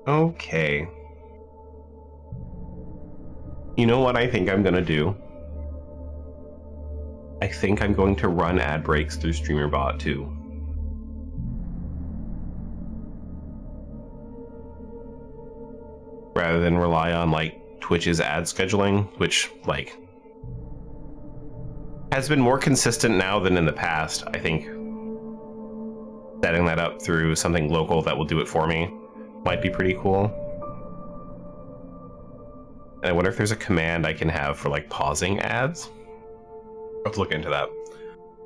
Okay. You know what I think I'm gonna do? I think I'm going to run ad breaks through StreamerBot too. Rather than rely on like Twitch's ad scheduling, which like has been more consistent now than in the past. I think setting that up through something local that will do it for me might be pretty cool. And I wonder if there's a command I can have for like pausing ads. I'll have to look into that.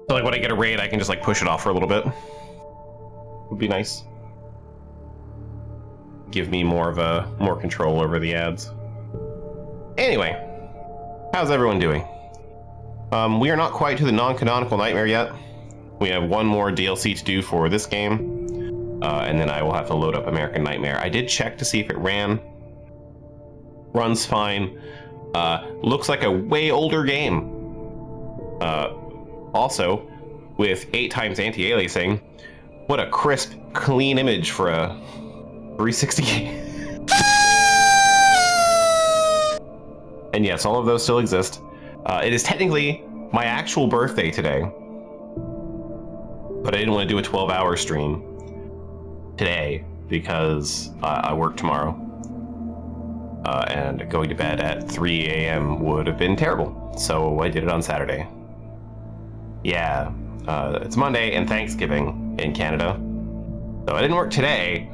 So like when I get a raid, I can just like push it off for a little bit. Would be nice. Give me more control over the ads. Anyway, how's everyone doing? We are not quite to the non-canonical nightmare yet. We have one more DLC to do for this game, and then I will have to load up American Nightmare. I did check to see if it ran. Runs fine. Looks like a way older game. Also, with 8 times anti-aliasing, what a crisp, clean image for a 360 game. And yes, all of those still exist. It is technically my actual birthday today, but I didn't want to do a 12-hour stream today because I work tomorrow. And going to bed at 3 a.m. would have been terrible, so I did it on Saturday. Yeah, it's Monday and Thanksgiving in Canada, so I didn't work today,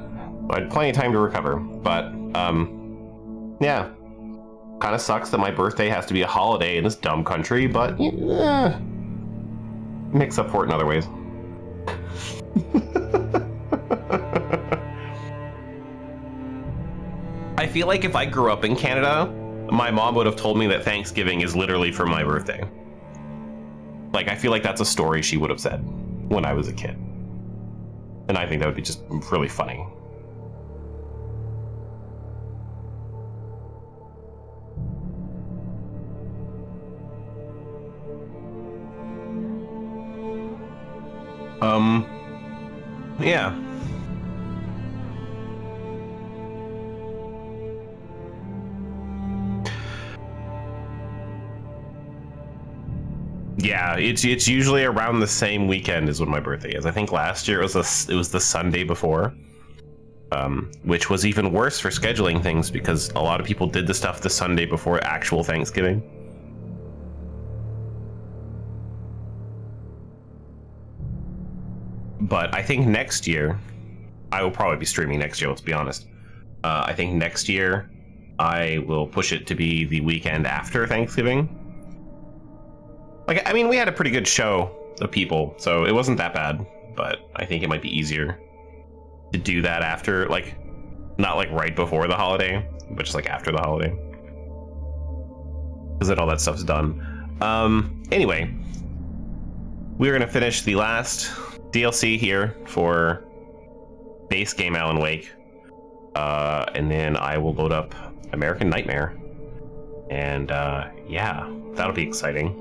but I had plenty of time to recover. But, yeah, kind of sucks that my birthday has to be a holiday in this dumb country, but makes up for it in other ways. I feel like if I grew up in Canada, my mom would have told me that Thanksgiving is literally for my birthday. Like, I feel like that's a story she would have said when I was a kid. And I think that would be just really funny. Yeah. Yeah, it's usually around the same weekend as when my birthday is. I think last year it was the Sunday before, which was even worse for scheduling things because a lot of people did the stuff the Sunday before actual Thanksgiving. But I think next year, I will probably be streaming next year, let's be honest. I think next year I will push it to be the weekend after Thanksgiving. Like, I mean, we had a pretty good show of people, so it wasn't that bad, but I think it might be easier to do that after, like, not like right before the holiday, but just like after the holiday. Because then all that stuff's done. Anyway, we're gonna finish the last DLC here for base game Alan Wake, and then I will load up American Nightmare, and yeah, that'll be exciting.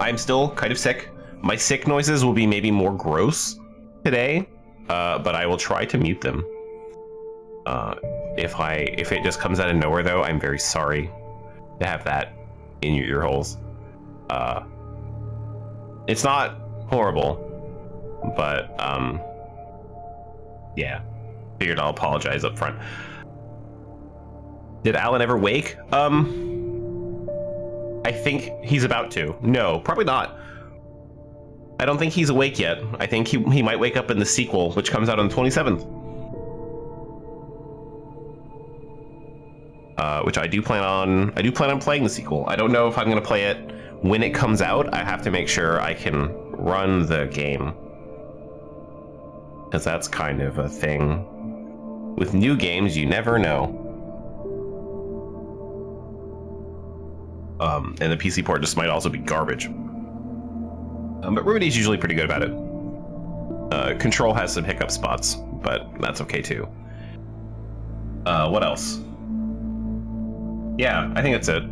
I'm still kind of sick. My sick noises will be maybe more gross today, but I will try to mute them. If it just comes out of nowhere though, I'm very sorry to have that in your ear holes. It's not horrible, but yeah, figured I'll apologize up front. Did Alan ever wake? I think he's about to. No, probably not. I don't think he's awake yet. I think he might wake up in the sequel, which comes out on the 27th. Which I do plan on playing the sequel. I don't know if I'm gonna play it when it comes out. I have to make sure I can run the game, because that's kind of a thing. With new games, you never know. And the PC port just might also be garbage. But Remedy's usually pretty good about it. Control has some hiccup spots, but that's okay too. What else? Yeah, I think that's it.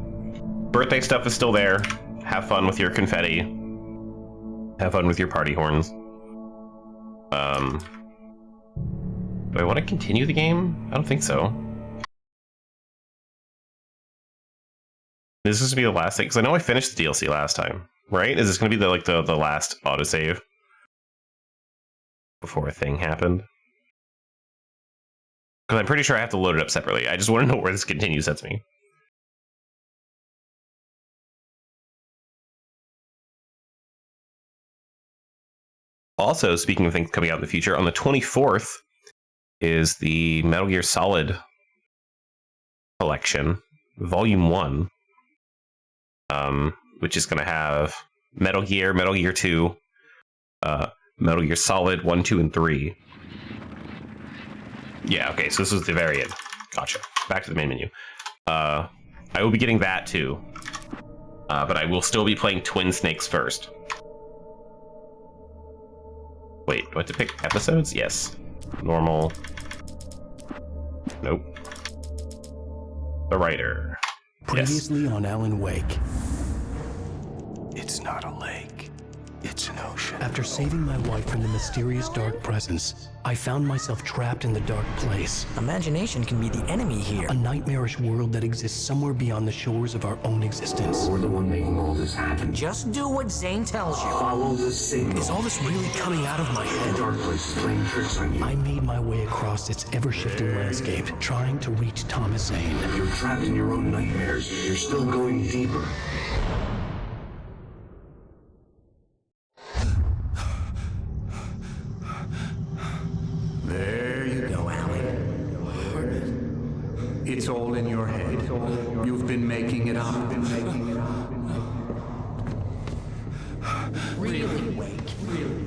Birthday stuff is still there. Have fun with your confetti. Have fun with your party horns. Do I want to continue the game? I don't think so. Is this going to be the last thing? Because I know I finished the DLC last time, right? Is this going to be the last autosave before a thing happened? Because I'm pretty sure I have to load it up separately. I just want to know where this continue sets me. Also, speaking of things coming out in the future, on the 24th is the Metal Gear Solid collection, Volume 1, which is going to have Metal Gear, Metal Gear 2, Metal Gear Solid 1, 2, and 3. Yeah, okay, so this was the very end. Gotcha. Back to the main menu. I will be getting that too, but I will still be playing Twin Snakes first. Wait, do I have to pick episodes? Yes. Normal. Nope. The writer. Previously on Alan Wake. It's not a lake. It's an ocean. After saving my wife from the mysterious dark presence, I found myself trapped in the dark place. Imagination can be the enemy here. A nightmarish world that exists somewhere beyond the shores of our own existence. We're the one making all this happen. Just do what Zane tells you. Follow the signal. Is all this really coming out of my head? The dark place is playing tricks on you. I made my way across its ever-shifting landscape, trying to reach Thomas Zane. You're trapped in your own nightmares. You're still going deeper. There you go, Alan. It's all in your head. You've been making it up. Really, Wake?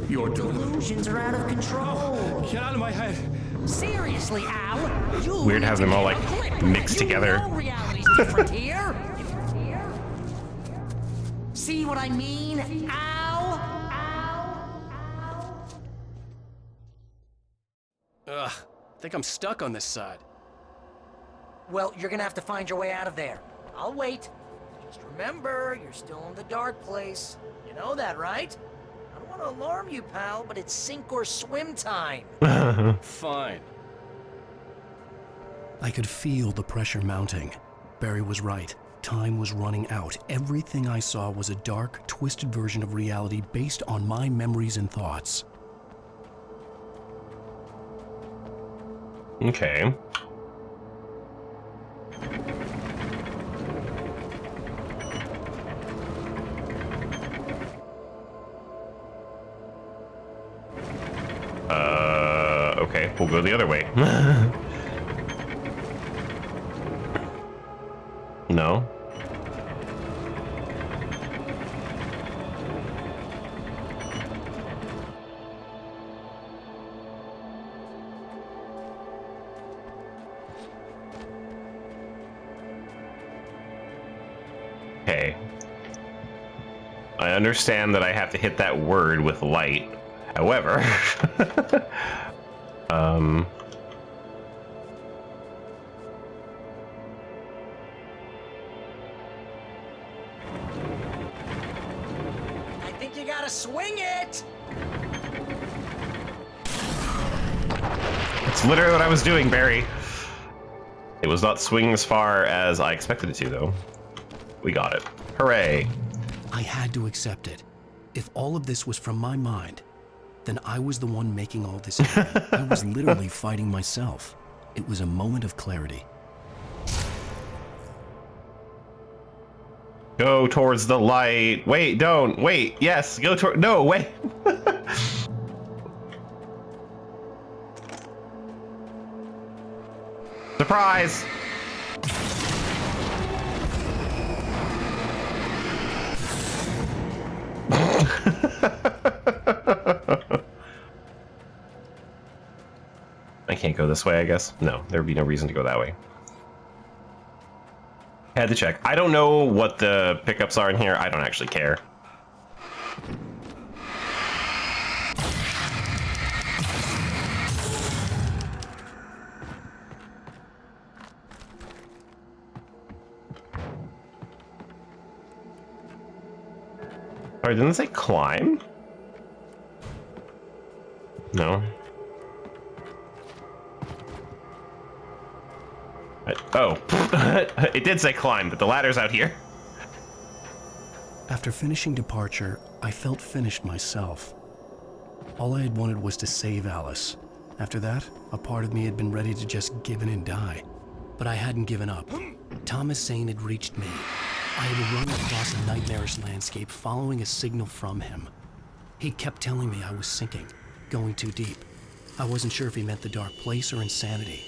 Your Delusions are out of control. Get out of my head! Seriously, Al. You Weird having them all, like, clip. mixed together. You know reality's different here. See what I mean, Al? Ugh, I think I'm stuck on this side. Well, you're gonna have to find your way out of there. I'll wait. Just remember, you're still in the dark place. You know that, right? I don't want to alarm you, pal, but it's sink or swim time. Fine. I could feel the pressure mounting. Barry was right. Time was running out. Everything I saw was a dark, twisted version of reality based on my memories and thoughts. Okay. Okay, we'll go the other way. No. Okay. I understand that I have to hit that word with light. However, I think you gotta swing it! it's literally what I was doing, Barry. It was not swinging as far as I expected it to, though. We got it. Hooray. I had to accept it. If all of this was from my mind, then I was the one making all this happen. I was literally fighting myself. It was a moment of clarity. Go towards the light. Wait, don't. Wait. Yes, go toward. No, wait. Surprise. I can't go this way, I guess. No, there'd be no reason to go that way. Had to check. I don't know what the pickups are in here. I don't actually care. Alright, didn't it say climb? No. Oh. It did say climb, but the ladder's out here. After finishing Departure, I felt finished myself. All I had wanted was to save Alice. After that, a part of me had been ready to just give in and die. But I hadn't given up. Thomas Zane had reached me. I had run across a nightmarish landscape following a signal from him. He kept telling me I was sinking, going too deep. I wasn't sure if he meant the dark place or insanity.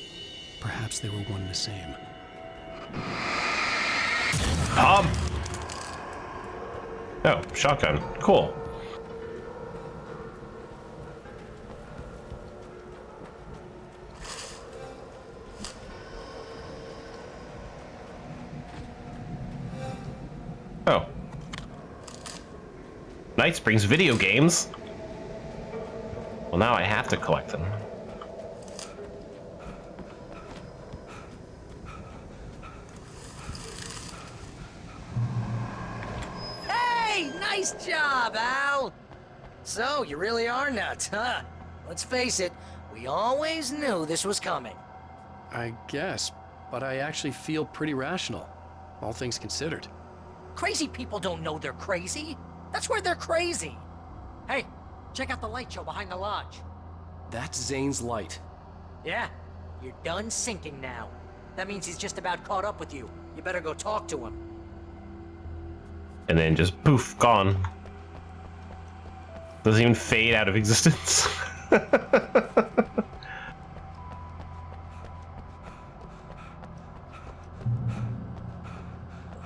Perhaps they were one and the same. Oh, shotgun. Cool. Oh. Night Springs video games. Well, now I have to collect them. Hey, nice job, Al. So, you really are nuts, huh? Let's face it, we always knew this was coming. I guess, but I actually feel pretty rational, all things considered. Crazy people don't know they're crazy. That's where they're crazy. Hey, check out the light show behind the lodge. That's Zane's light. Yeah, you're done sinking now. That means he's just about caught up with you. You better go talk to him. And then just poof, gone. Doesn't even fade out of existence.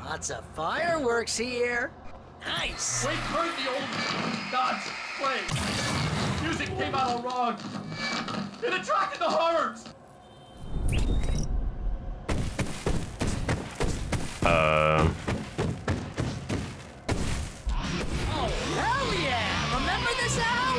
Lots of fireworks here. Nice. Wait, burn the old God's place. Music came out all wrong. It attracted the horrors. Oh, hell yeah! Remember this, Al?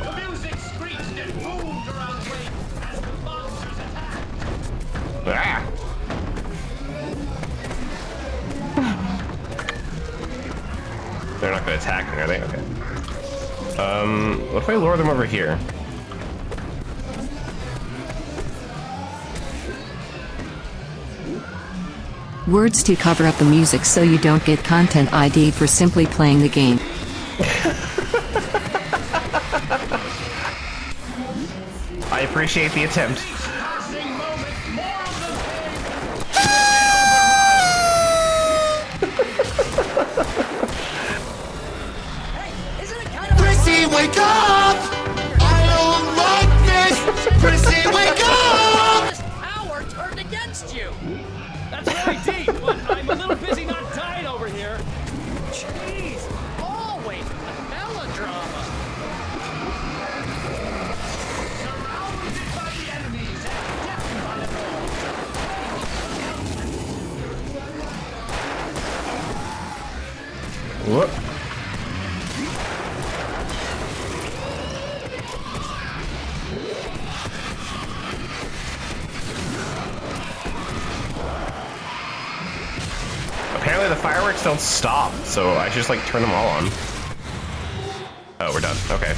The music screeched and boomed around the lake as the monsters attacked. Ah. They're not going to attack me, are they? Okay. What if I lure them over here? Words to cover up the music so you don't get content ID for simply playing the game. I appreciate the attempt. Passing moments, more of the Hey, isn't it kind of Prissy, wake up! I don't like this! Prissy, wake up! this power turned against you? That's really deep, but I'm a little busy not dying over here. Jeez, always with melodrama. Surrounded by the enemies and deafened by them all. Whoop. Apparently the fireworks don't stop, so I should just like turn them all on. Oh, we're done. Okay.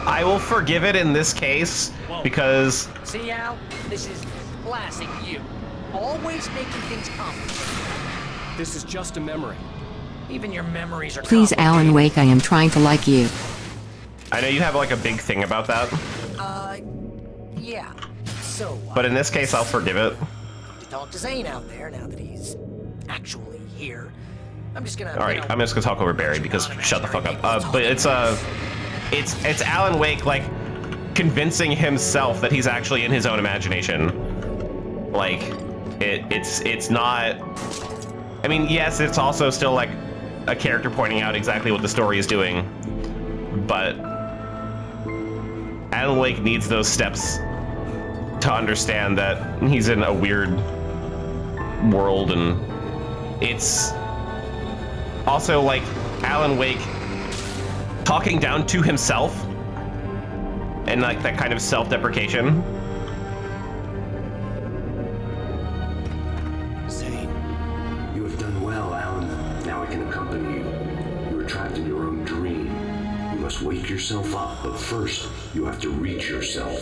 I will forgive it in this case because See, Al? This is classic you. Always making things complicated. This is just a memory. Even your memories are Please, Alan complicated. Wake, I am trying to like you. I know you have like a big thing about that, Yeah. So, but in this case I'll forgive it. to talk to Zane out there now that he's actually here. I'm just gonna. All right, I'm just gonna talk over Barry because shut the fuck up. But it's Alan Wake like convincing himself that he's actually in his own imagination. Like it's not. I mean, yes, it's also still like a character pointing out exactly what the story is doing, but Alan Wake needs those steps to understand that he's in a weird world, and it's also like Alan Wake talking down to himself and like that kind of self-deprecation. Zane, you have done well, Alan. Now I can accompany you. You are trapped in your own dream. You must wake yourself up, but first you have to reach yourself.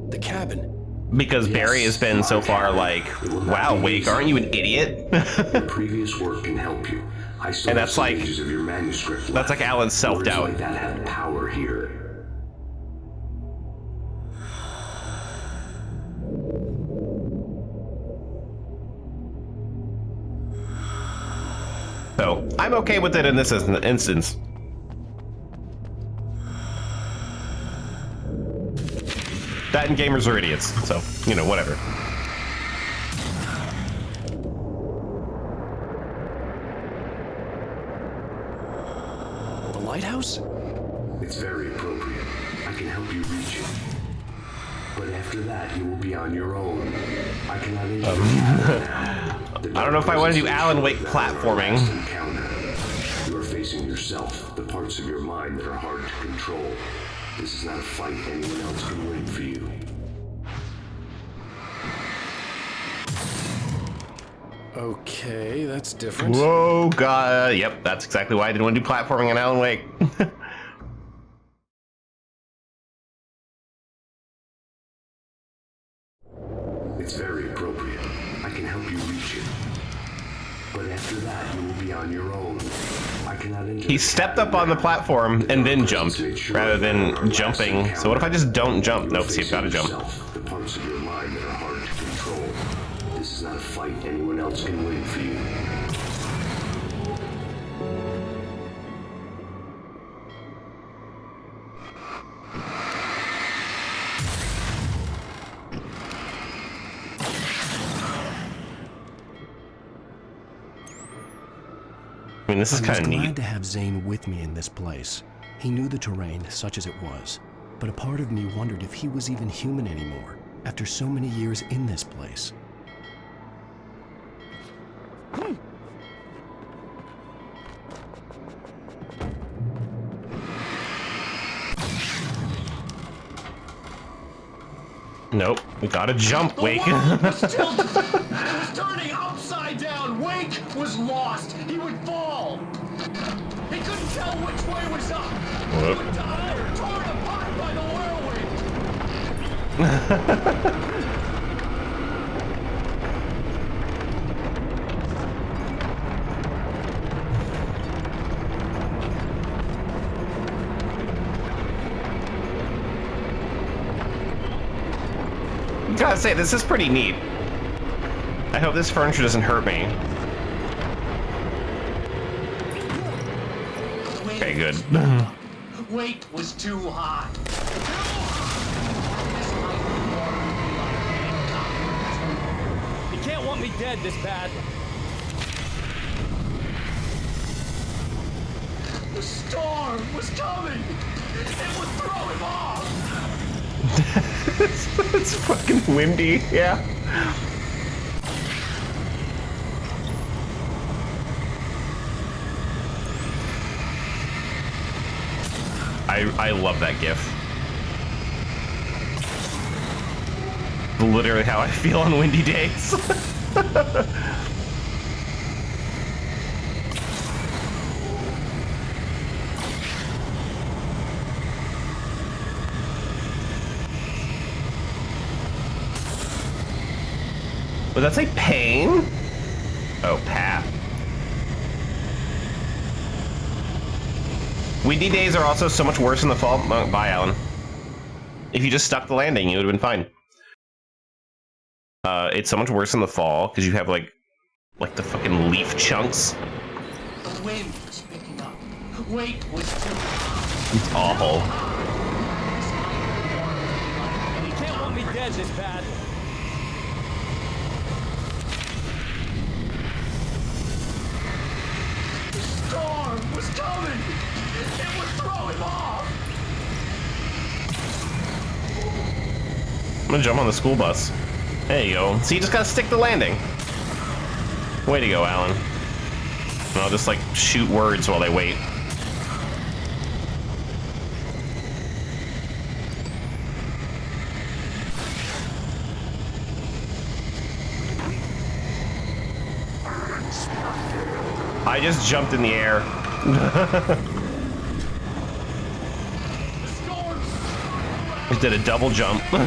The cabin. Because Barry has been so far like, wow, Wake, aren't you an idiot? Your previous work can help you. I still And have that's some like- pages of your manuscript That's like left. Alan's self-doubt. Words like that have power here. So I'm okay with it in this instance. That and gamers are idiots, so, you know, whatever. The lighthouse? It's very appropriate. I can help you reach it. But after that, you will be on your own. I cannot enter I don't know if I want to do Alan Wake platforming. You are facing yourself, the parts of your mind that are hard to control. This is not a fight anyone else can win for you. Okay, that's different. Whoa, God. Yep, that's exactly why I didn't want to do platforming on Alan Wake. It's very appropriate. I can help you reach it. But after that, you will be on your own. I cannot enter. He stepped up on the platform and then jumped, rather than jumping. So what if I just don't jump? Nope, see, I've got to jump. The parts of your mind that are hard to control. This is not a fight anyone else can win for you. I mean, this is I was kind of glad neat. to have Zane with me in this place. He knew the terrain, such as it was, but a part of me wondered if he was even human anymore, after so many years in this place. Nope, we gotta jump, Wake. The world was still it was turning upside down. Wake was lost. He would fall. He couldn't tell which way was up. He would die or torn apart by the whirlwind. Gotta say, this is pretty neat. I hope this furniture doesn't hurt me. Okay, good. Wake was too hot. You can't want me dead this bad. The storm was coming. It would throw him off. It's fucking windy, yeah. I love that GIF. Literally how I feel on windy days. Would that say pain? Oh, path. Windy days are also so much worse in the fall. Bye, Alan. If you just stuck the landing, you would have been fine. It's so much worse in the fall because you have like Like the fucking leaf chunks. The wind was picking up. Wake was too It's awful. You can't want me dead this bad. The storm was coming. It would throw him off. I'm gonna jump on the school bus. There you go. So you just gotta stick the landing. Way to go, Alan. And I'll just like shoot words while they wait. I just jumped in the air. Just did a double jump. I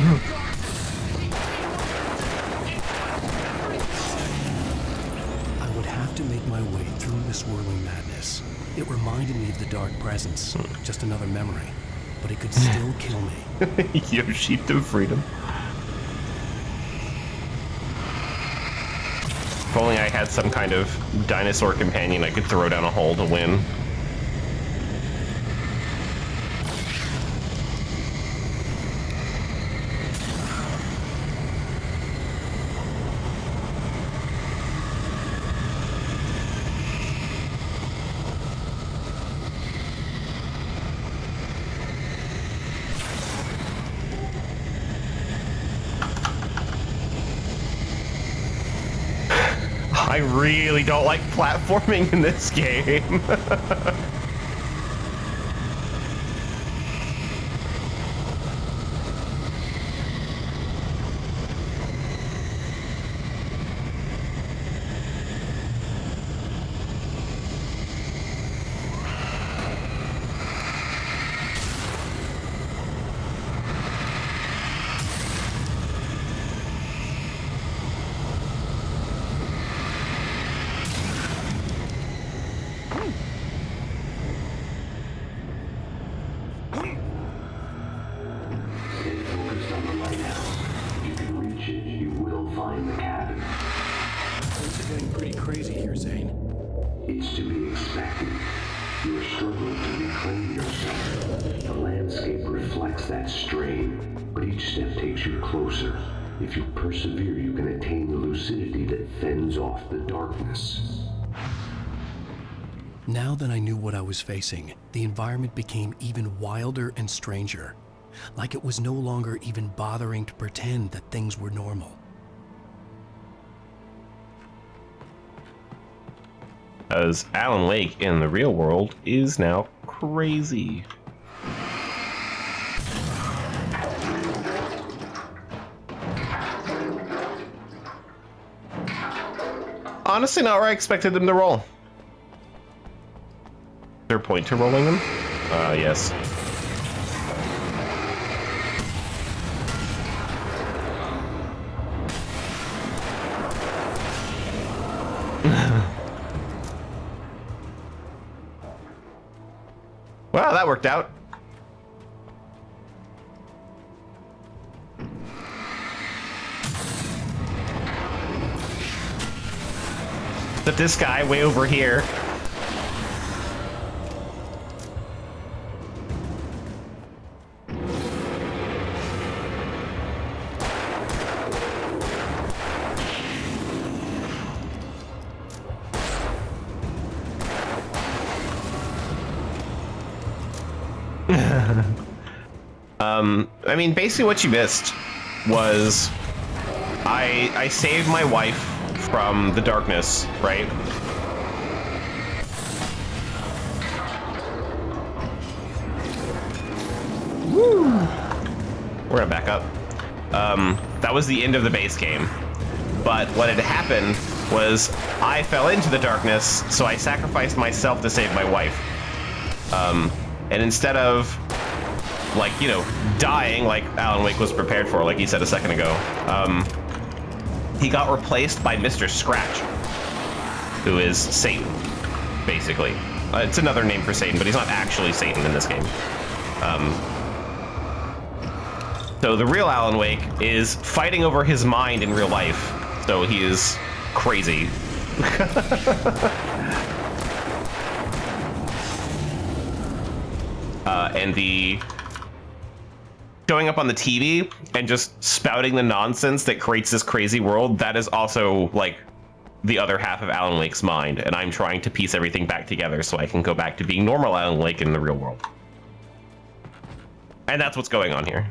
would have to make my way through the swirling madness. It reminded me of the dark presence. Just another memory. But it could still kill me. Yoshi to freedom. If only I had some kind of dinosaur companion I could throw down a hole to win. I really don't like platforming in this game. Crazy here, Zane. It's to be expected. You're struggling to reclaim yourself. The landscape reflects that strain, but each step takes you closer. If you persevere, you can attain the lucidity that fends off the darkness. Now that I knew what I was facing, the environment became even wilder and stranger. Like it was no longer even bothering to pretend that things were normal. As Alan Wake in the real world is now crazy. Honestly, not where I expected them to roll. Is there a point to rolling them? Yes. Wow, that worked out. But this guy way over here. I mean, basically what you missed was I saved my wife from the darkness, right? Woo! We're gonna back up. That was the end of the base game. But what had happened was I fell into the darkness, so I sacrificed myself to save my wife. And instead of, like, you know, dying like Alan Wake was prepared for, like he said a second ago, he got replaced by Mr. Scratch, who is Satan, basically. It's another name for Satan, but he's not actually Satan in this game. So the real Alan Wake is fighting over his mind in real life. So he is crazy. And the showing up on the TV and just spouting the nonsense that creates this crazy world, that is also like the other half of Alan Wake's mind, and I'm trying to piece everything back together so I can go back to being normal Alan Wake in the real world. And that's what's going on here.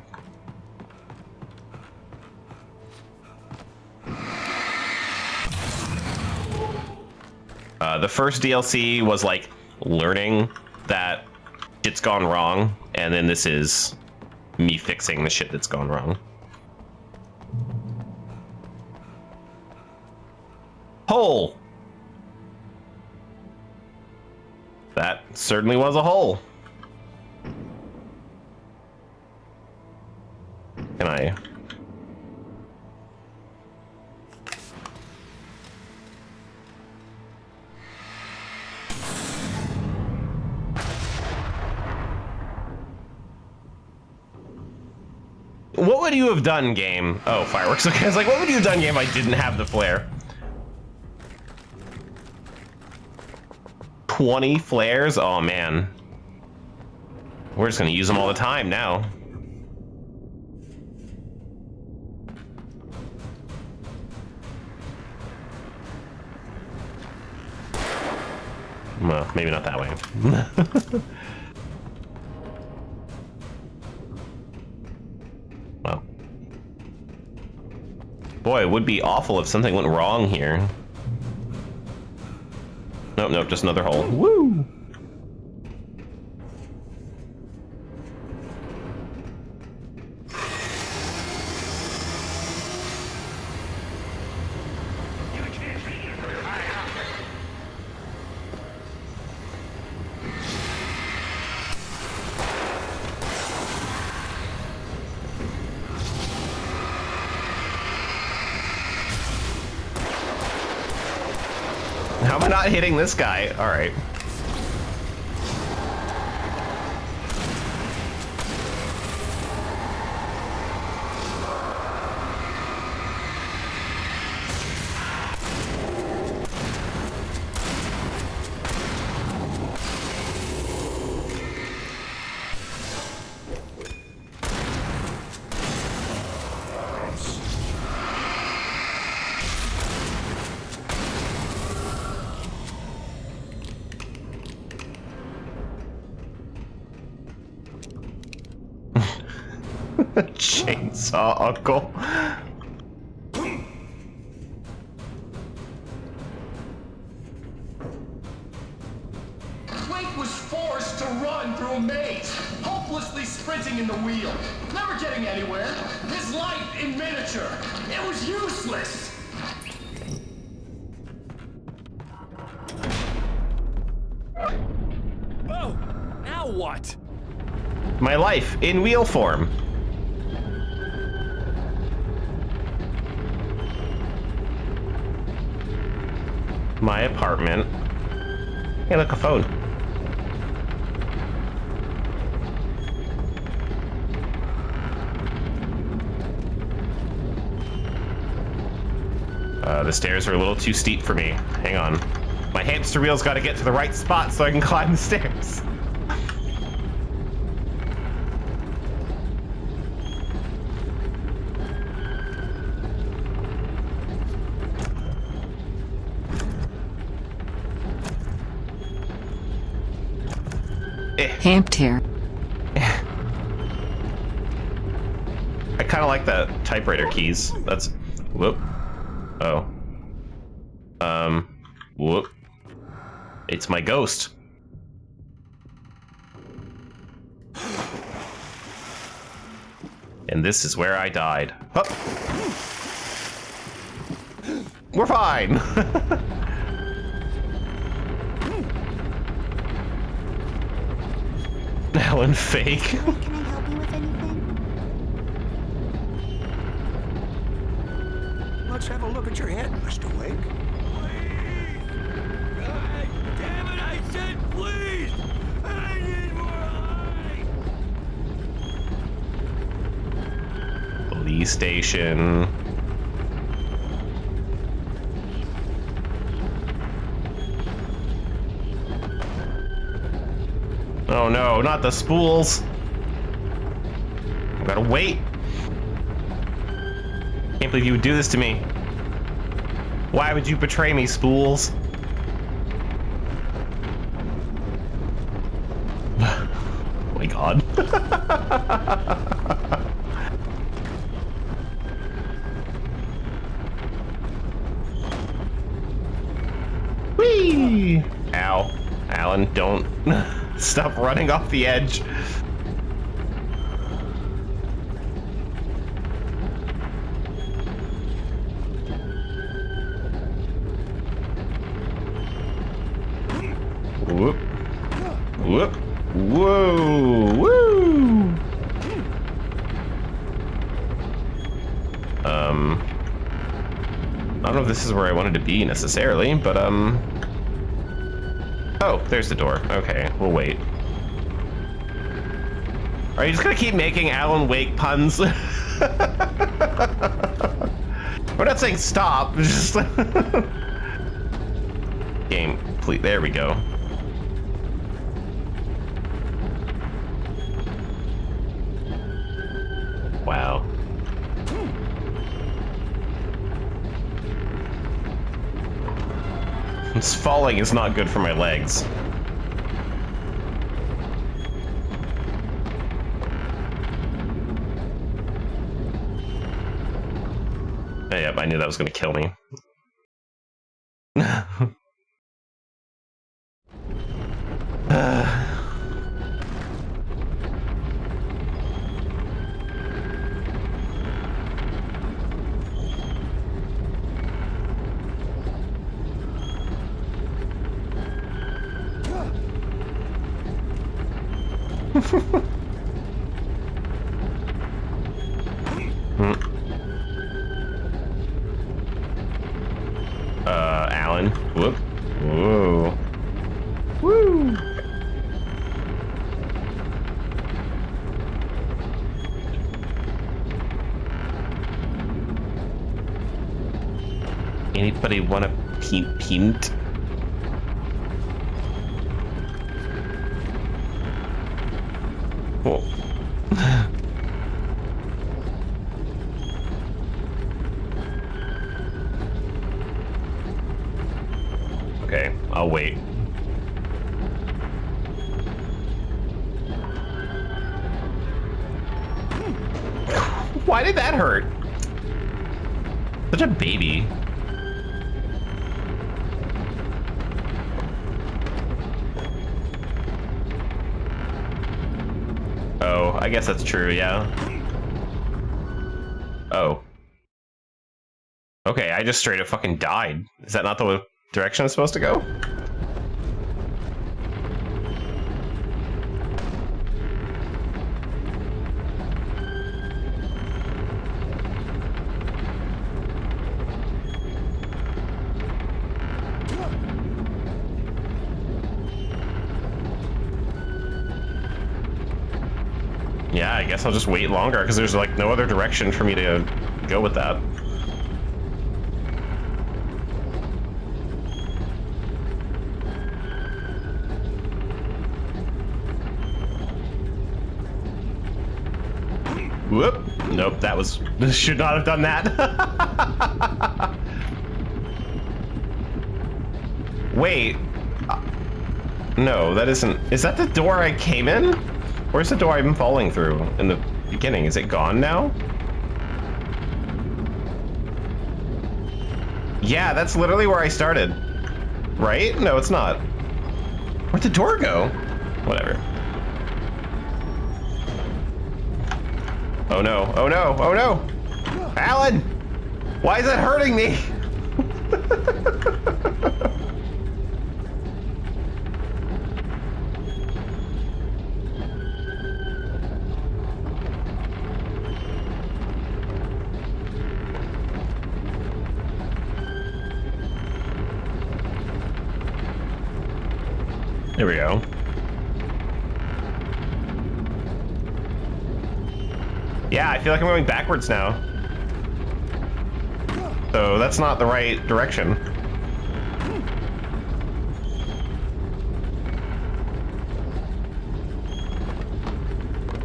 The first DLC was like learning that shit's gone wrong, and then this is me fixing the shit that's gone wrong. Hole. That certainly was a hole. Can I? What would you have done, game? Oh, fireworks. Okay, I was like, what would you have done, game, if I didn't have the flare? 20 flares? Oh, man. We're just gonna use them all the time now. Well, maybe not that way. Well. Boy, it would be awful if something went wrong here. Nope, nope, just another hole. Woo! How am I not hitting this guy? All right. Chainsaw Uncle. Wake was forced to run through a maze, hopelessly sprinting in the wheel, never getting anywhere. His life in miniature. It was useless. Oh, now what? My life in wheel form. My apartment. Hey, look, a phone. The stairs are a little too steep for me. Hang on. My hamster wheel's got to get to the right spot so I can climb the stairs. Hampter. I kind of like the typewriter keys. That's whoop. Oh. Whoop. It's my ghost. And this is where I died. Oh. We're fine. Alan fake. Can I help you with anything? Let's have a look at your head, Mr. Wake. Damn it, I said please! I need more eye! Police station. No, not the spools. I gotta wait. Can't believe you would do this to me. Why would you betray me, spools? Oh my god. Whee! Ow. Alan, don't stop running off the edge. Whoop. Whoop. Whoa. Woo. I don't know if this is where I wanted to be necessarily, but oh, there's the door. Okay, we'll wait. Are you just gonna keep making Alan Wake puns? We're not saying stop, just game, please. There we go. Wow. This falling is not good for my legs. Yep, I knew that was going to kill me. Alan. Whoop. Whoa. Woo. Anybody want a pint? Cool. Okay, I'll wait. Why did that hurt? Such a baby. Oh, I guess that's true, yeah. Oh. Okay, I just straight up fucking died. Is that not the direction it's supposed to go? Yeah, I guess I'll just wait longer because there's like no other direction for me to go with that. Whoop. Nope, that was... should not have done that. Wait. No, that isn't... Is that the door I came in? Where's the door I've been falling through in the beginning? Is it gone now? Yeah, that's literally where I started. Right? No, it's not. Where'd the door go? Whatever. Oh no, oh no, oh no! Alan! Why is that hurting me? There we go. Yeah, I feel like I'm going backwards now. So that's not the right direction.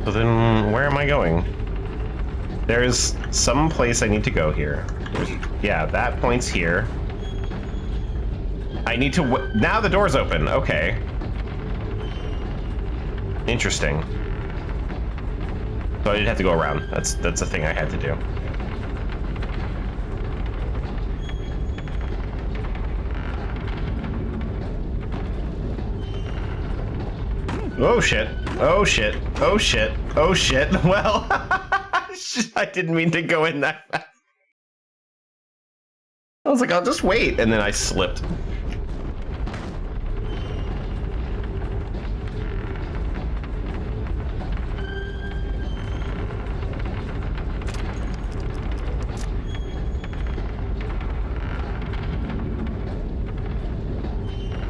So then, where am I going? There's some place I need to go here. Yeah, that point's here. I need to... now the door's open. Okay. Interesting. So I did have to go around. That's a thing I had to do. Oh shit. Oh shit. Oh shit. Oh shit. Well, I didn't mean to go in that fast. I was like, I'll just wait, and then I slipped.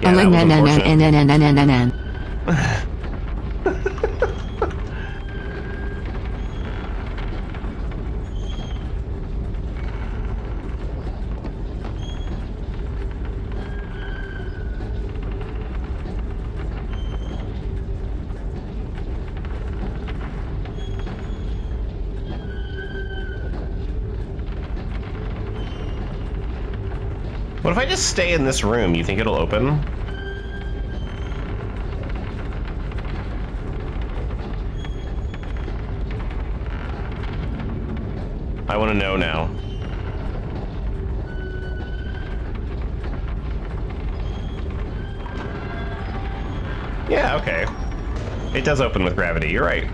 Yeah, that was unfortunate. What if I just stay in this room? You think it'll open? I want to know now. Yeah, okay. It does open with gravity, you're right.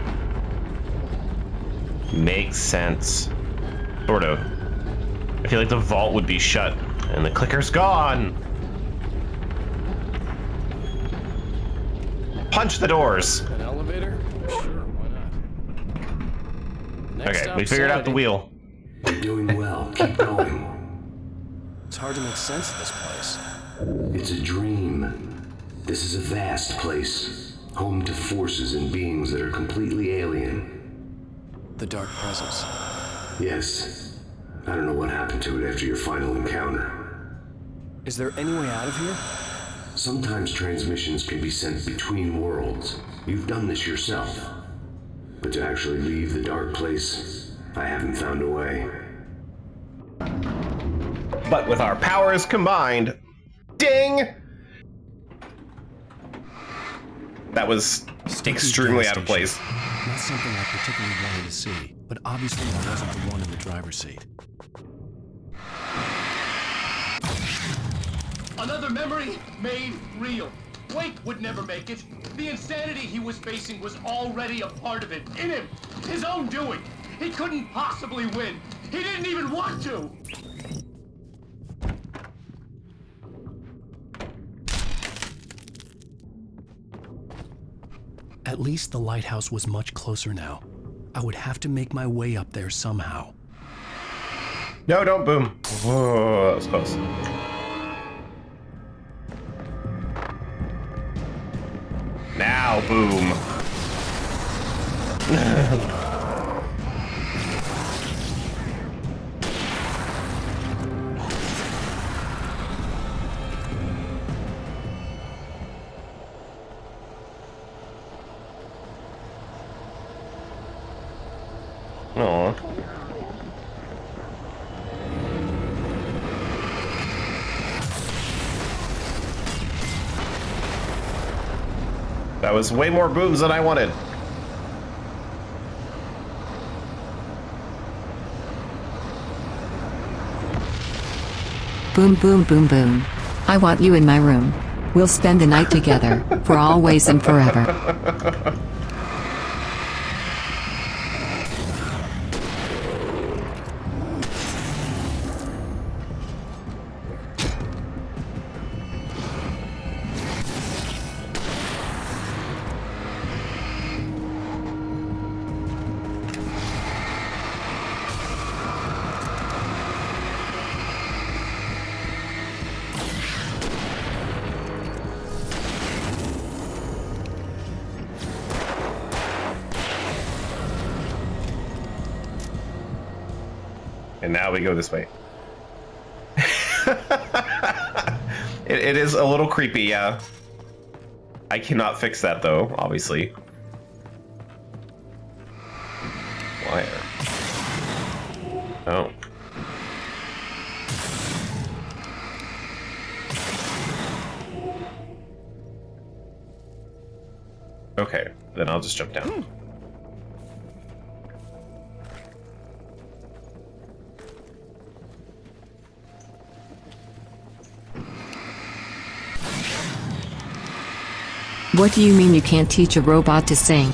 Makes sense. Sort of. I feel like the vault would be shut. And the clicker's gone! Punch the doors! An elevator? Sure, why not? Next Okay, we figured out the wheel. You're doing well. Keep going. It's hard to make sense of this place. It's a dream. This is a vast place, home to forces and beings that are completely alien. The Dark Presence. Yes. I don't know what happened to it after your final encounter. Is there any way out of here? Sometimes transmissions can be sent between worlds. You've done this yourself. But to actually leave the dark place, I haven't found a way. But with our powers combined, ding! That was extremely out of place. Not something I particularly wanted to see, but obviously I wasn't the one in the driver's seat. Another memory made real. Wake would never make it. The insanity he was facing was already a part of it, in him, his own doing. He couldn't possibly win. He didn't even want to. At least the lighthouse was much closer now. I would have to make my way up there somehow. No, don't boom. Whoa, that was close. Now, boom. Aw. That was way more booms than I wanted. Boom, boom, boom, boom. I want you in my room. We'll spend the night together, for always and forever. And now we go this way. It is a little creepy, yeah. I cannot fix that though, obviously. Oh. Okay, then I'll just jump down. What do you mean you can't teach a robot to sing?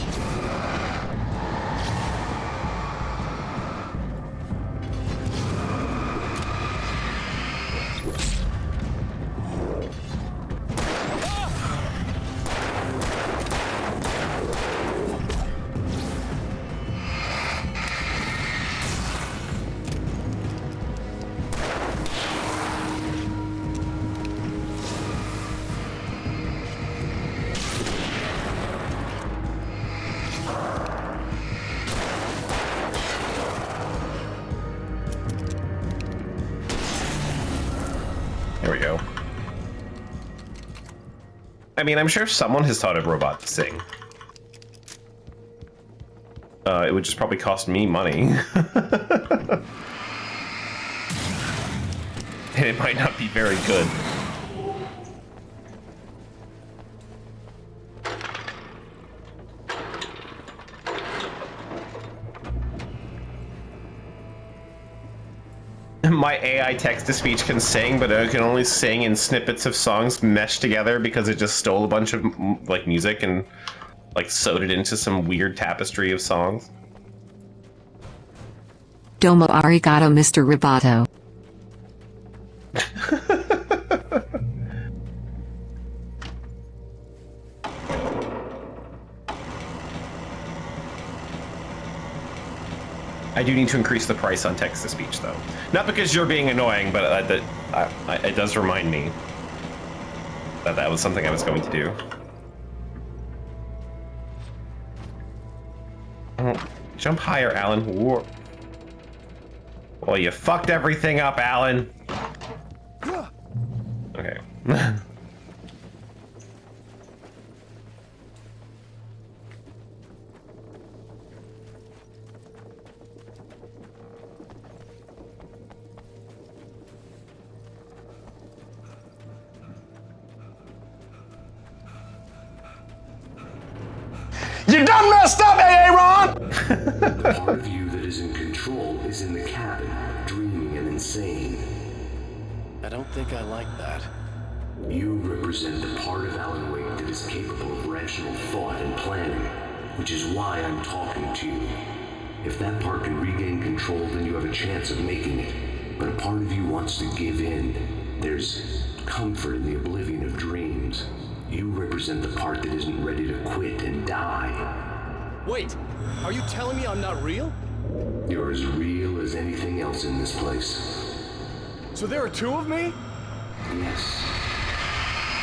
There we go. I mean, I'm sure someone has taught a robot to sing. It would just probably cost me money. And it might not be very good. My AI text-to-speech can sing, but it can only sing in snippets of songs meshed together because it just stole a bunch of like music and like sewed it into some weird tapestry of songs. Domo arigato, Mr. Roboto. I do need to increase the price on text-to-speech, though. Not because you're being annoying, but it does remind me that that was something I was going to do. Oh, jump higher, Alan. Whoa. Well, you fucked everything up, Alan. Okay. You done messed up, Aaron! The part of you that is in control is in the cabin, dreaming and insane. I don't think I like that. You represent the part of Alan Wake that is capable of rational thought and planning, which is why I'm talking to you. If that part can regain control, then you have a chance of making it. But a part of you wants to give in. There's comfort in the oblivion of dreams. You represent the part that isn't ready to quit and die. Wait, are you telling me I'm not real? You're as real as anything else in this place. So there are two of me? Yes.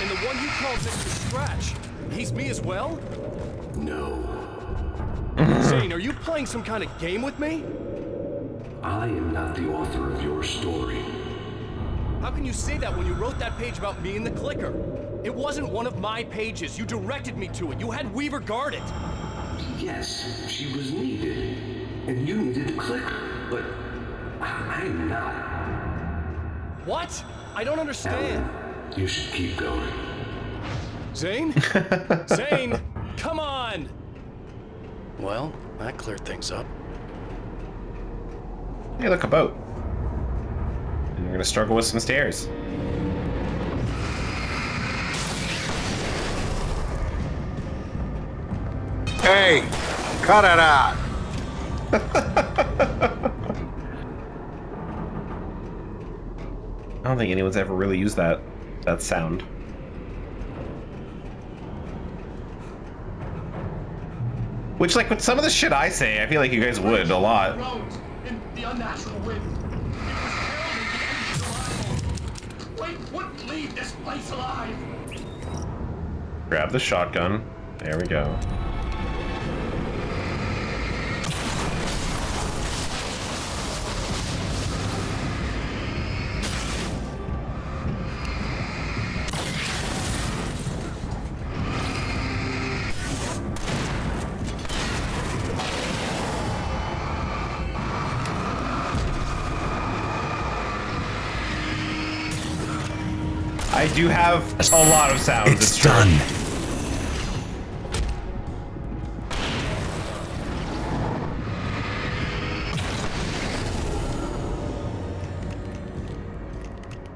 And the one you called Mr. Scratch, he's me as well? No. Zane, are you playing some kind of game with me? I am not the author of your story. How can you say that when you wrote that page about me and the clicker? It wasn't one of my pages. You directed me to it. You had Weaver guard it. Yes, she was needed. And you needed the clicker. But I'm not. What? I don't understand. Alan, you should keep going. Zane? Zane, come on! Well, that cleared things up. Hey, look, a boat. And we're gonna struggle with some stairs. Hey, cut it out. I don't think anyone's ever really used that sound. Which, like, with some of the shit I say, I feel like you guys would a lot. In the unnatural wind. It was heralding the enemy's arrival. Wait, wouldn't leave this place alive. Grab the shotgun. There we go. I do have a lot of sounds. It's done.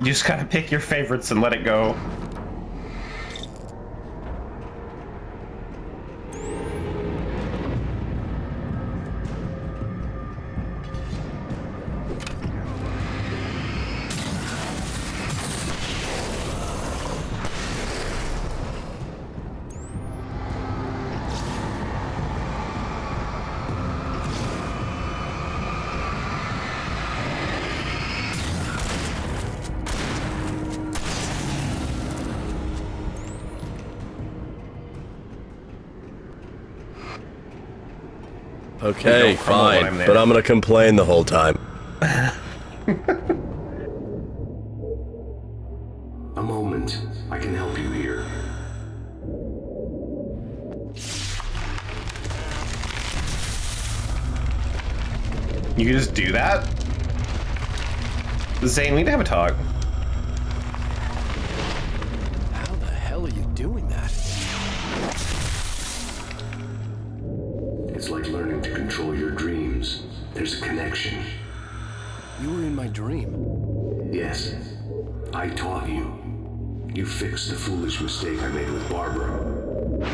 You just gotta pick your favorites and let it go. Okay, fine, but I'm gonna complain the whole time. A moment. I can help you here. You can just do that? Zane, we need to have a talk. How the hell are you doing that? It's like learning to control your dreams. There's a connection. You were in my dream. Yes. I taught you. You fixed the foolish mistake I made with Barbara.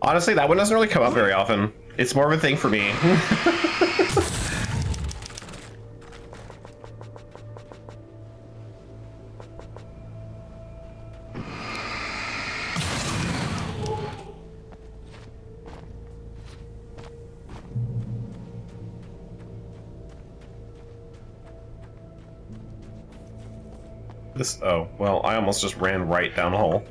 Honestly, that one doesn't really come up very often. It's more of a thing for me. Oh, well, I almost just ran right down the hole.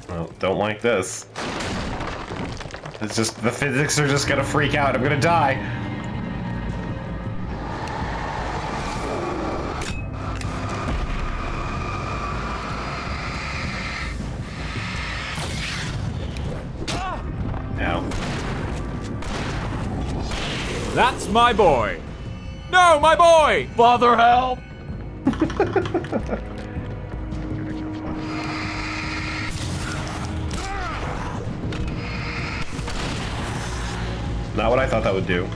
Well, don't like this. It's just, the physics are just gonna freak out. I'm gonna die. Ow. That's my boy. No, my boy! Father, help! Not what I thought that would do.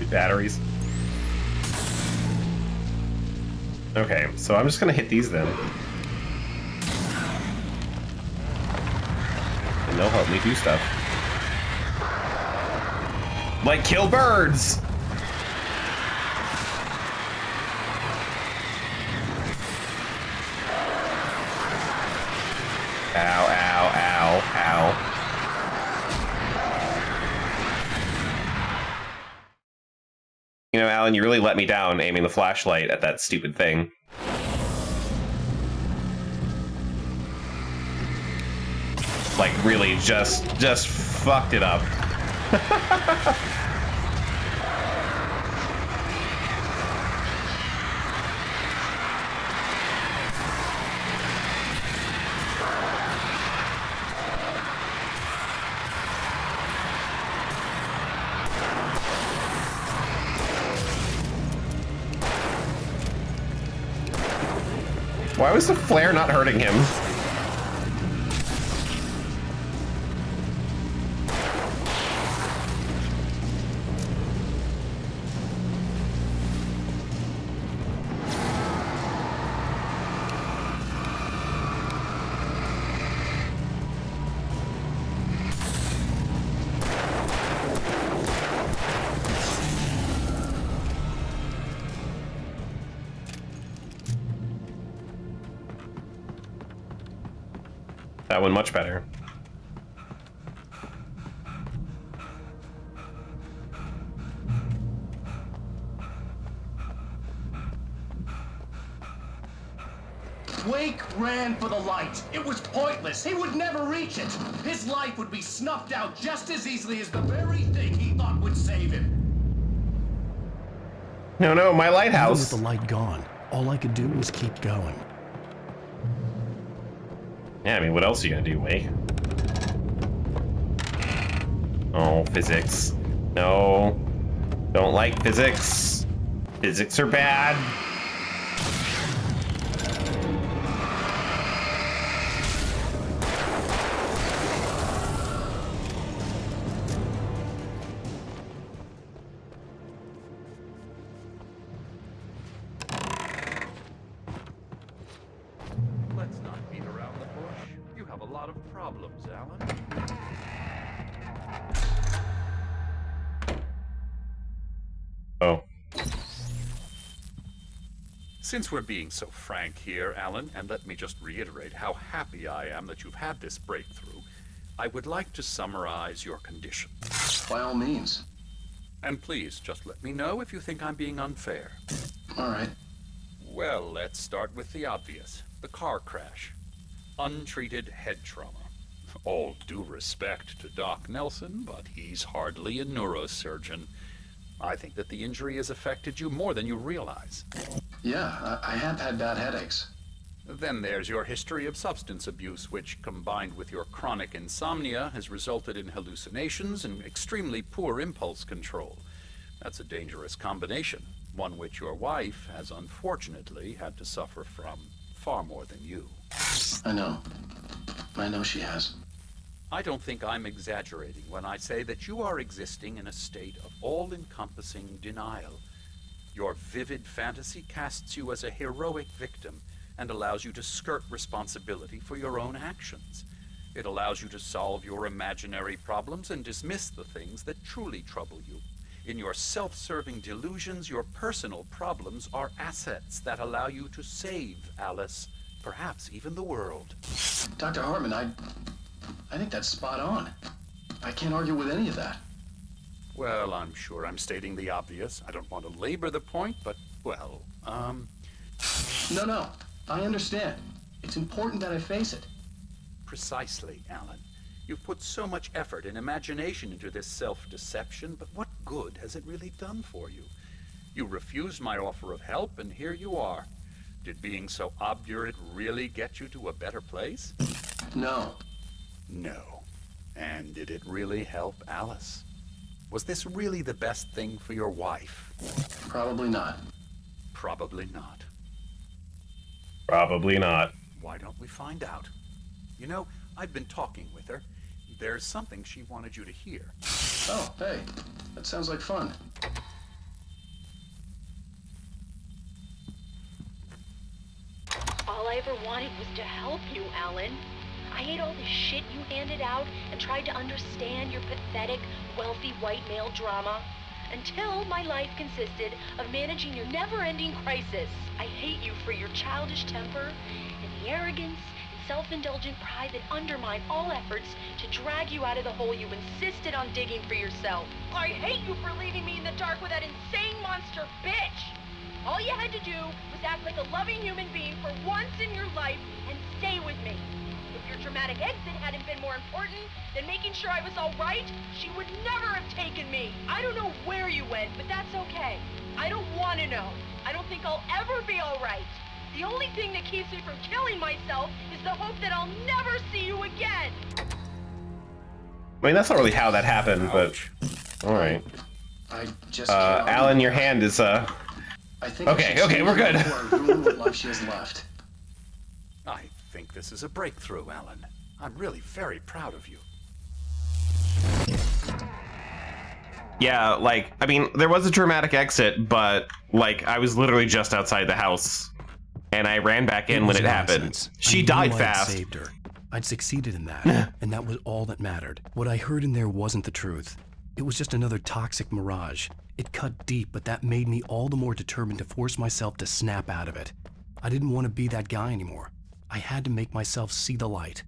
Batteries. Okay, so I'm just gonna hit these then. And they'll help me do stuff. Like kill birds! Ow, ow, ow, ow. You know, Alan, you really let me down aiming the flashlight at that stupid thing. Like, really just fucked it up. Why was the flare not hurting him? That one much better. Wake ran for the light. It was pointless. He would never reach it. His life would be snuffed out just as easily as the very thing he thought would save him. No, my lighthouse. Even with the light gone, all I could do was keep going. Yeah, I mean, what else are you gonna do, Wake? Oh, physics. No. Don't like physics. Physics are bad. Let's not beat around the bush. You have a lot of problems, Alan. Oh. Since we're being so frank here, Alan, and let me just reiterate how happy I am that you've had this breakthrough, I would like to summarize your condition. By all means. And please, just let me know if you think I'm being unfair. All right. Well, let's start with the obvious. The car crash. Untreated head trauma. All due respect to Doc Nelson, but he's hardly a neurosurgeon. I think that the injury has affected you more than you realize. Yeah, I have had bad headaches. Then there's your history of substance abuse, which, combined with your chronic insomnia, has resulted in hallucinations and extremely poor impulse control. That's a dangerous combination, one which your wife has unfortunately had to suffer from far more than you. I know. I know she has. I don't think I'm exaggerating when I say that you are existing in a state of all-encompassing denial. Your vivid fantasy casts you as a heroic victim and allows you to skirt responsibility for your own actions. It allows you to solve your imaginary problems and dismiss the things that truly trouble you. In your self-serving delusions, your personal problems are assets that allow you to save Alice, perhaps even the world. Dr. Hartman, I think that's spot on. I can't argue with any of that. Well, I'm sure I'm stating the obvious. I don't want to labor the point, but, well, No, I understand. It's important that I face it. Precisely, Alan. You've put so much effort and imagination into this self-deception, but what good has it really done for you? You refused my offer of help, and here you are. Did being so obdurate really get you to a better place? No. No. And did it really help Alice? Was this really the best thing for your wife? Probably not. Probably not. Probably not. Why don't we find out? You know, I've been talking with her. There's something she wanted you to hear. Oh, hey. That sounds like fun. All I ever wanted was to help you, Alan. I hate all the shit you handed out and tried to understand your pathetic, wealthy white male drama. Until my life consisted of managing your never-ending crisis. I hate you for your childish temper and the arrogance and self-indulgent pride that undermine all efforts to drag you out of the hole you insisted on digging for yourself. I hate you for leaving me in the dark with that insane monster bitch! All you had to do was act like a loving human being for once in your life and stay with me. If your dramatic exit hadn't been more important than making sure I was all right, she would never have taken me. I don't know where you went, but that's okay. I don't want to know. I don't think I'll ever be all right. The only thing that keeps me from killing myself is the hope that I'll never see you again. I mean, that's not really how that happened, but all right. I just Alan, your hand is I think okay, we're good. Ruin what life she has left. I think this is a breakthrough, Alan. I'm really very proud of you. Yeah, like, I mean, there was a dramatic exit, but, like, I was literally just outside the house, and I ran back in when it happened. She died fast. I'd saved her. I'd succeeded in that, and that was all that mattered. What I heard in there wasn't the truth. It was just another toxic mirage. It cut deep, but that made me all the more determined to force myself to snap out of it. I didn't want to be that guy anymore. I had to make myself see the light.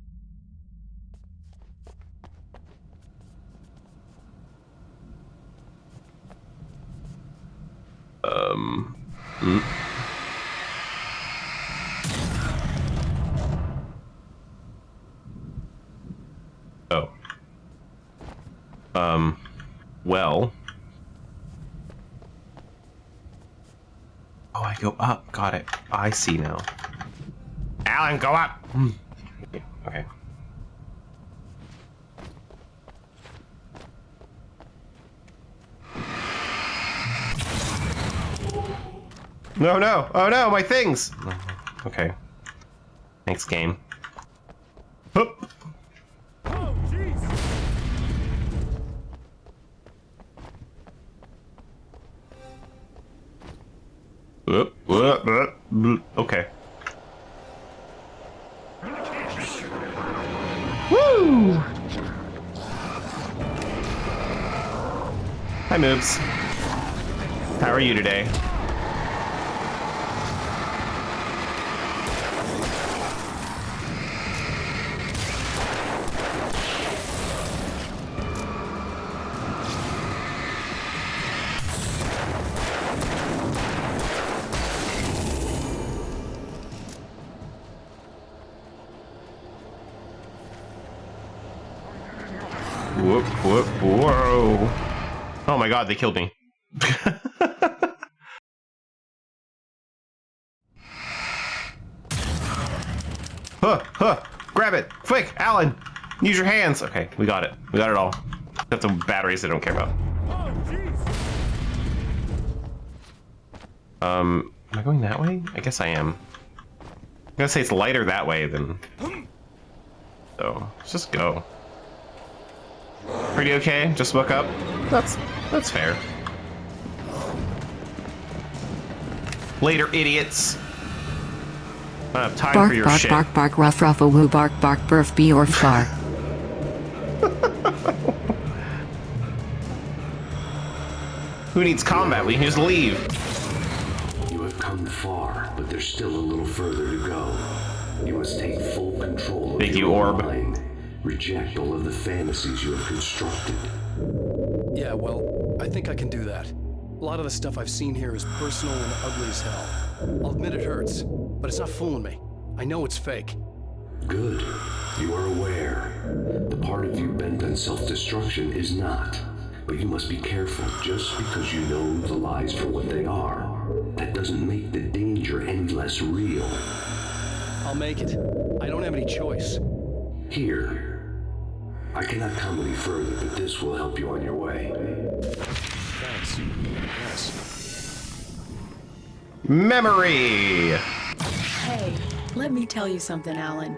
Well. Oh, I go up. Got it. I see now. Alan, go up! Okay. No, no! Oh no, my things! Okay. Thanks, game. Hoop! Oh, jeez! Whoop, whoop, whoop, whoop. Okay. Woo! Hi, Moobs. How are you today? Whoop, whoop, whoa. Oh my god, they killed me. Huh, grab it, quick, Alan. Use your hands. Okay, we got it. We got it all. Except the batteries I don't care about. Oh, jeez! Am I going that way? I guess I am. I'm gonna say it's lighter that way than... So, let's just go. Pretty okay? Just woke up? That's fair. Later, idiots! I don't have time Bark, for your bark, shit. bark, bark, rough, ruff, a woo, bark, bark, burf, be or far. Who needs combat? We can just leave. You have come far, but there's still a little further to go. You must take full control of your mind. Reject all of the fantasies you have constructed. Yeah, well, I think I can do that. A lot of the stuff I've seen here is personal and ugly as hell. I'll admit it hurts, but it's not fooling me. I know it's fake. Good. You are aware. The part of you bent on self-destruction is not. But you must be careful. Just because you know the lies for what they are, that doesn't make the danger any less real. I'll make it. I don't have any choice. Here. I cannot come any further, but this will help you on your way. Thanks. Yes. Memory! Hey, let me tell you something, Alan.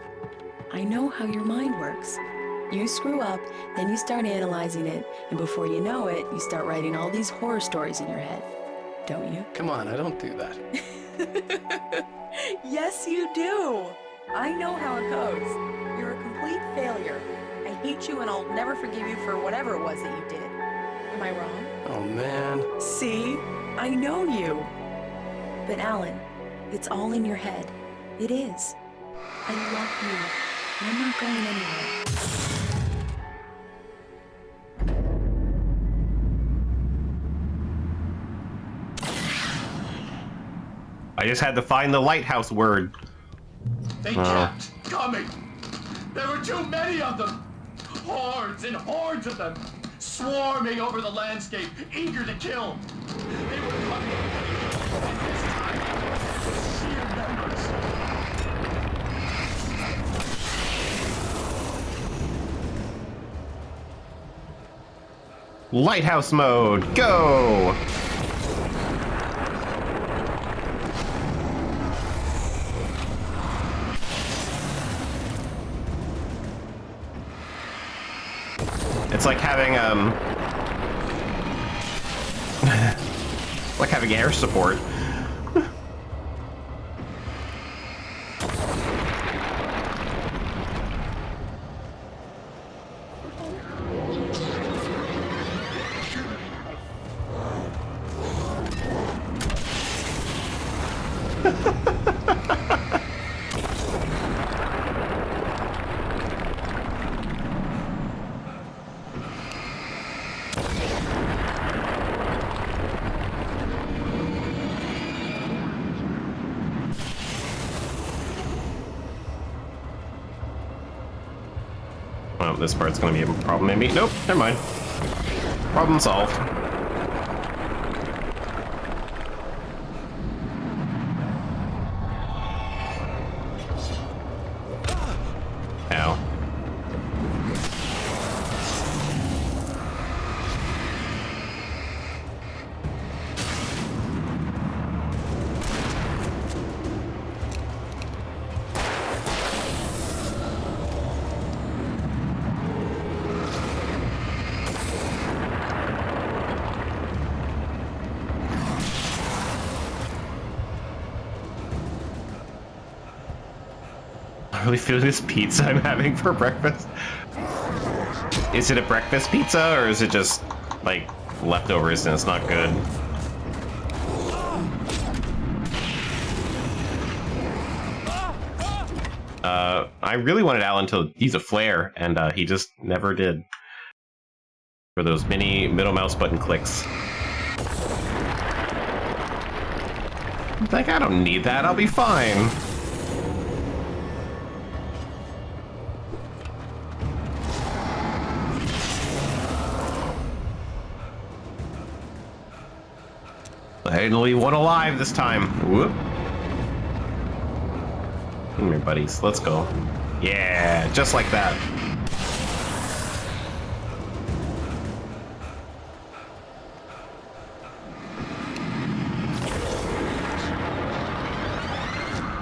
I know how your mind works. You screw up, then you start analyzing it, and before you know it, you start writing all these horror stories in your head. Don't you? Come on, I don't do that. Yes, you do. I know how it goes. You're a complete failure. I hate you and I'll never forgive you for whatever it was that you did. Am I wrong? Oh, man. See? I know you. But Alan, it's all in your head. It is. I love you, and I'm not going anywhere. I just had to find the lighthouse word. They kept coming. There were too many of them. Hordes and hordes of them, swarming over the landscape, eager to kill. They were coming, and this time, sheer numbers. Lighthouse mode, go! It's like having like having air support. Oh, this part's gonna be a problem maybe. Nope, never mind. Problem solved. Ow. I really feel this pizza I'm having for breakfast. Is it a breakfast pizza or is it just like leftovers and it's not good? I really wanted Alan to use a flare and he just never did. For those mini middle mouse button clicks. Like, I don't need that, I'll be fine. I didn't leave one alive this time. Whoop. Come here, buddies. Let's go. Yeah, just like that.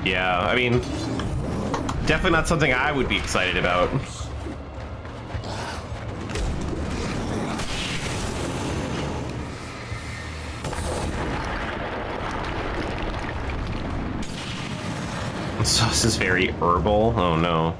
Yeah, I mean, definitely not something I would be excited about. Sauce is very herbal. Oh no.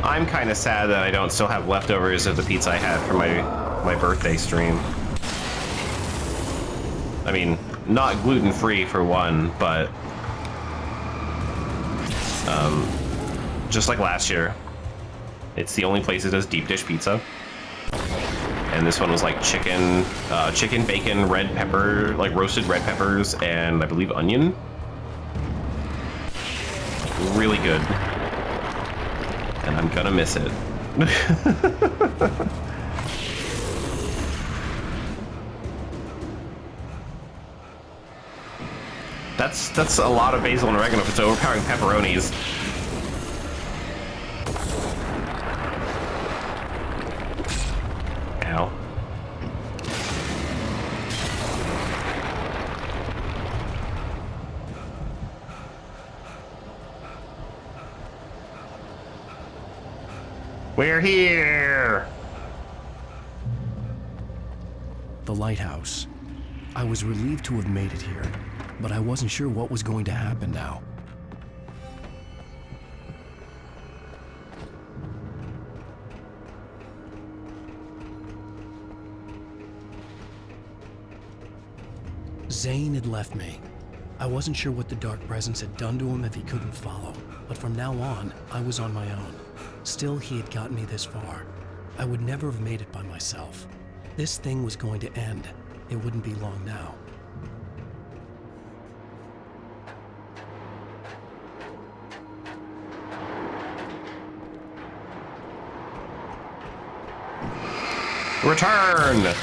I'm kind of sad that I don't still have leftovers of the pizza I had for my birthday stream. I mean, not gluten-free for one, but just like last year, it's the only place that does deep dish pizza. And this one was like chicken, bacon, red pepper, like roasted red peppers, and I believe onion. Really good. And I'm gonna miss it. That's a lot of basil and oregano if it's overpowering pepperonis. Ow. We're here! The lighthouse. I was relieved to have made it here, but I wasn't sure what was going to happen now. Zane had left me. I wasn't sure what the dark presence had done to him if he couldn't follow, but from now on, I was on my own. Still, he had gotten me this far. I would never have made it by myself. This thing was going to end. It wouldn't be long now. Return!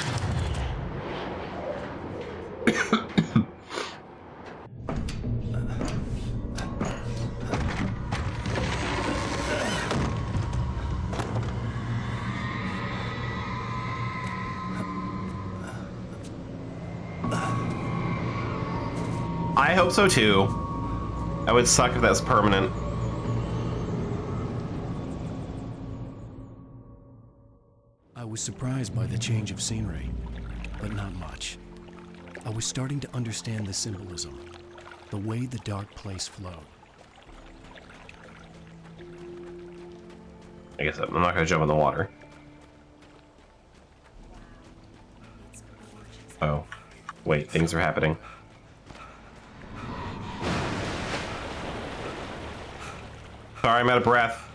I hope so too. That would suck if that's permanent. I was surprised by the change of scenery, but not much. I was starting to understand the symbolism, the way the dark place flowed. I guess I'm not gonna jump in the water. Oh. Wait, things are happening. Sorry, I'm out of breath.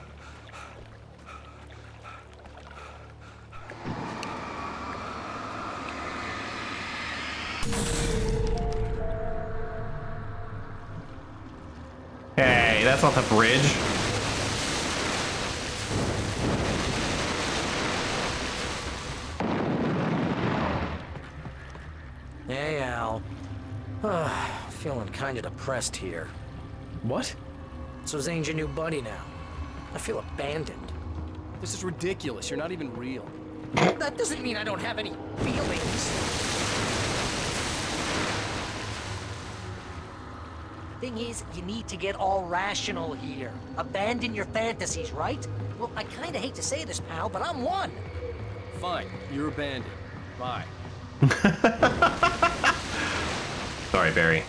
Hey, that's not the bridge. Hey, Al. Feeling kind of depressed here. What? So Zane's your new buddy now. I feel abandoned. This is ridiculous. You're not even real. That doesn't mean I don't have any feelings. Thing is, you need to get all rational here. Abandon your fantasies, right? Well, I kinda hate to say this, pal, but I'm one. Fine. You're abandoned. Bye. Sorry, Barry.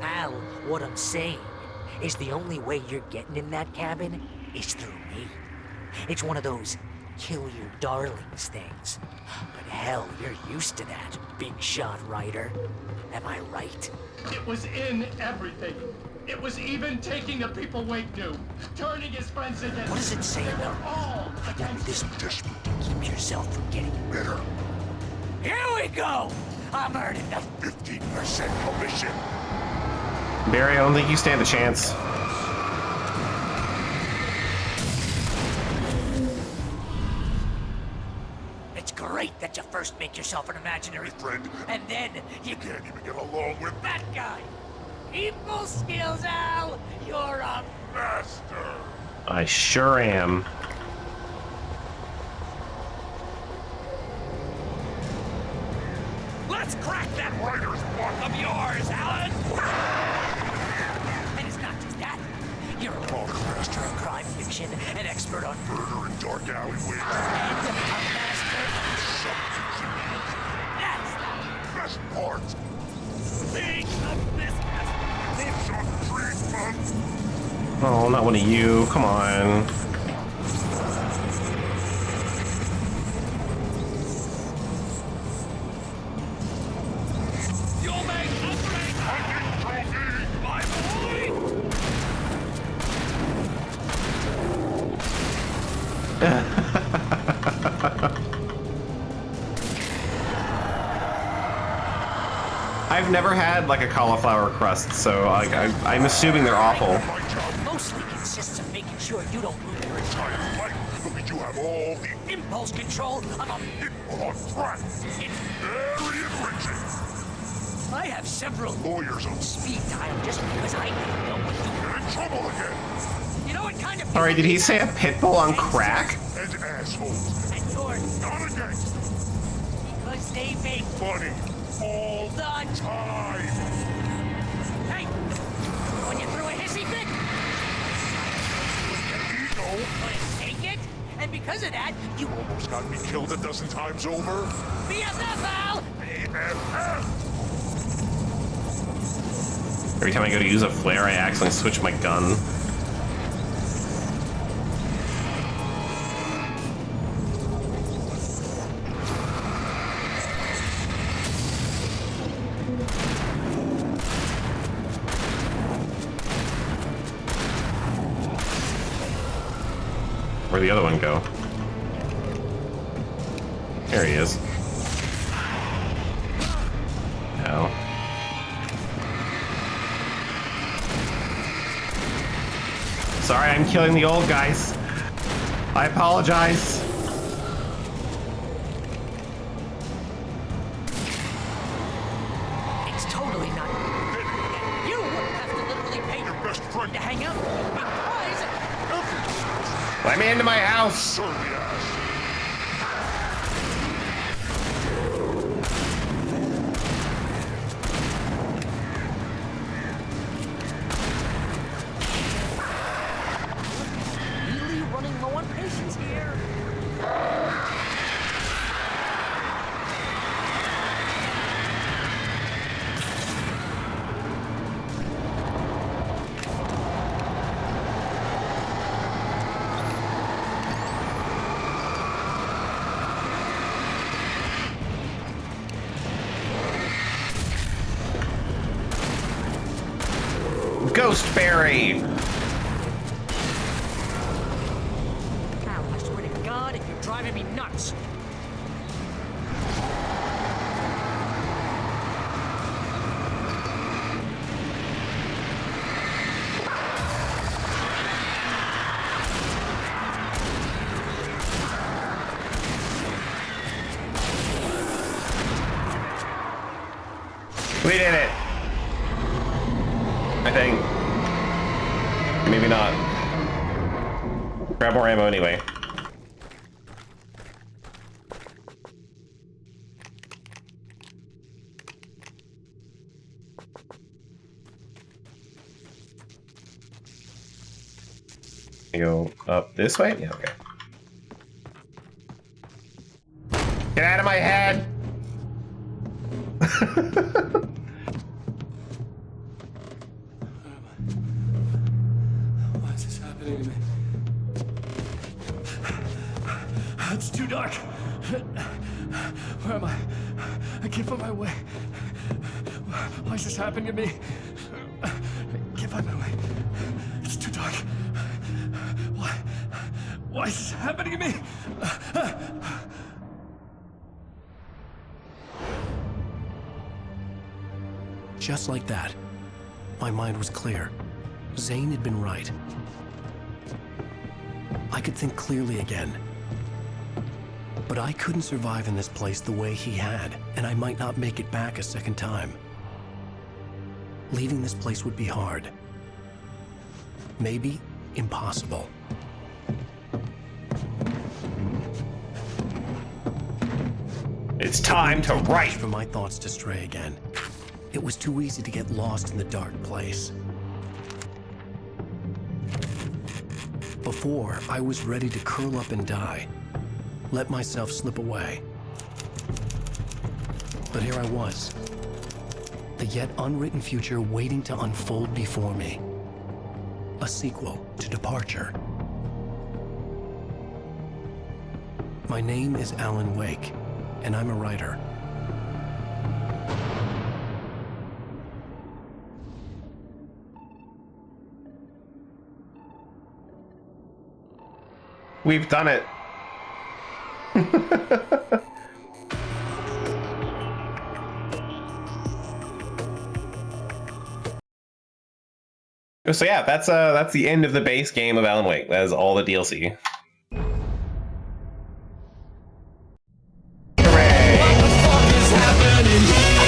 Al, what I'm saying is the only way you're getting in that cabin is through me. It's one of those kill your darlings things. But hell, you're used to that, big shot writer. Am I right? It was in everything. It was even taking the people Wake knew, turning his friends against. What does it say They were about all against this desperate to keep yourself from getting bitter? Here we go! I'm earning the 15% commission. Barry, I don't think you stand a chance. It's great that you first make yourself an imaginary friend, and then you can't even get along with that guy. People skills, Al! You're a master! I sure am. Let's crack that writer's block of yours, Alan! And it's not just that. You're a master of crime fiction, an expert on murder and dark alleyways, and a master of substance. That's the best part! Think of this as treatment! Oh, not one of you. Come on. You'll make a great hunting trophy, my boy! I've never had like a cauliflower crust, so like, I'm assuming they're awful. My job mostly consists of making sure you don't lose your entire life, but you have all the impulse control of a pitbull on track. It's very enriching. I have several lawyers on speed dial just because I never know when to get in trouble again. You know what kind of... Sorry, did he say a pit bull on crack? And assholes. And you're not a gangster. Because they make money all the time. Hey, when you threw a hissy fit, ego couldn't take it, and because of that, you almost got me killed a dozen times over. BFF, Al! BFF! Every time I go to use a flare, I accidentally switch my gun. Where'd the other one go? There he is. No. Sorry, I'm killing the old guys. I apologize. It's totally not. You have to literally pay your best friend to hang out because... Let me into my house. Really running low on patience here. Ghostberry! Al, I swear to God, you're driving me nuts. We did it! I think. Maybe not. Grab more ammo anyway. You go up this way? Yeah, okay. Get out of my head! Why is this happening to me? It's too dark. Where am I? I can't find my way. Why is this happening to me? I can't find my way. It's too dark. Why is this happening to me? Just like that, my mind was clear. Zane had been right. I could think clearly again. But I couldn't survive in this place the way he had, and I might not make it back a second time. Leaving this place would be hard. Maybe impossible. It's time to write! For my thoughts to stray again. It was too easy to get lost in the dark place. Before, I was ready to curl up and die. Let myself slip away. But here I was. The yet unwritten future waiting to unfold before me. A sequel to Departure. My name is Alan Wake, and I'm a writer. We've done it. So yeah, that's the end of the base game of Alan Wake. That is all the DLC. Hooray! What the fuck is happening here?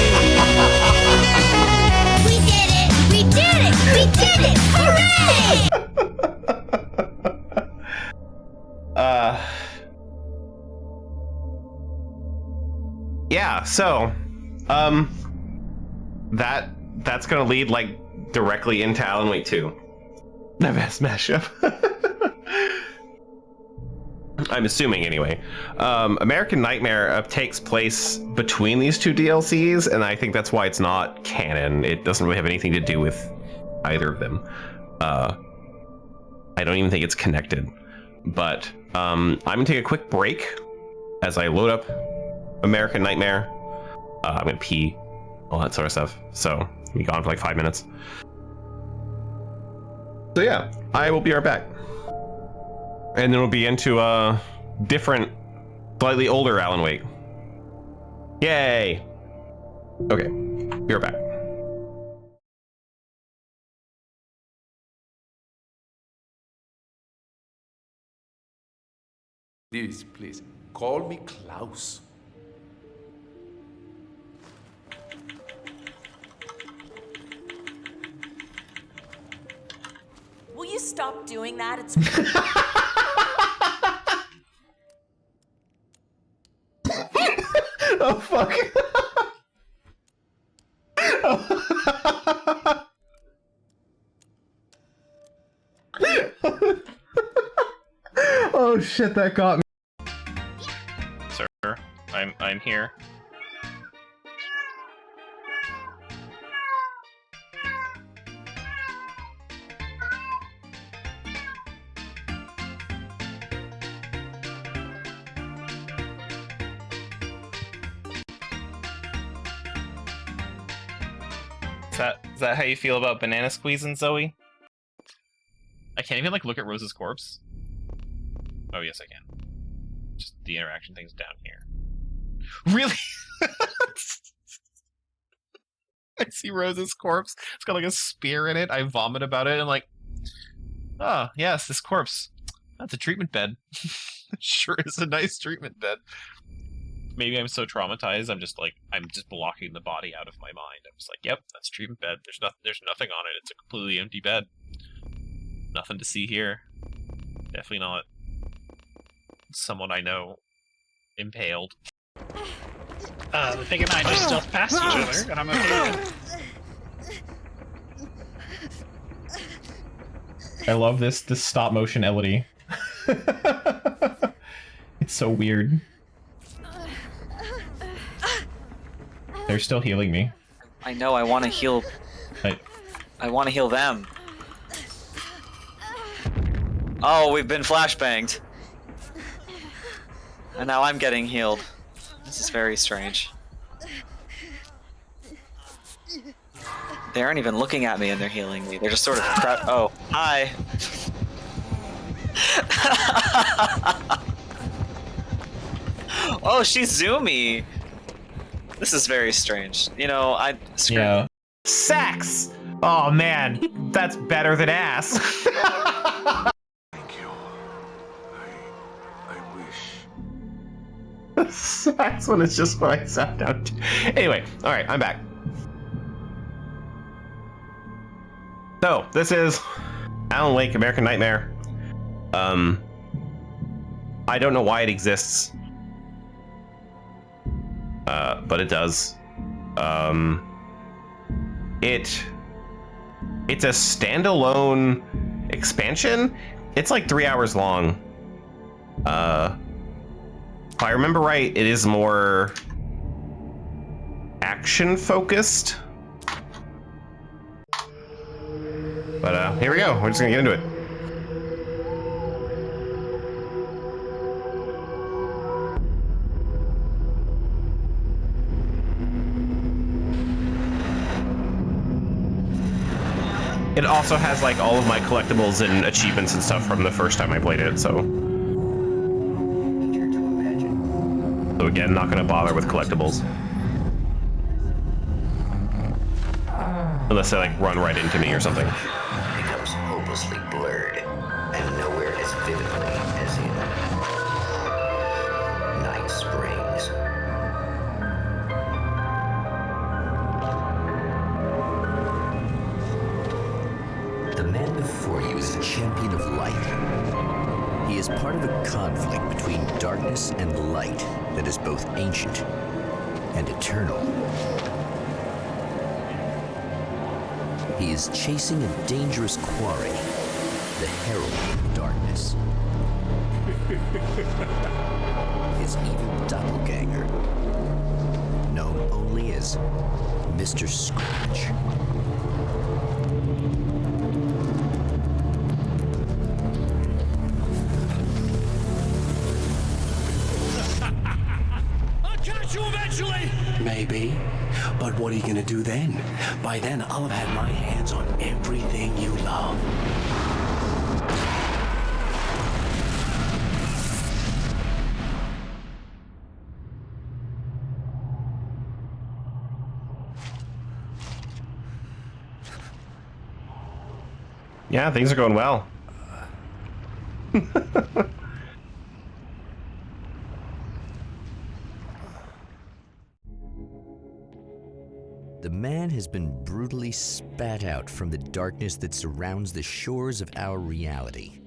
We did it! We did it! We did it! Hooray! Yeah, so that's gonna lead like directly into Alan Wake 2. The best mashup. I'm assuming anyway. American Nightmare takes place between these two DLCs, and I think that's why it's not canon. It doesn't really have anything to do with either of them. I don't even think it's connected. But I'm gonna take a quick break as I load up American Nightmare. I'm gonna pee, all that sort of stuff. So be gone for like 5 minutes. So yeah, I will be right back. And then we'll be into a different, slightly older Alan Wake. Yay! Okay, be right back. Please, call me Klaus. Will you stop doing that? It's... Oh, fuck. Oh shit, that got me. Sir, I'm here. Is that how you feel about banana squeezing, Zoe? I can't even like look at Rose's corpse. Oh yes, I can. Just the interaction thing's down here. Really? I see Rose's corpse. It's got like a spear in it. I vomit about it and like, oh yes, this corpse. That's a treatment bed. It sure is a nice treatment bed. Maybe I'm so traumatized. I'm just blocking the body out of my mind. I'm just like, yep, that's a treatment bed. There's nothing on it. It's a completely empty bed. Nothing to see here. Definitely not someone I know impaled. The pig and I just stealth past each other, and I'm okay with it. I love this stop motion Elodie. It's so weird. They're still healing me. I know, I want to heal... I want to heal them. Oh, we've been flashbanged. And now I'm getting healed. This is very strange. They aren't even looking at me and they're healing me. They're just sort of oh, hi. Oh, she's zoomy. This is very strange. You know, Yeah. Sex! Oh man, that's better than ass. Thank you. I wish. Sex one is just what I sat down to. Anyway, alright, I'm back. So, this is Alan Wake American Nightmare. I don't know why it exists. But it does. It's a standalone expansion. It's like 3 hours long. If I remember right, it is more action focused. But here we go. We're just gonna get into it. It also has like all of my collectibles and achievements and stuff from the first time I played it, so again, not gonna bother with collectibles. Unless they like run right into me or something. Becomes hopelessly blurred and nowhere as vividly as in Night Springs. The man before you is a champion of light. He is part of a conflict between darkness and light that is both ancient and eternal. He is chasing a dangerous quarry, the Herald of Darkness. His evil doppelganger, known only as Mr. Scratch. Maybe. But what are you gonna do then? By then, I'll have had my hands on everything you love. Yeah, things are going well. The man has been brutally spat out from the darkness that surrounds the shores of our reality.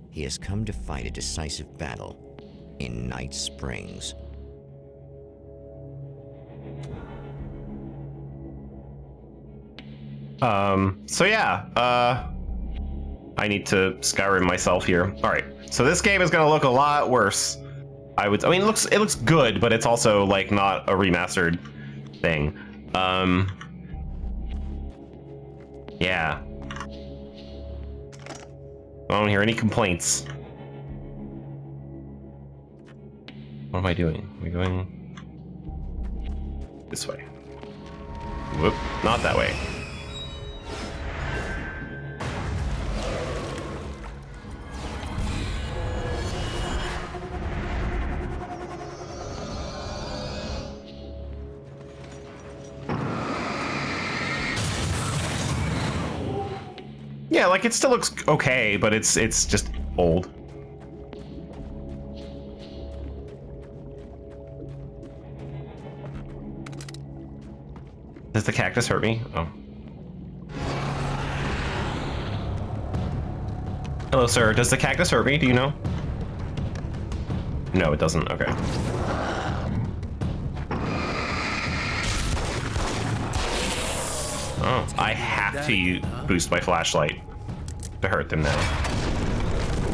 He has come to fight a decisive battle in Night Springs. So yeah, I need to Skyrim myself here. All right, so this game is gonna look a lot worse. I mean, it looks good, but it's also like not a remastered thing. Yeah. I don't hear any complaints. What am I doing? Am I going this way? Whoop, not that way. Yeah, like it still looks okay, but it's just old. Does the cactus hurt me? Oh. Hello, sir. Does the cactus hurt me? Do you know? No, it doesn't. Okay. Oh, I have to boost my flashlight to hurt them now.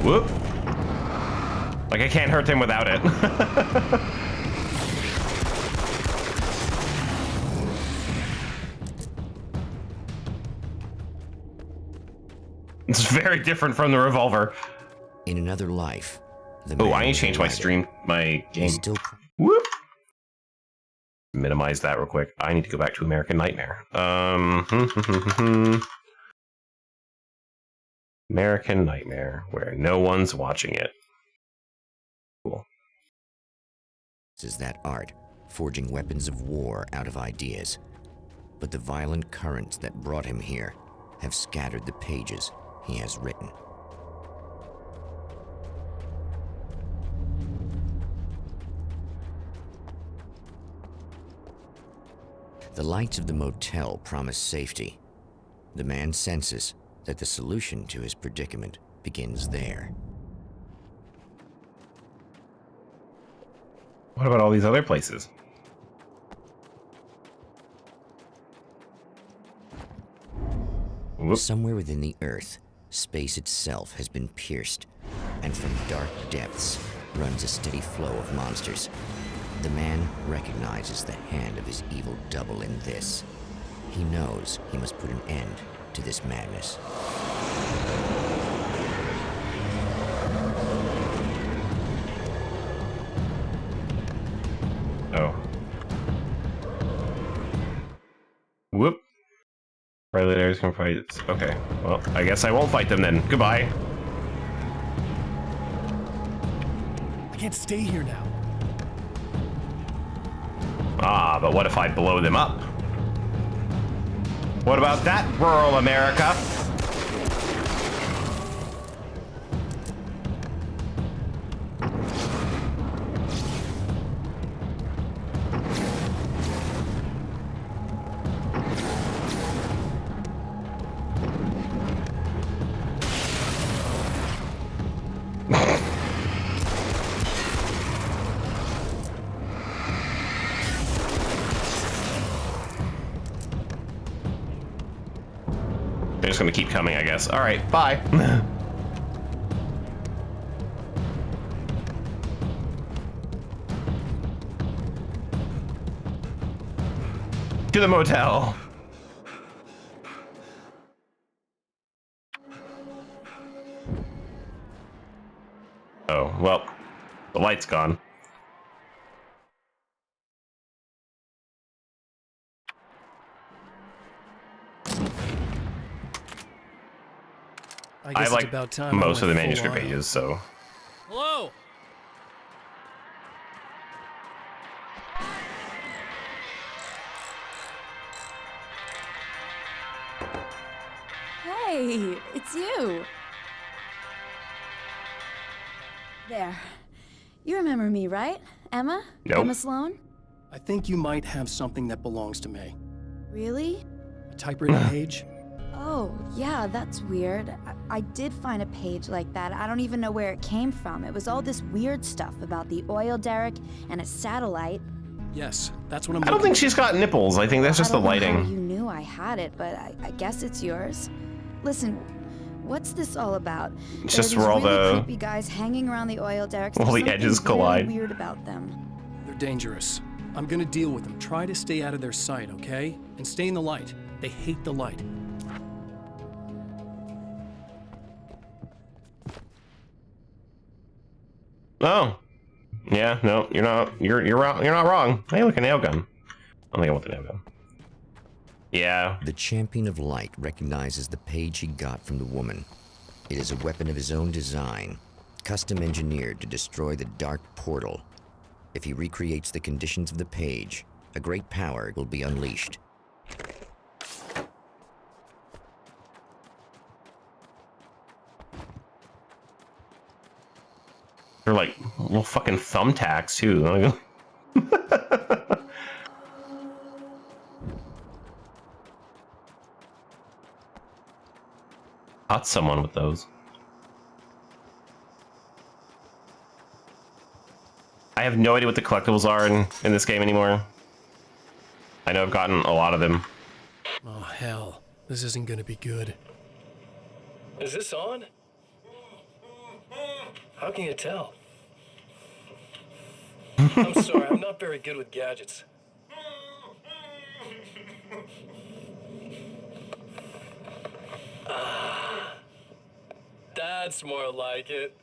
Whoop. Like, I can't hurt them without it. It's very different from the revolver. In another life. Oh, I need to change my game. Whoop. Minimize that real quick. I need to go back to American Nightmare. American Nightmare, where no one's watching it. Cool. This is that art, forging weapons of war out of ideas. But the violent currents that brought him here have scattered the pages he has written. The lights of the motel promise safety. The man senses that the solution to his predicament begins there. What about all these other places? Whoop. Somewhere within the Earth, space itself has been pierced, and from dark depths runs a steady flow of monsters. The man recognizes the hand of his evil double in this. He knows he must put an end to this madness. Oh. Whoop. Regulators can fight. Okay. Well, I guess I won't fight them then. Goodbye. I can't stay here now. Ah, but what if I blow them up? What about that, rural America? They're just gonna keep coming, I guess. All right, bye. To the motel. Oh, well, the light's gone. I like most of the manuscript pages, so. Hello. Hey, it's you. There. You remember me, right? Emma? Nope. Emma Sloan? I think you might have something that belongs to me. Really? A typewritten page? Oh, yeah, that's weird. I did find a page like that. I don't even know where it came from. It was all this weird stuff about the oil derrick and a satellite. Yes, that's what I'm I don't think she's got nipples. I think that's just the lighting. I don't know how you knew I had it, but I guess it's yours. Listen, what's this all about? It's just where all the creepy guys hanging around the oil derricks. all the edges collide. Weird about them. They're dangerous. I'm gonna deal with them. Try to stay out of their sight, okay? And stay in the light. They hate the light. Oh, yeah, no, you're not. You're wrong. You're not wrong. Hey, look, a nail gun. I don't think I want the nail gun. Yeah. The Champion of Light recognizes the page he got from the woman. It is a weapon of his own design, custom engineered to destroy the Dark Portal. If he recreates the conditions of the page, a great power will be unleashed. They're like little fucking thumbtacks too. Caught someone with those. I have no idea what the collectibles are in this game anymore. I know I've gotten a lot of them. Oh, hell. This isn't gonna be good. Is this on? How can you tell? I'm sorry, I'm not very good with gadgets. That's more like it.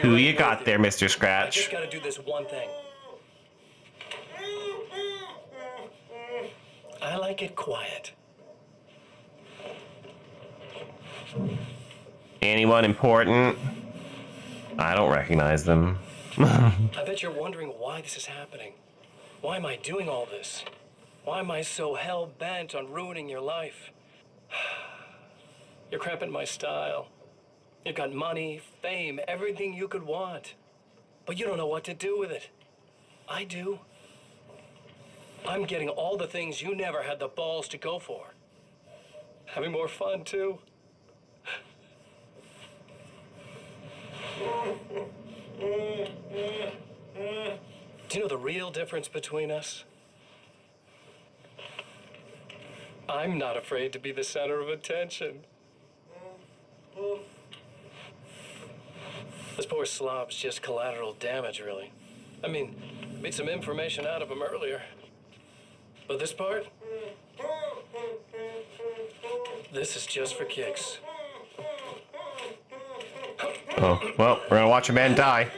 Who you got there, Mr. I just Scratch? gotta do this one thing. I like it quiet. Anyone important? I don't recognize them. I bet you're wondering why this is happening. Why am I doing all this? Why am I so hell-bent on ruining your life? You're cramping my style. You've got money, fame, everything you could want. But you don't know what to do with it. I do. I'm getting all the things you never had the balls to go for. Having more fun, too. Do you know the real difference between us? I'm not afraid to be the center of attention. This poor slob's just collateral damage, really. I mean, beat some information out of him earlier. But this part? This is just for kicks. Oh, well, we're gonna watch a man die.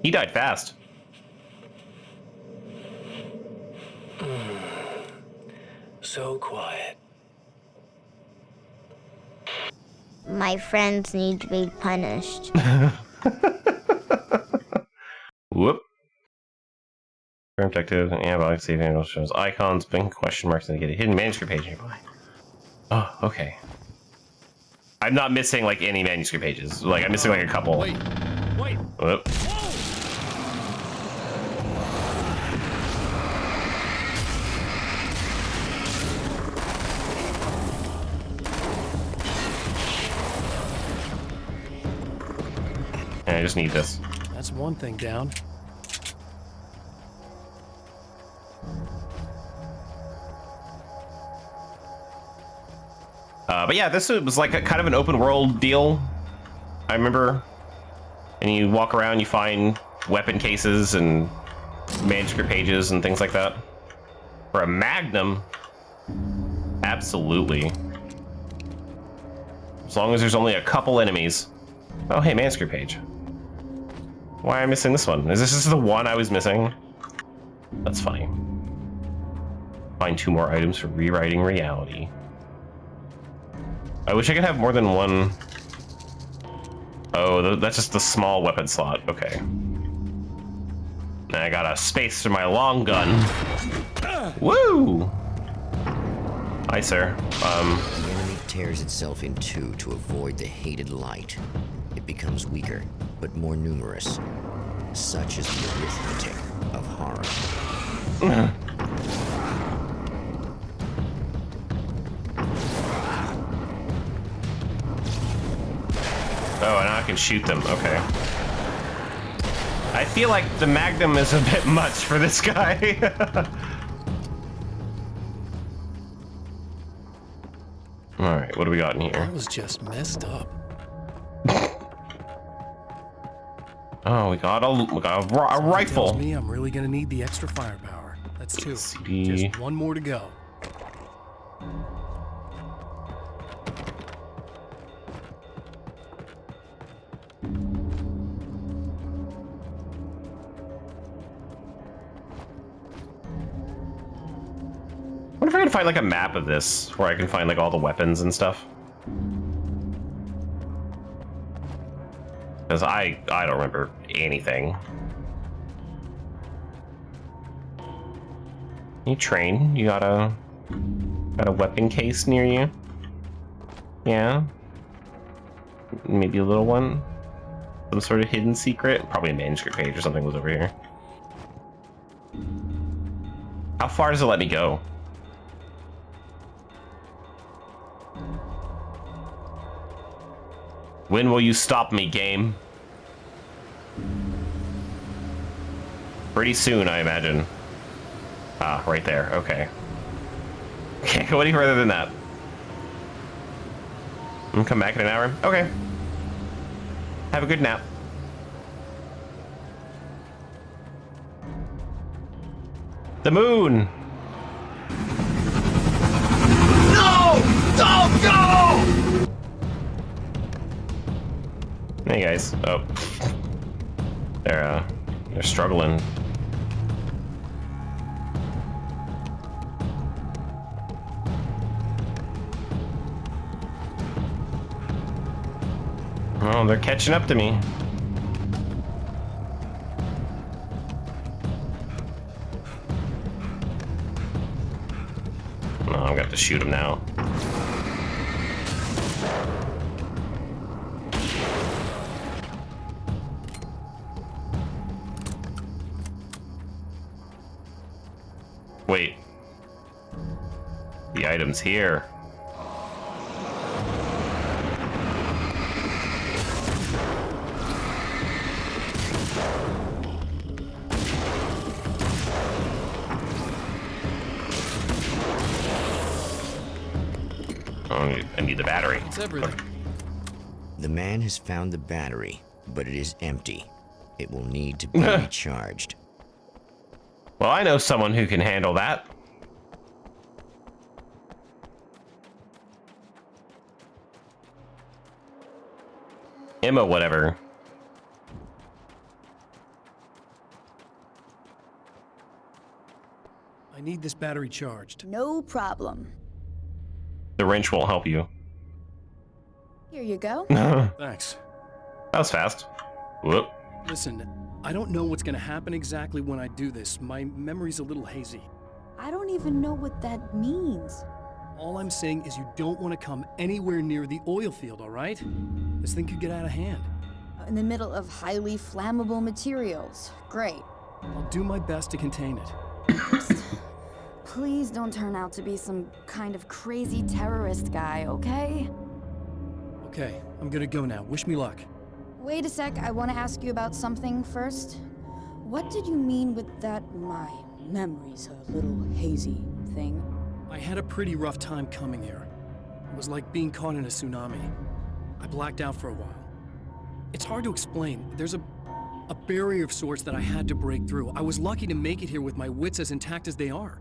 He died fast. So quiet. My friends need to be punished. Whoop. Objective, antibiotic save handle shows icons, blinking question marks, and get a hidden manuscript page nearby. Oh, okay. I'm not missing like any manuscript pages. Like I'm missing like a couple. Wait. Whoop. I just need this. That's one thing down. But yeah, this was like a kind of an open world deal. I remember. And you walk around, you find weapon cases and manuscript pages and things like that. For a Magnum, absolutely. As long as there's only a couple enemies. Oh, hey, manuscript page. Why am I missing this one? Is this just the one I was missing? That's funny. Find 2 more items for rewriting reality. I wish I could have more than one. Oh, that's just the small weapon slot. Okay. Now I got a space for my long gun. Woo! Hi, sir. The enemy tears itself in two to avoid the hated light. It becomes weaker, but more numerous. Such is the arithmetic of horror. Oh, and I can shoot them. Okay. I feel like the Magnum is a bit much for this guy. All right, what do we got in here? That was just messed up. Oh, we got a rifle. Tells me I'm really gonna need the extra firepower. That's 2. CD. Just 1 more to go. can find like a map of this where I can find like all the weapons and stuff. Because I don't remember anything. You train? You got a weapon case near you? Yeah. Maybe a little one? Some sort of hidden secret? Probably a manuscript page or something was over here. How far does it let me go? When will you stop me, game? Pretty soon, I imagine. Ah, right there. Okay. Can't go any further than that. I'm come back in an hour. Okay. Have a good nap. The moon! No! Don't go! Hey guys. Oh. They're struggling. Oh, they're catching up to me. Oh, I'm gonna have to shoot him now. Wait. The item's here. I need the battery. It's everything. The man has found the battery, but it is empty. It will need to be recharged. Well, I know someone who can handle that. Emma, whatever. I need this battery charged. No problem. The wrench won't help you. Here you go. Thanks. That was fast. Whoop. Listen, I don't know what's gonna happen exactly when I do this. My memory's a little hazy. I don't even know what that means. All I'm saying is you don't want to come anywhere near the oil field, all right? This thing could get out of hand. In the middle of highly flammable materials. Great. I'll do my best to contain it. Please don't turn out to be some kind of crazy terrorist guy, okay? Okay, I'm gonna go now. Wish me luck. Wait a sec, I want to ask you about something first. What did you mean with that my memory's a little hazy thing? I had a pretty rough time coming here. It was like being caught in a tsunami. I blacked out for a while. It's hard to explain. There's a barrier of sorts that I had to break through. I was lucky to make it here with my wits as intact as they are.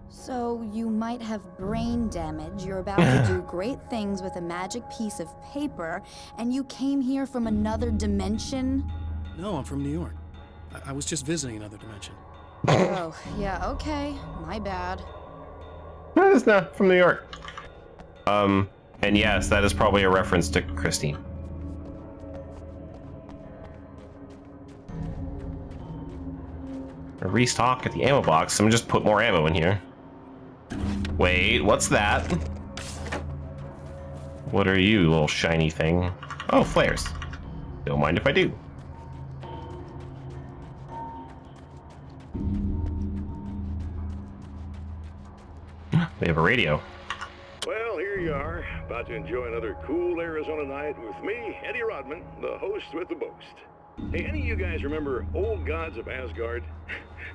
So you might have brain damage, you're about to do great things with a magic piece of paper, and you came here from another dimension? No, I'm from New York. I was just visiting another dimension. Oh, yeah, okay. My bad. No, it's not from New York. And yes, that is probably a reference to Christine. A restock at the ammo box. I'm gonna just put more ammo in here. Wait, what's that? What are you, little shiny thing? Oh, flares. Don't mind if I do. We have a radio. Well, here you are, about to enjoy another cool Arizona night with me, Eddie Rodman, the host with the boast. Hey, any of you guys remember Old Gods of Asgard?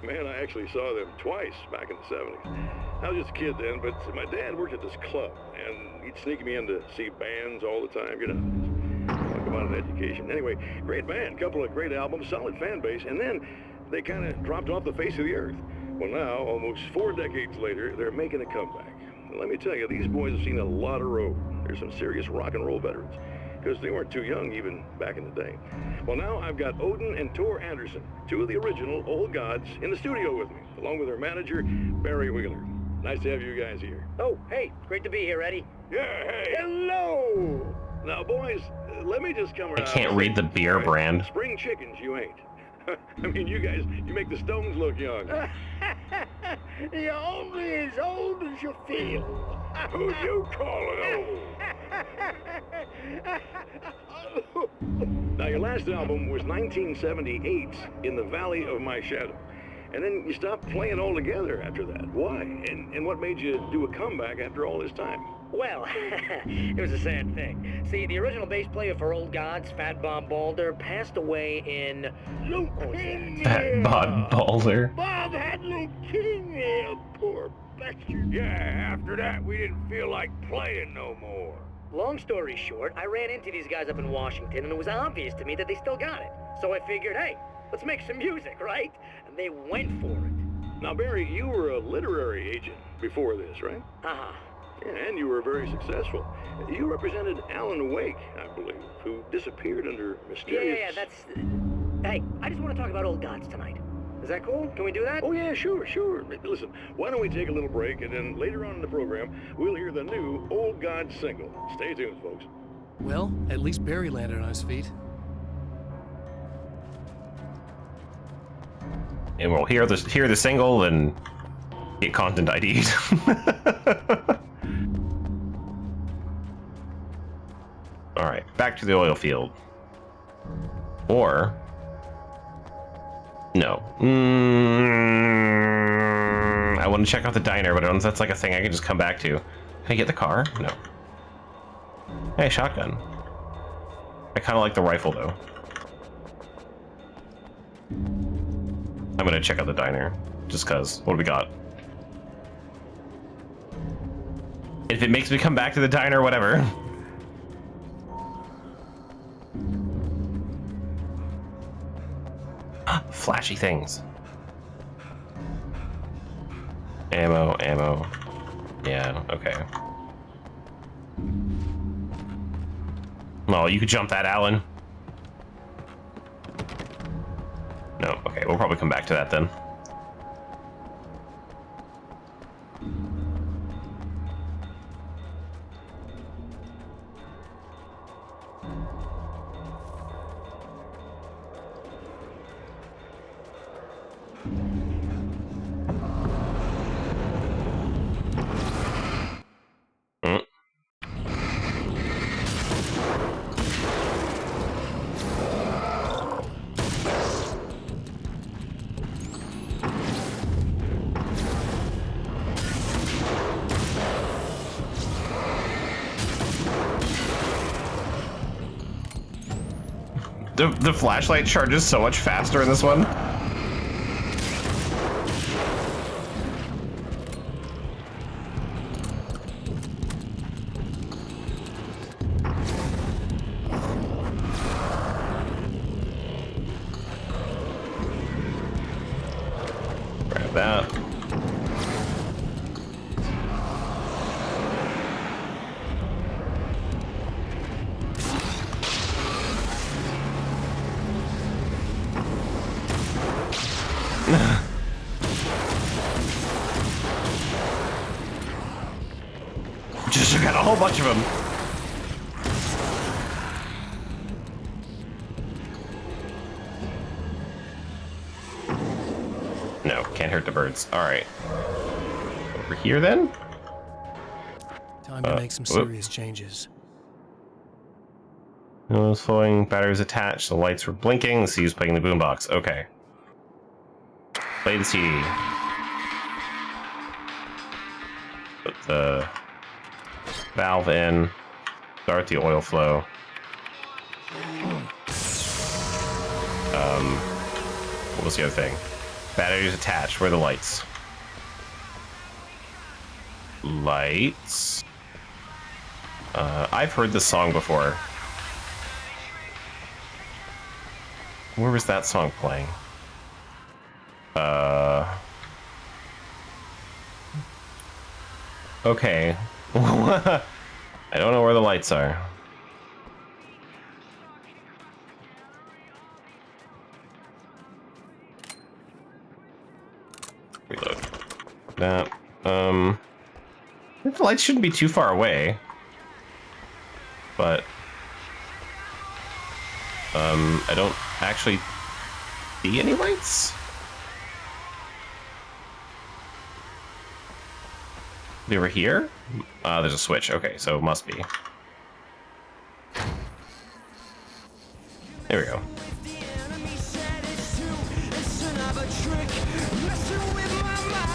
Man, I actually saw them twice back in the 70s. I was just a kid then, but my dad worked at this club, and he'd sneak me in to see bands all the time, you know. Talk about an education. Anyway, great band, couple of great albums, solid fan base, and then they kind of dropped off the face of the earth. Well, now, almost 4 decades later, they're making a comeback. And let me tell you, these boys have seen a lot of road. They're some serious rock and roll veterans, because they weren't too young even back in the day. Well, now I've got Odin and Tor Anderson, 2 of the original Old Gods, in the studio with me, along with their manager, Barry Wheeler. Nice to have you guys here. Oh, hey, great to be here, Eddie. Yeah, hey. Hello! Now, boys, let me just come I around. can't read the beer brand. Spring chickens, you ain't. I mean, you guys, you make the Stones look young. You're only as old as you feel. Who you calling old? Now, your last album was 1978, In the Valley of My Shadow. And then you stopped playing altogether after that. Why? And what made you do a comeback after all this time? Well, it was a sad thing. See, the original bass player for Old Gods, Fat Bob Balder, passed away in... Fat Bob Balder. Bob had leukemia, poor bastard. Yeah, after that, we didn't feel like playing no more. Long story short, I ran into these guys up in Washington, and it was obvious to me that they still got it. So I figured, hey, let's make some music, right? And they went for it. Now, Barry, you were a literary agent before this, right? Uh-huh. Yeah, and you were very successful. You represented Alan Wake, I believe, who disappeared under mysterious... Yeah, that's... Hey, I just want to talk about Old Gods tonight. Is that cool? Can we do that? Oh, yeah, sure. Listen, why don't we take a little break, and then later on in the program, we'll hear the new Old Gods single. Stay tuned, folks. Well, at least Barry landed on his feet. And we'll hear the single and get content ID'd. All right, back to the oil field. Or no. I want to check out the diner, but I don't know if that's like a thing I can just come back to. Can I get the car? No. Hey, shotgun. I kind of like the rifle though. I'm gonna check out the diner, just cause. What do we got? If it makes me come back to the diner, whatever. Flashy things. Ammo. Yeah, okay. Well, you could jump that, Alan. No, okay, we'll probably come back to that then. The flashlight charges so much faster in this one. Grab that. Just got a whole bunch of them. No, can't hurt the birds. All right. Over here then? Time to make some serious changes. It was flowing, batteries attached, the lights were blinking, the CD's playing the boombox. Okay. Play the CD. Put the valve in. Start the oil flow. What was the other thing? Batteries attached. Where are the lights? Lights. I've heard this song before. Where was that song playing? Okay. I don't know where the lights are. Reload. That. The lights shouldn't be too far away. But I don't actually see any lights. They were here? There's a switch. Okay, so it must be. There we go.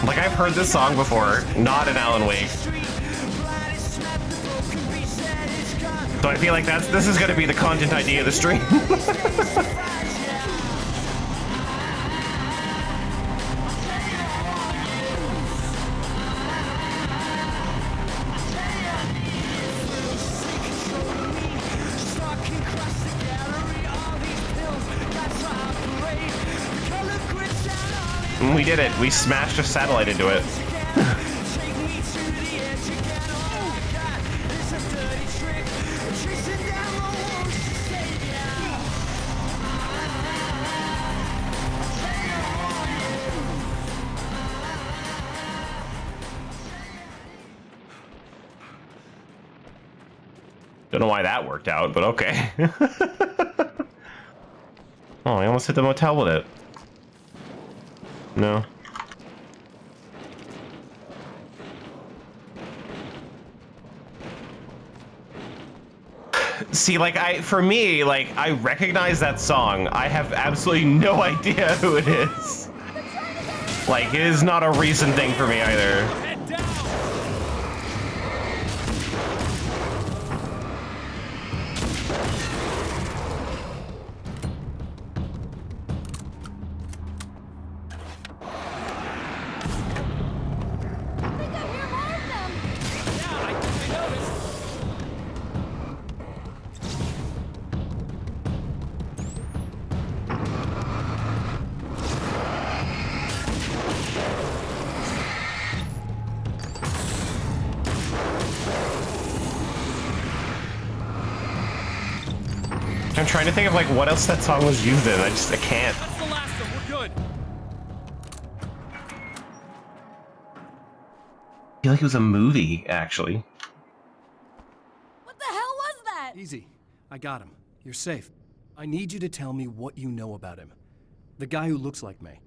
Like, I've heard this song before, not in Alan Wake. So I feel like this is going to be the content idea of the stream. We did it. We smashed a satellite into it. Don't know why that worked out, but okay. Oh, I almost hit the motel with it. No. See, like, for me, like, I recognize that song. I have absolutely no idea who it is. Like, it is not a recent thing for me either. I'm trying to think of like what else that song was used in. I can't. That's the last of them. We're good. I feel like it was a movie, actually. What the hell was that? Easy. I got him. You're safe. I need you to tell me what you know about him. The guy who looks like me.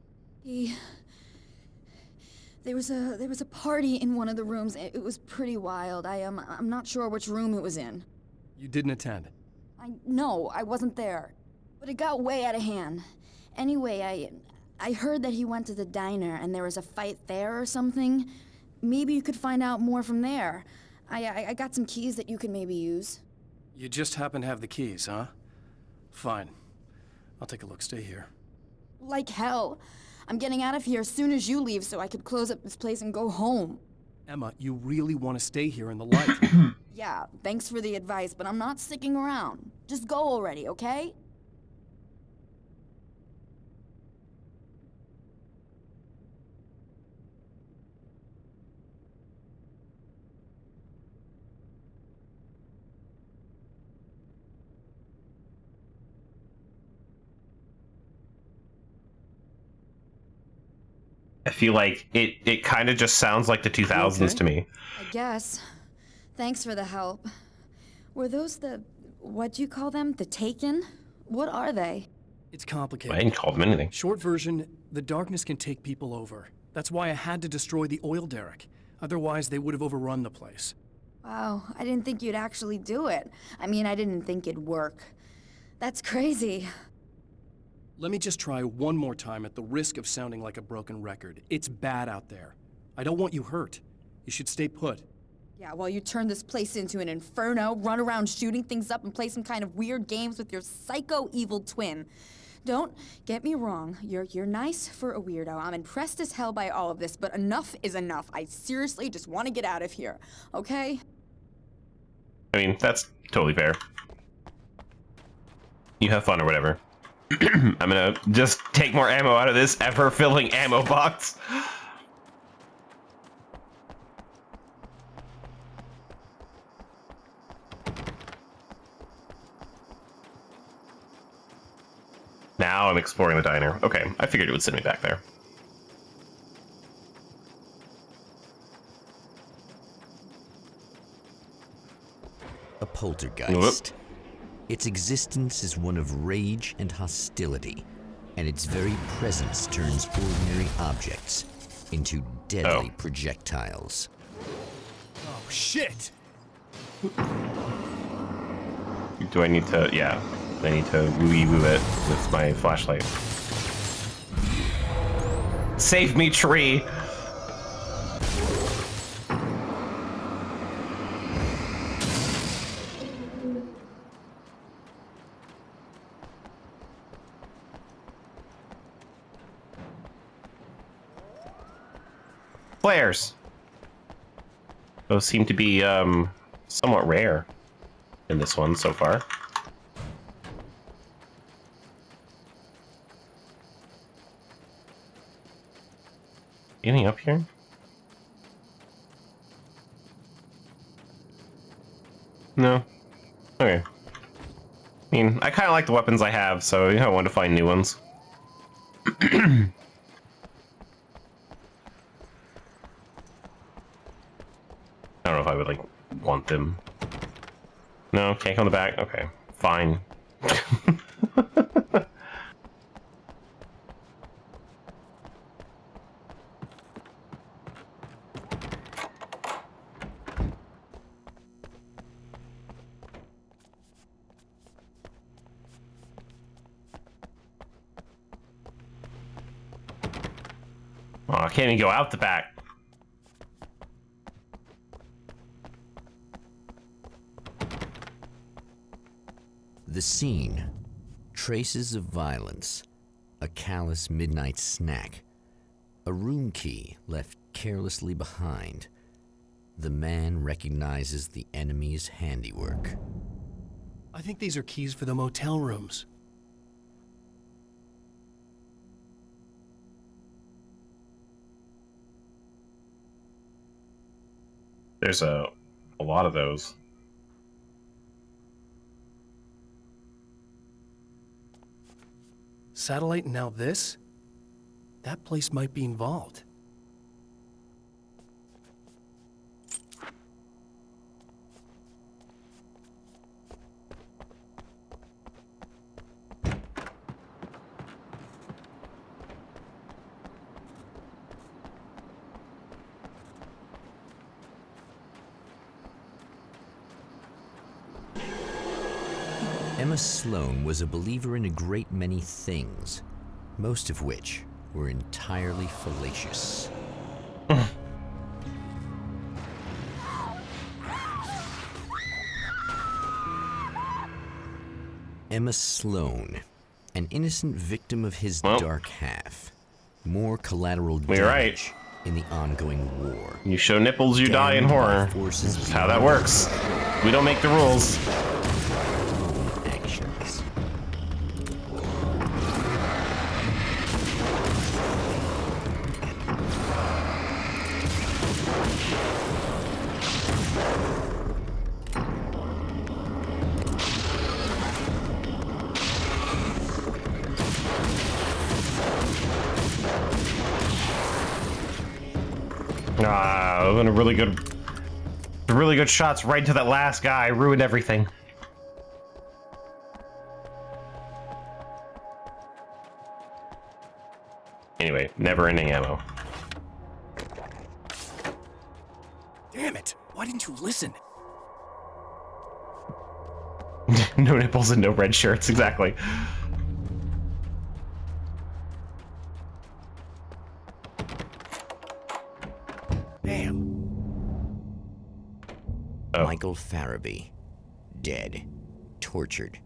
There was a party in one of the rooms. It was pretty wild. I'm not sure which room it was in. You didn't attend. No, I wasn't there. But it got way out of hand. Anyway, I heard that he went to the diner and there was a fight there or something. Maybe you could find out more from there. I got some keys that you could maybe use. You just happen to have the keys, huh? Fine. I'll take a look. Stay here. Like hell. I'm getting out of here as soon as you leave so I could close up this place and go home. Emma, you really want to stay here in the light? Yeah, thanks for the advice, but I'm not sticking around. Just go already, okay? I feel like it kind of just sounds like the 2000s to me. I guess. Thanks for the help. Were those what'd you call them? The Taken? What are they? It's complicated. I didn't call them anything. Short version, the darkness can take people over. That's why I had to destroy the oil derrick. Otherwise, they would have overrun the place. Wow, I didn't think you'd actually do it. I mean, I didn't think it'd work. That's crazy. Let me just try one more time at the risk of sounding like a broken record. It's bad out there. I don't want you hurt. You should stay put. Yeah, while you turn this place into an inferno, run around shooting things up and play some kind of weird games with your psycho evil twin. Don't get me wrong, you're nice for a weirdo. I'm impressed as hell by all of this, but enough is enough. I seriously just want to get out of here, okay? I mean, that's totally fair. You have fun or whatever. I'm gonna just take more ammo out of this ever-filling ammo box. Now I'm exploring the diner. Okay, I figured it would send me back there. poltergeist. Its existence is one of rage and hostility, and its very presence turns ordinary objects into deadly projectiles. Oh, shit! Do I need to? Yeah, I need to woo it with my flashlight. Save me, tree! Flares. Those seem to be somewhat rare in this one so far. Anything up here? No. Okay. I mean, I kind of like the weapons I have, so I want to find new ones. I don't know if I would, like, want them. No, can't go in the back? Okay, fine. Oh, I can't even go out the back. The scene. Traces of violence. A callous midnight snack. A room key left carelessly behind. The man recognizes the enemy's handiwork. I think these are keys for the motel rooms. There's a lot of those. Satellite and now this? That place might be involved. Emma Sloan was a believer in a great many things, most of which were entirely fallacious. Emma Sloan, an innocent victim of his dark half. More collateral damage in the ongoing war. You show nipples, you die in horror. That's how that works. We don't make the rules. Actions. Ah, those are really good shots right to that last guy. Ruined everything. Anyway, never-ending ammo. Damn it! Why didn't you listen? No nipples and no red shirts, exactly. Damn. Michael Farabee, dead, tortured,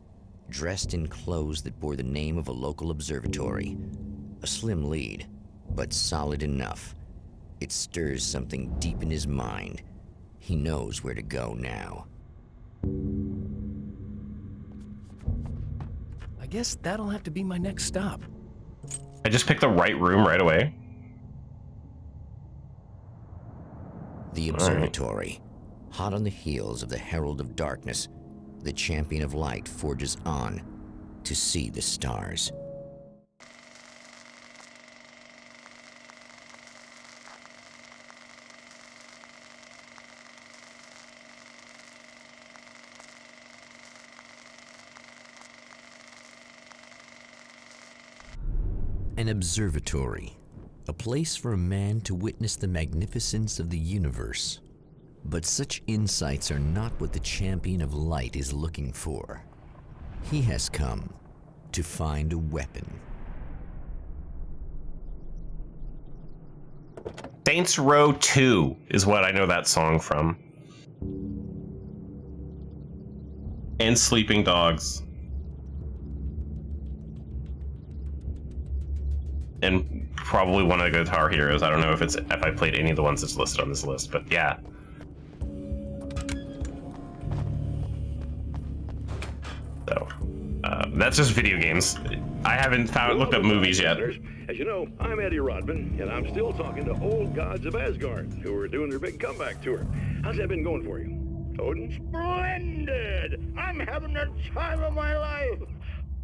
dressed in clothes that bore the name of a local observatory. A slim lead, but solid enough. It stirs something deep in his mind. He knows where to go now. I guess that'll have to be my next stop. I just picked the right room right away. The observatory. Hot on the heels of the Herald of Darkness, the Champion of Light forges on to see the stars. An observatory, a place for a man to witness the magnificence of the universe. But such insights are not what the champion of light is looking for. He has come to find a weapon. Saints Row 2 is what I know that song from. And Sleeping Dogs. And probably one of the Guitar Heroes. I don't know if I played any of the ones that's listed on this list, but yeah. So, that's just video games. I haven't looked up movies yet. As you know, I'm Eddie Rodman, and I'm still talking to old gods of Asgard, who are doing their big comeback tour. How's that been going for you? Odin? Splendid! I'm having the time of my life.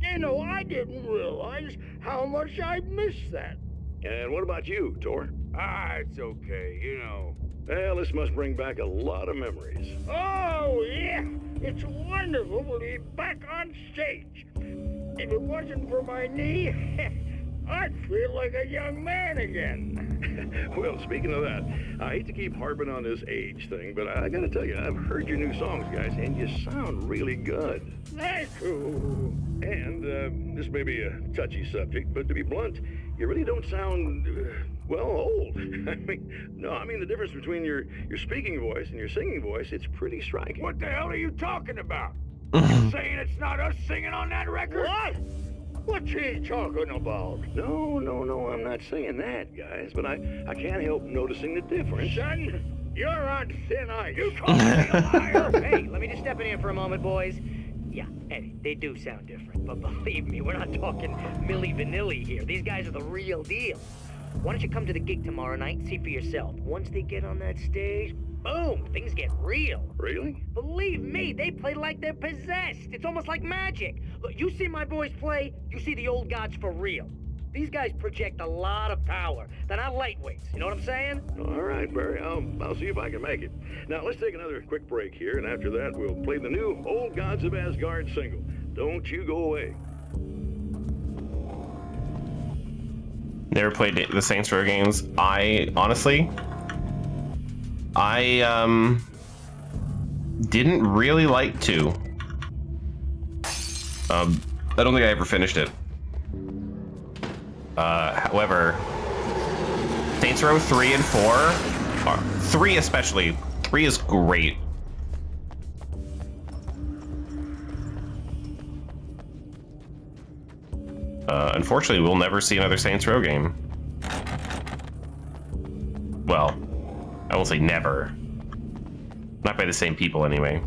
You know, I didn't realize how much I missed that. And what about you, Tor? It's okay, you know. Well, this must bring back a lot of memories. Oh, yeah. It's wonderful to be back on stage. If it wasn't for my knee, I'd feel like a young man again. Well, speaking of that, I hate to keep harping on this age thing, but I gotta tell you, I've heard your new songs, guys, and you sound really good. Thank you. And this may be a touchy subject, but to be blunt, you really don't sound, well, old. I mean the difference between your speaking voice and your singing voice, it's pretty striking. What the hell are you talking about? You saying it's not us singing on that record? What? What's he talking about? No, I'm not saying that, guys, but I can't help noticing the difference. Son, you're on thin ice. You call me a liar? Hey, let me just step in here for a moment, boys. Yeah, Eddie, they do sound different, but believe me, we're not talking Milli Vanilli here. These guys are the real deal. Why don't you come to the gig tomorrow night and see for yourself? Once they get on that stage, boom, things get real. Really? Believe me, they play like they're possessed. It's almost like magic. Look, you see my boys play, you see the old gods for real. These guys project a lot of power. They're not lightweights, you know what I'm saying? All right, Barry, I'll see if I can make it. Now, let's take another quick break here, and after that, we'll play the new Old Gods of Asgard single. Don't you go away. Never played the Saints Row games. Honestly, didn't really like 2. I don't think I ever finished it. However, Saints Row 3 and 4, 3 especially, 3 is great. Unfortunately, we'll never see another Saints Row game. Well, I won't say never. Not by the same people, anyway.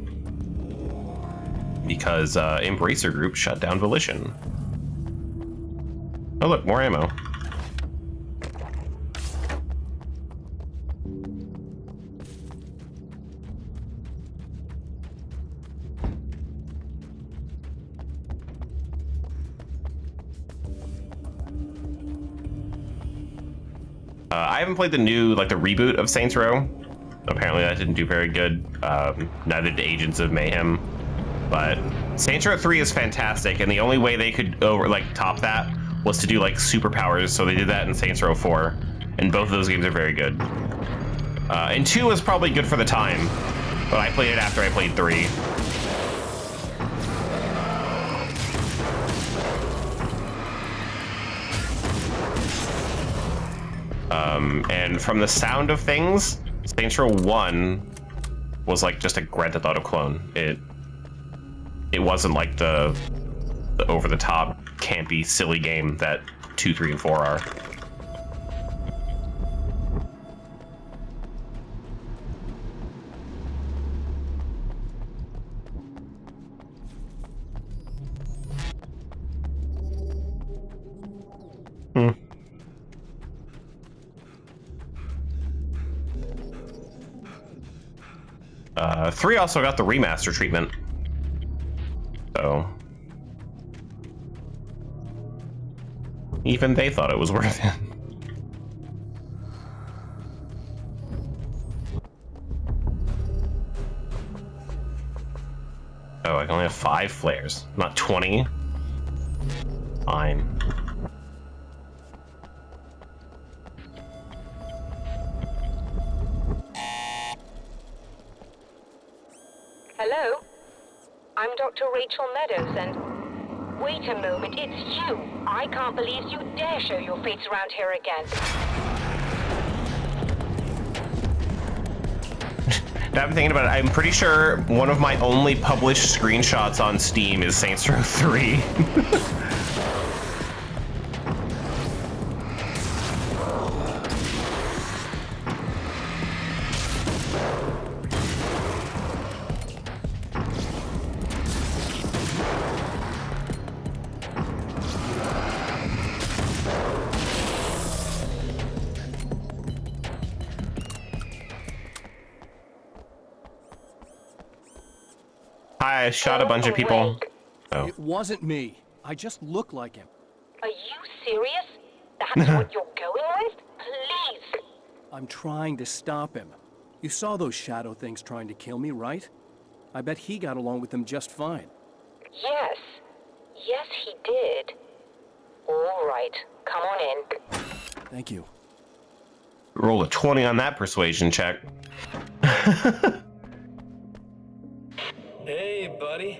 Because Embracer Group shut down Volition. Oh look, more ammo. I haven't played the new, the reboot of Saints Row. Apparently that didn't do very good. Neither did Agents of Mayhem. But Saints Row 3 is fantastic, and the only way they could top that was to do superpowers, so they did that in Saints Row 4. And both of those games are very good. And 2 was probably good for the time, but I played it after I played 3. And from the sound of things, Saints Row 1 was just a Grand Theft Auto clone. It wasn't like the over-the-top, campy, silly game that 2, 3, and 4 are. Hmm. 3 also got the remaster treatment. So even they thought it was worth it. Oh, I can only have 5 flares, not 20. Fine. Dr. Rachel Meadows and... Wait a moment, it's you! I can't believe you dare show your face around here again. Now I'm thinking about it. I'm pretty sure one of my only published screenshots on Steam is Saints Row 3. I shot a bunch of people. Oh. It wasn't me. I just look like him. Are you serious? That's what you're going with? Please! I'm trying to stop him. You saw those shadow things trying to kill me, right? I bet he got along with them just fine. Yes. Yes, he did. All right. Come on in. Thank you. Roll a 20 on that persuasion check. Hey, buddy.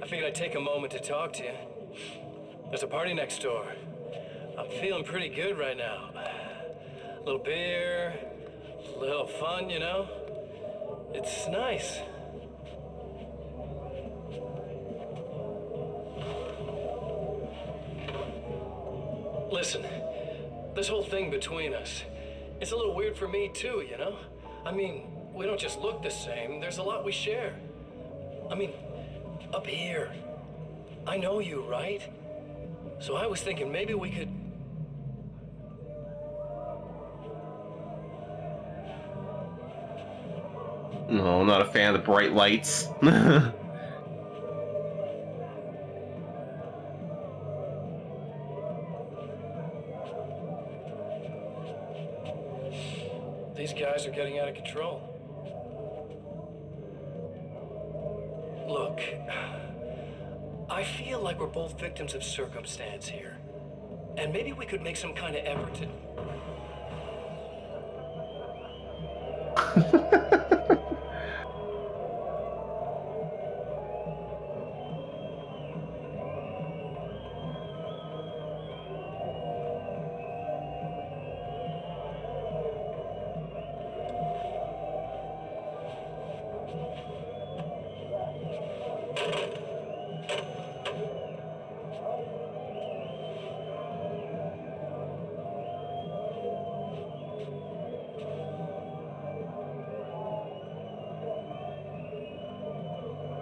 I figured I'd take a moment to talk to you. There's a party next door. I'm feeling pretty good right now. A little beer, a little fun, you know? It's nice. Listen, this whole thing between us, it's a little weird for me too, you know? I mean, we don't just look the same, there's a lot we share. I mean, up here. I know you, right? So I was thinking maybe we could... No, I'm not a fan of the bright lights. These guys are getting out of control. Look, I feel like we're both victims of circumstance here. And maybe we could make some kind of effort to...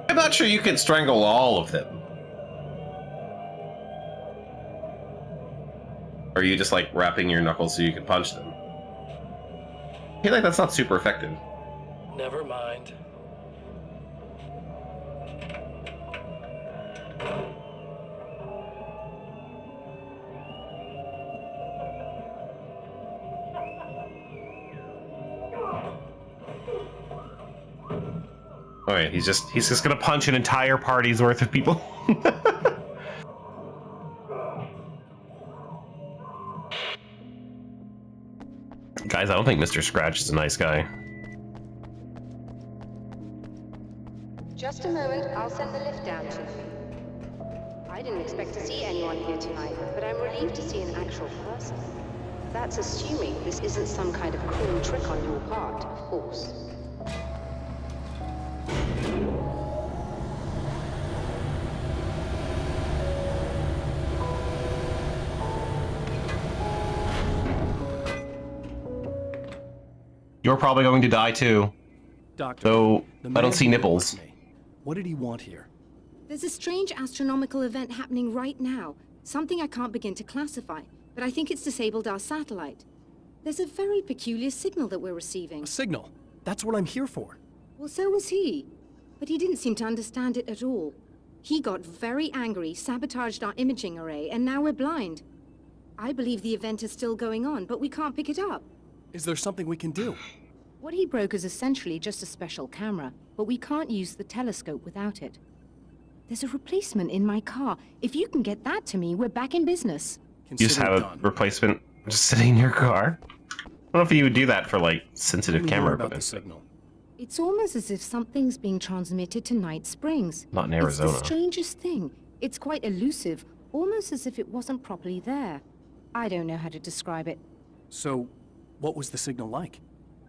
I'm not sure you can strangle all of them. Or are you just like wrapping your knuckles so you can punch them? I feel like that's not super effective. Never mind. Alright, he's just gonna punch an entire party's worth of people. Guys, I don't think Mr. Scratch is a nice guy. Just a moment, I'll send the lift down to you. I didn't expect to see anyone here tonight, but I'm relieved to see an actual person. That's assuming this isn't some kind of cruel trick on your part, of course. You're probably going to die too. Doctor, though I don't see nipples. What did he want here? There's a strange astronomical event happening right now. Something I can't begin to classify, but I think it's disabled our satellite. There's a very peculiar signal that we're receiving. A signal? That's what I'm here for. Well, so was he. But he didn't seem to understand it at all. He got very angry, sabotaged our imaging array, and now we're blind. I believe the event is still going on, but we can't pick it up. Is there something we can do? What he broke is essentially just a special camera, but we can't use the telescope without it. There's a replacement in my car. If you can get that to me, we're back in business. You just have a replacement just sitting in your car? I don't know if you would do that for like sensitive camera equipment. It's almost as if something's being transmitted to Night Springs. Not in Arizona. It's the strangest thing. It's quite elusive, almost as if it wasn't properly there. I don't know how to describe it. So, what was the signal like?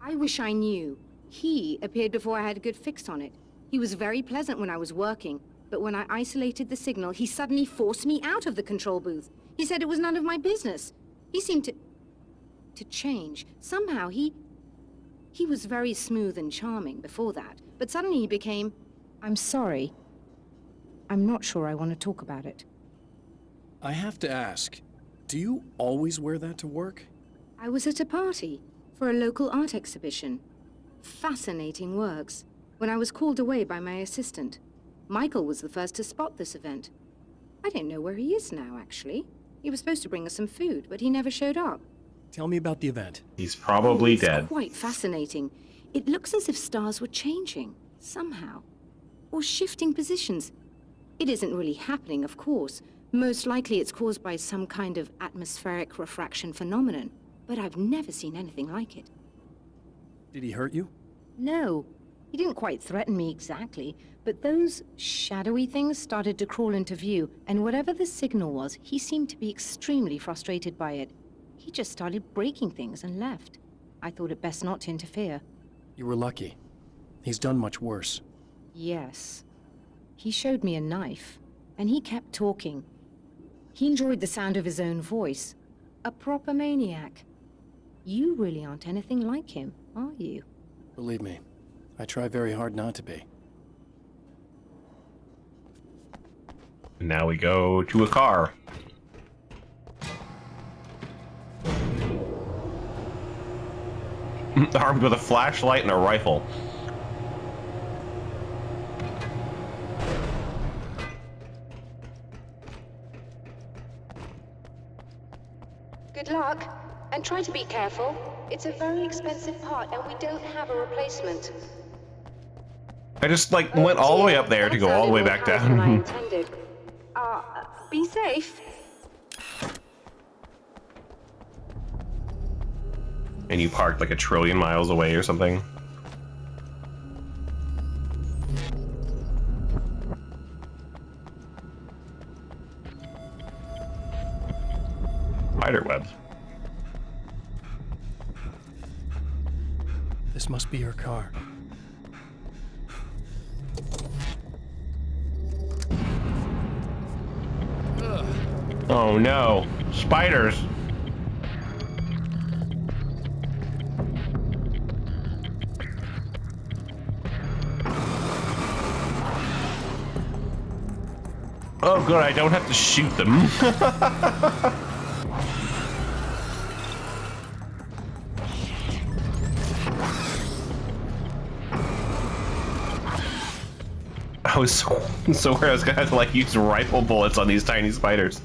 I wish I knew. He appeared before I had a good fix on it. He was very pleasant when I was working, but when I isolated the signal, he suddenly forced me out of the control booth. He said it was none of my business. He seemed to change. Somehow he was very smooth and charming before that, but suddenly he became... I'm sorry. I'm not sure I want to talk about it. I have to ask, do you always wear that to work? I was at a party for a local art exhibition. Fascinating works. When I was called away by my assistant. Michael was the first to spot this event. I don't know where he is now, actually. He was supposed to bring us some food, but he never showed up. Tell me about the event. He's probably It's dead. Quite fascinating. It looks as if stars were changing, somehow. Or shifting positions. It isn't really happening, of course. Most likely it's caused by some kind of atmospheric refraction phenomenon. But I've never seen anything like it. Did he hurt you? No. He didn't quite threaten me exactly, but those shadowy things started to crawl into view, and whatever the signal was, he seemed to be extremely frustrated by it. He just started breaking things and left. I thought it best not to interfere. You were lucky. He's done much worse. Yes. He showed me a knife, and he kept talking. He enjoyed the sound of his own voice. A proper maniac. You really aren't anything like him, are you? Believe me, I try very hard not to be. Now we go to a car. Armed with a flashlight and a rifle. Good luck, and try to be careful. It's a very expensive part, and we don't have a replacement. I just, like, went all the way up there to go all the way back down. Be safe. And you parked like 1 trillion miles away or something. Spiderwebs. This must be your car. Oh no, spiders. Oh good, I don't have to shoot them. I was so worried I was gonna have to like use rifle bullets on these tiny spiders.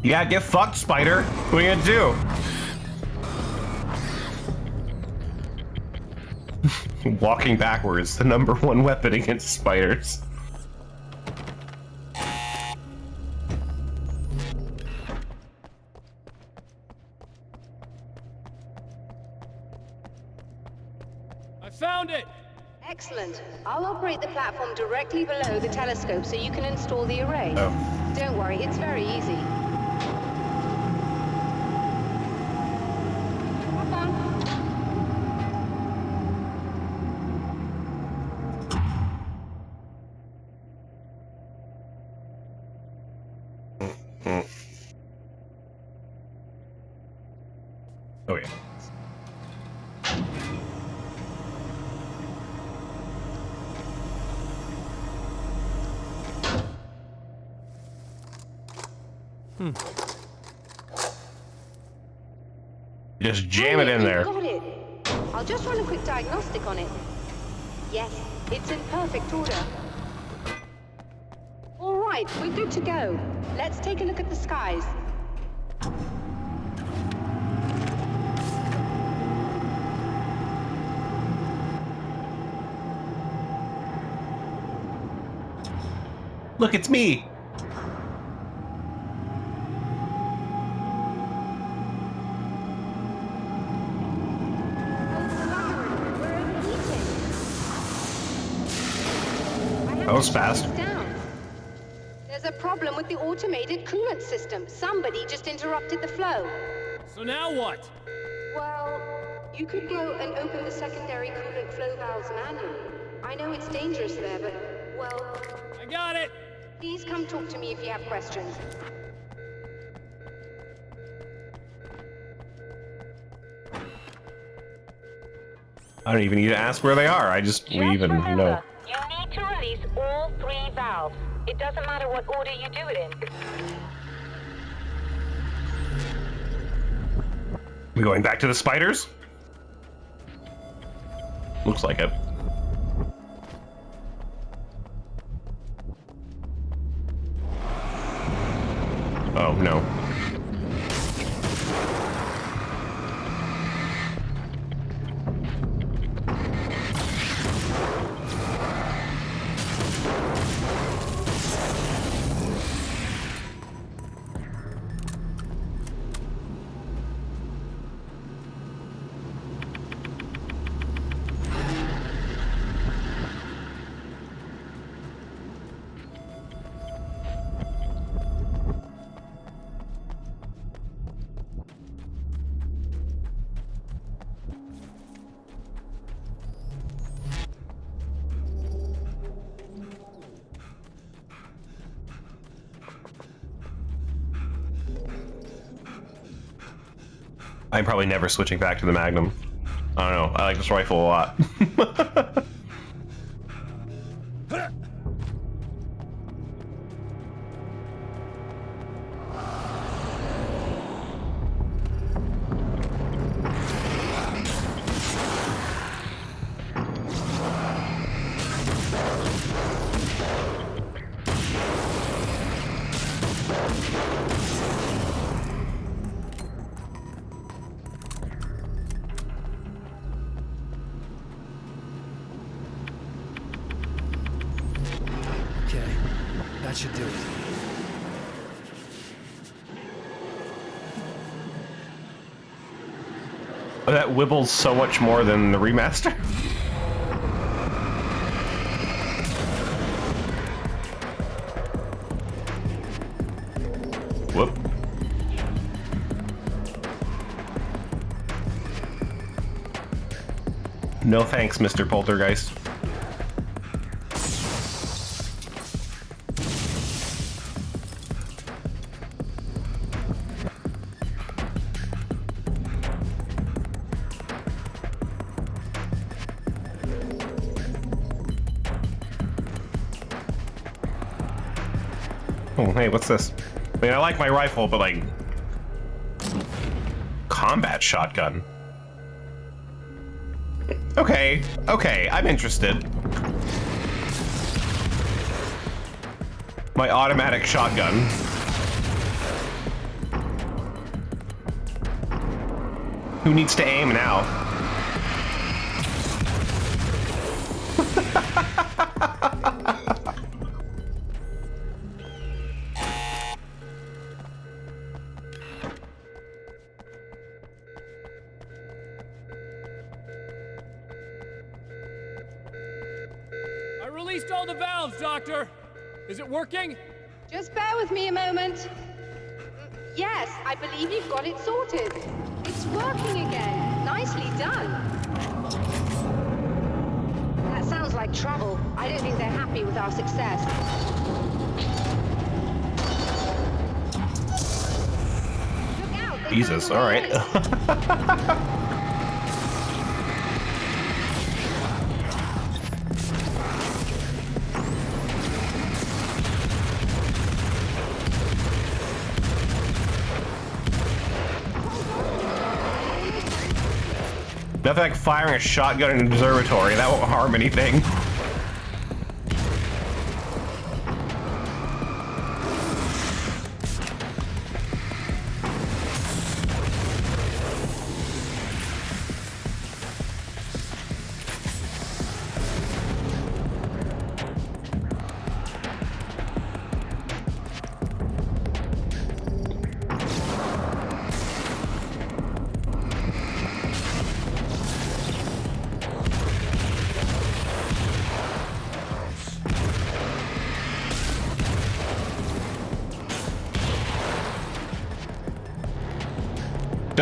Yeah, get fucked, spider. What are you gonna do? Walking backwards, the #1 weapon against spiders. I found it! Excellent. I'll operate the platform directly below the telescope so you can install the array. Oh. Don't worry, it's very easy. Have fun. Oh yeah. Just jam it in there. Got it. I'll just run a quick diagnostic on it. Yes, it's in perfect order. All Right, we're good to go. Let's take a look at the skies. Look, it's me. That was fast. There's a problem with the automated coolant system. Somebody just interrupted the flow. So now what? Well, you could go and open the secondary coolant flow valves manually. I know it's dangerous there, but, well... I got it! Please come talk to me if you have questions. I don't even need to ask where they are. I just leave and know. You need to release all 3 valves. It doesn't matter what order you do it in. We going back to the spiders? Looks like it. Oh, no. I'm probably never switching back to the Magnum. I don't know. I like this rifle a lot. That should do it. Oh, that wibbles so much more than the remaster. Whoop. No thanks, Mr. Poltergeist. Oh, hey, what's this? I mean, I like my rifle, but like... combat shotgun. Okay, okay, I'm interested. My automatic shotgun. Who needs to aim now? I released all the valves, Doctor! Is it working? Just bear with me a moment. Yes, I believe you've got it sorted. It's working again. Nicely done. That sounds like trouble. I don't think they're happy with our success. Look out! Jesus, all right. Nothing like firing a shotgun in an observatory. That won't harm anything.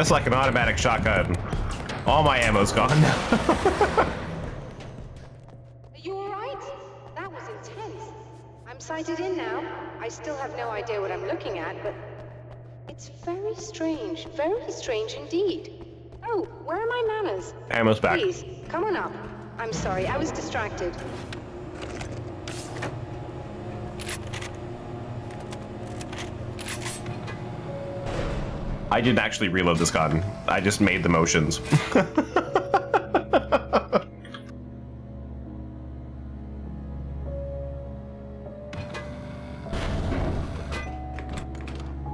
just like an automatic shotgun. All my ammo's gone. Are you alright? That was intense. I'm sighted in now. I still have no idea what I'm looking at, but it's very strange indeed. Oh, where are my manners? Ammo's back. Please, come on up. I'm sorry, I was distracted. I didn't actually reload this gun. I just made the motions.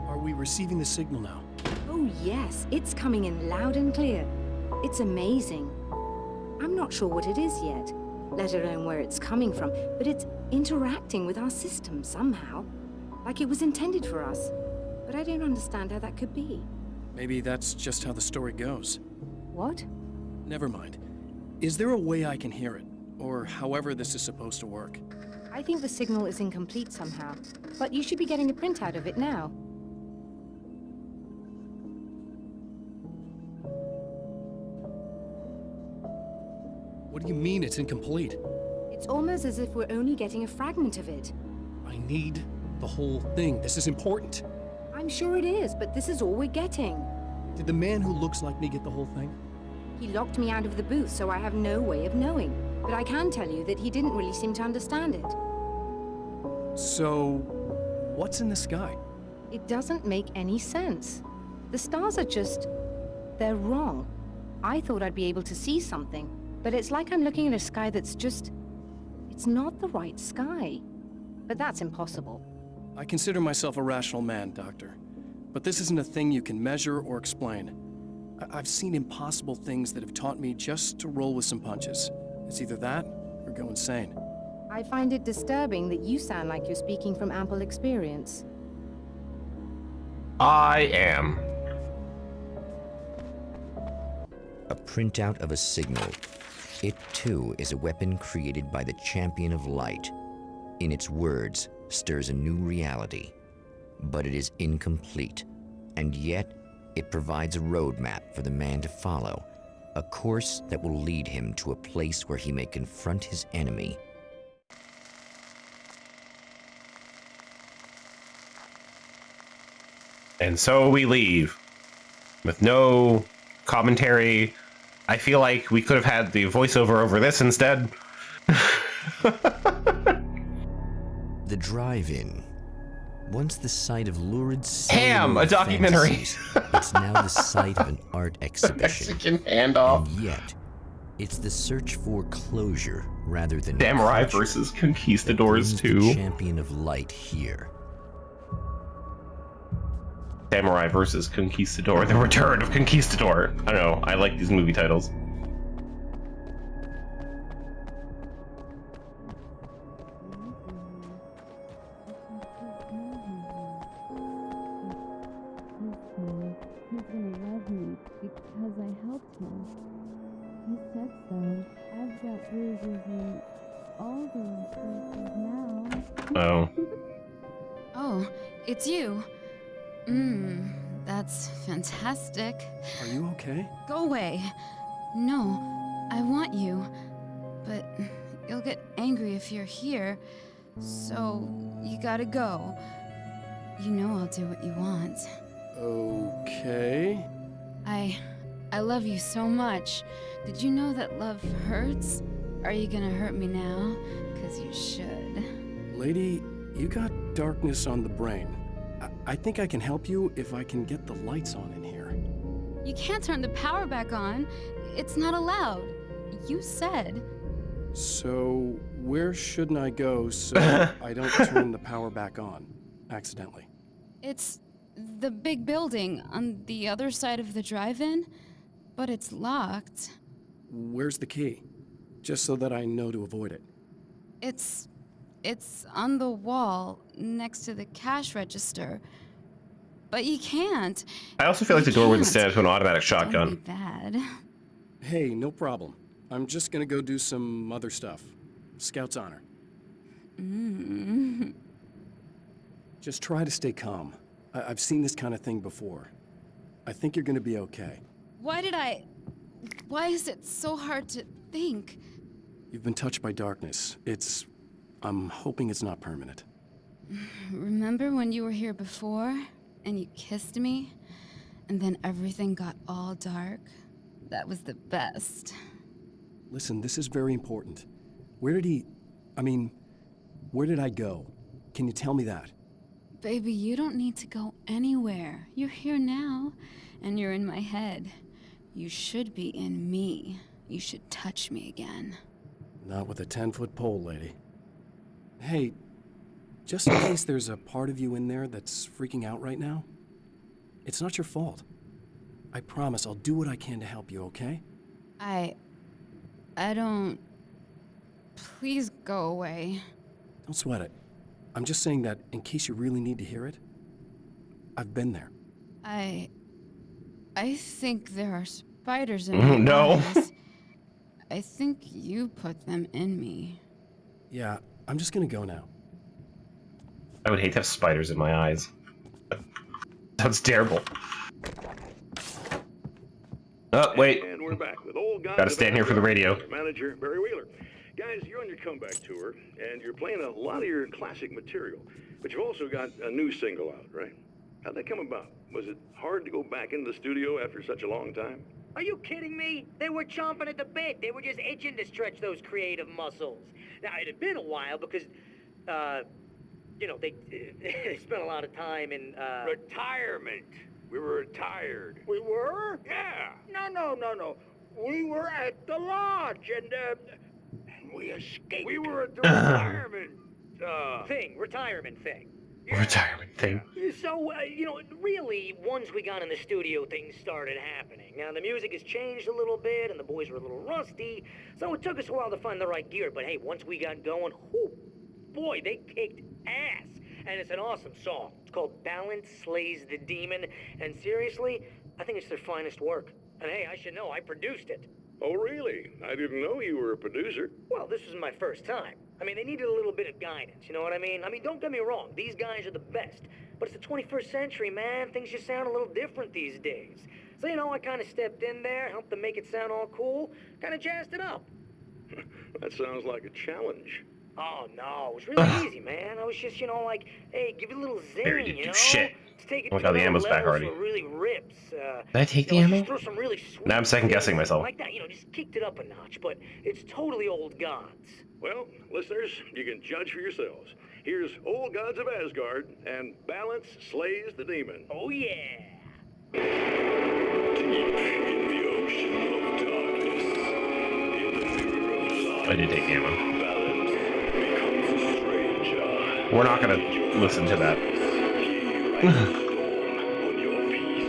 Are we receiving the signal now? Oh yes, it's coming in loud and clear. It's amazing. I'm not sure what it is yet, let alone where it's coming from, but it's interacting with our system somehow, like it was intended for us. But I don't understand how that could be. Maybe that's just how the story goes. What? Never mind. Is there a way I can hear it? Or however this is supposed to work? I think the signal is incomplete somehow, but you should be getting a printout of it now. What do you mean it's incomplete? It's almost as if we're only getting a fragment of it. I need the whole thing. This is important. I'm sure it is, but this is all we're getting. Did the man who looks like me get the whole thing? He locked me out of the booth, so I have no way of knowing. But I can tell you that he didn't really seem to understand it. So, what's in the sky? It doesn't make any sense. The stars are just... they're wrong. I thought I'd be able to see something, but it's like I'm looking at a sky that's just... it's not the right sky. But that's impossible. I consider myself a rational man, Doctor. But this isn't a thing you can measure or explain. I've seen impossible things that have taught me just to roll with some punches. It's either that, or go insane. I find it disturbing that you sound like you're speaking from ample experience. I am. A printout of a signal. It too is a weapon created by the Champion of Light. In its words, stirs a new reality. But it is incomplete, and yet it provides a roadmap for the man to follow, a course that will lead him to a place where he may confront his enemy. And so we leave with no commentary. I feel like we could have had the voiceover over this instead. The drive-in. Once the site of lurid Ham, a documentary. fantasies, it's now the site of an art exhibition. Mexican handoff. And yet, it's the search for closure rather than Samurai culture versus Conquistadors that brings 2. the Champion of Light here. Samurai versus Conquistador. The Return of Conquistador. I don't know. I like these movie titles. He's gonna love me because I helped him. He said so. I've got bruises in all the places now. Oh. Oh, it's you. That's fantastic. Are you okay? Go away. No, I want you. But you'll get angry if you're here. So you gotta go. You know I'll do what you want. Okay. I love you so much. Did you know that love hurts? Are you gonna hurt me now? 'Cause you should. Lady, you got darkness on the brain. I think I can help you if I can get the lights on in here. You can't turn the power back on. It's not allowed. You said. So, where shouldn't I go so I don't turn the power back on accidentally? It's the big building on the other side of the drive-in, but it's locked. Where's the key? Just so that I know to avoid it. It's on the wall next to the cash register. But you can't. I also feel like the door wouldn't can't. stand to an automatic Don't be shotgun. bad. Hey, no problem. I'm just gonna go do some other stuff. Scout's honor. Just try to stay calm. I've seen this kind of thing before. I think you're gonna be okay. Why is it so hard to think? You've been touched by darkness. I'm hoping it's not permanent. Remember when you were here before, and you kissed me? And then everything got all dark? That was the best. Listen, this is very important. Where did I go? Can you tell me that? Baby, you don't need to go anywhere. You're here now, and you're in my head. You should be in me. You should touch me again. Not with a 10-foot pole, lady. Hey, just in case there's a part of you in there that's freaking out right now, it's not your fault. I promise I'll do what I can to help you, okay? I don't... Please go away. Don't sweat it. I'm just saying that in case you really need to hear it, I've been there. I think there are spiders in my No. eyes. I think you put them in me. Yeah, I'm just gonna go now. I would hate to have spiders in my eyes. Sounds terrible. Oh, wait. And we're back with old guys. Gotta stand here for the radio. Manager Barry Wheeler. Guys, you're on your comeback tour, and you're playing a lot of your classic material, but you've also got a new single out, right? How'd that come about? Was it hard to go back into the studio after such a long time? Are you kidding me? They were chomping at the bit. They were just itching to stretch those creative muscles. Now, it had been a while because, you know, they spent a lot of time in, Retirement. We were retired. We were? Yeah. No. We were at the lodge, and We escaped. We were at the retirement retirement thing. Retirement thing. So, you know, really, once we got in the studio, things started happening. Now, the music has changed a little bit, and the boys were a little rusty, so it took us a while to find the right gear. But hey, once we got going, whoo, boy, they kicked ass. And it's an awesome song. It's called Balance Slays the Demon, and seriously, I think it's their finest work. And hey, I should know, I produced it. Oh, really? I didn't know you were a producer. Well, this was my first time. I mean, they needed a little bit of guidance, you know what I mean? I mean, don't get me wrong, these guys are the best. But it's the 21st century, man. Things just sound a little different these days. So, you know, I kind of stepped in there, helped them make it sound all cool, kind of jazzed it up. That sounds like a challenge. Oh, no, it was really easy, man. I was just, you know, like, hey, give it a little zing, you know? Shit. Take it Oh my god, the ammo's back already. so it really rips. Did I take the you know, ammo? just throw some really sweet Now I'm second guessing things myself. like that, you know, just kicked it up a notch, but it's totally old gods. Well, listeners, you can judge for yourselves. Here's Old Gods of Asgard and Balance Slays the Demon. Oh, yeah. Deep in the ocean of darkness, in the mirror of light, I did take the ammo. balance becomes a stranger. We're not gonna listen to that. He writes the storm on your peace.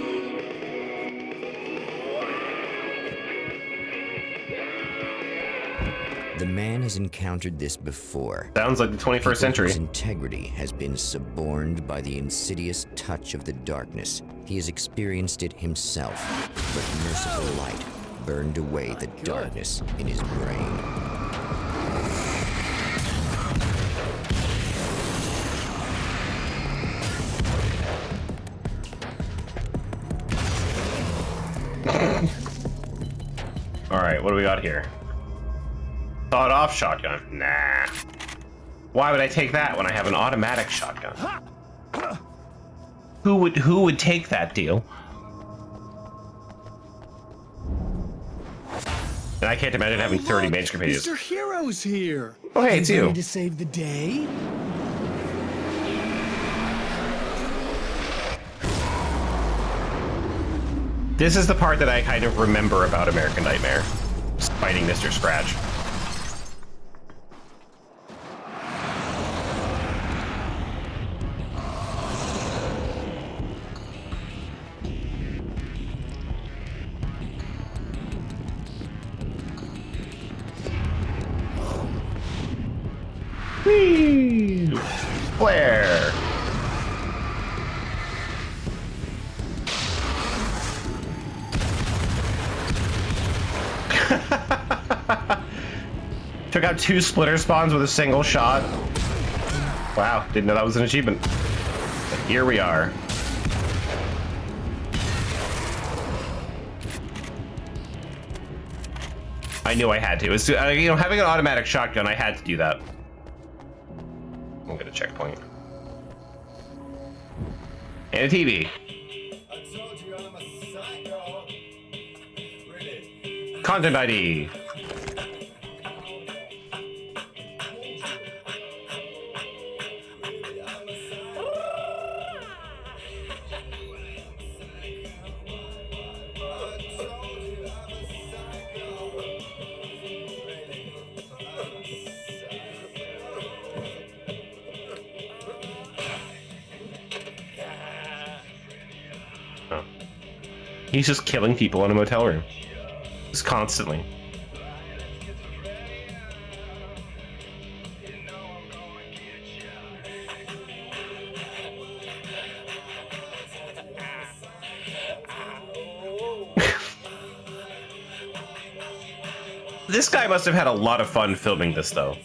The man has encountered this before. Sounds like the 21st century. His integrity has been suborned by the insidious touch of the darkness. He has experienced it himself, but merciful light burned away the darkness in his brain. Alright, what do we got here? Sawed-off shotgun. Nah. Why would I take that when I have an automatic shotgun? Who would take that deal? And I can't imagine having 30 mage pages. Mr. Hero's here. Oh, hey, it's you. Ready to save the day? This is the part that I kind of remember about American Nightmare. Just fighting Mr. Scratch. Whee! Flare! Took out 2 splitter spawns with a single shot. Wow, didn't know that was an achievement. But here we are. I knew I had to. It was, you know, having an automatic shotgun, I had to do that. I'll get a checkpoint. And a TV. Content ID. Oh. He's just killing people in a motel room. Just constantly. This guy must have had a lot of fun filming this, though.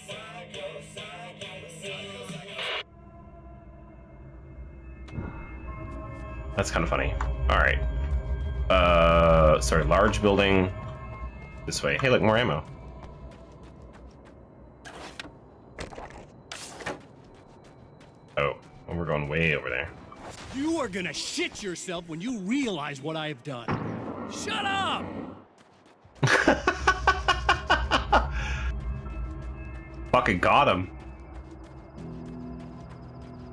That's kind of funny. All right. Sorry, large building. This way. Hey, look, more ammo. Oh, well, we're going way over there. You are gonna shit yourself when you realize what I have done. Shut up! Fucking got him.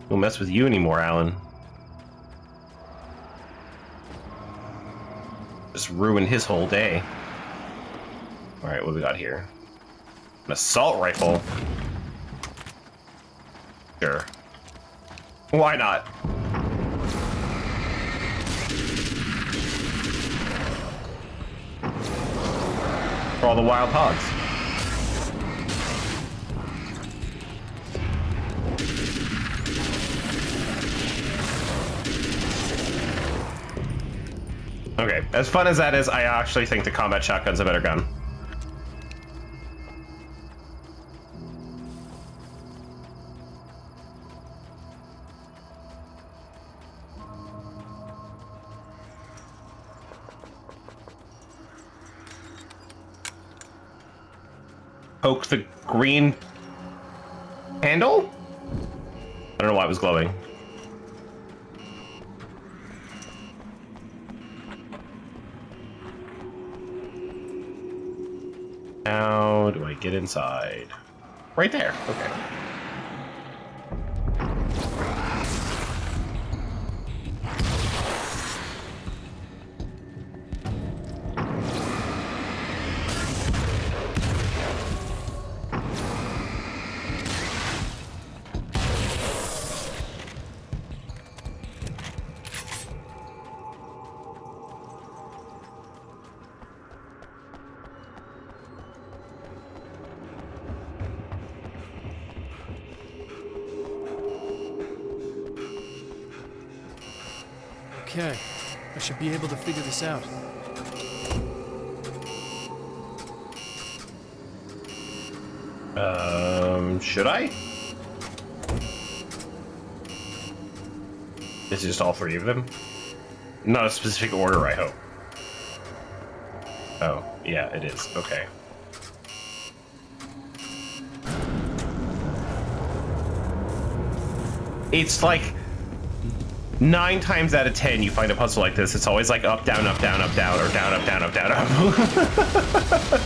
Don't mess with you anymore, Alan. Just ruined his whole day. Alright, what do we got here? An assault rifle? Sure. Why not? For all the wild hogs. Okay, as fun as that is, I actually think the combat shotgun's a better gun. Poke the green handle? I don't know why it was glowing. How do I get inside? Right there. Okay. Okay, I should be able to figure this out. Should I? Is it just all three of them? Not a specific order, I hope. Oh, yeah, it is. Okay. It's like 9 times out of 10 you find a puzzle like this. It's always like up, down, up, down, up, down, or down, up, down, up, down, up.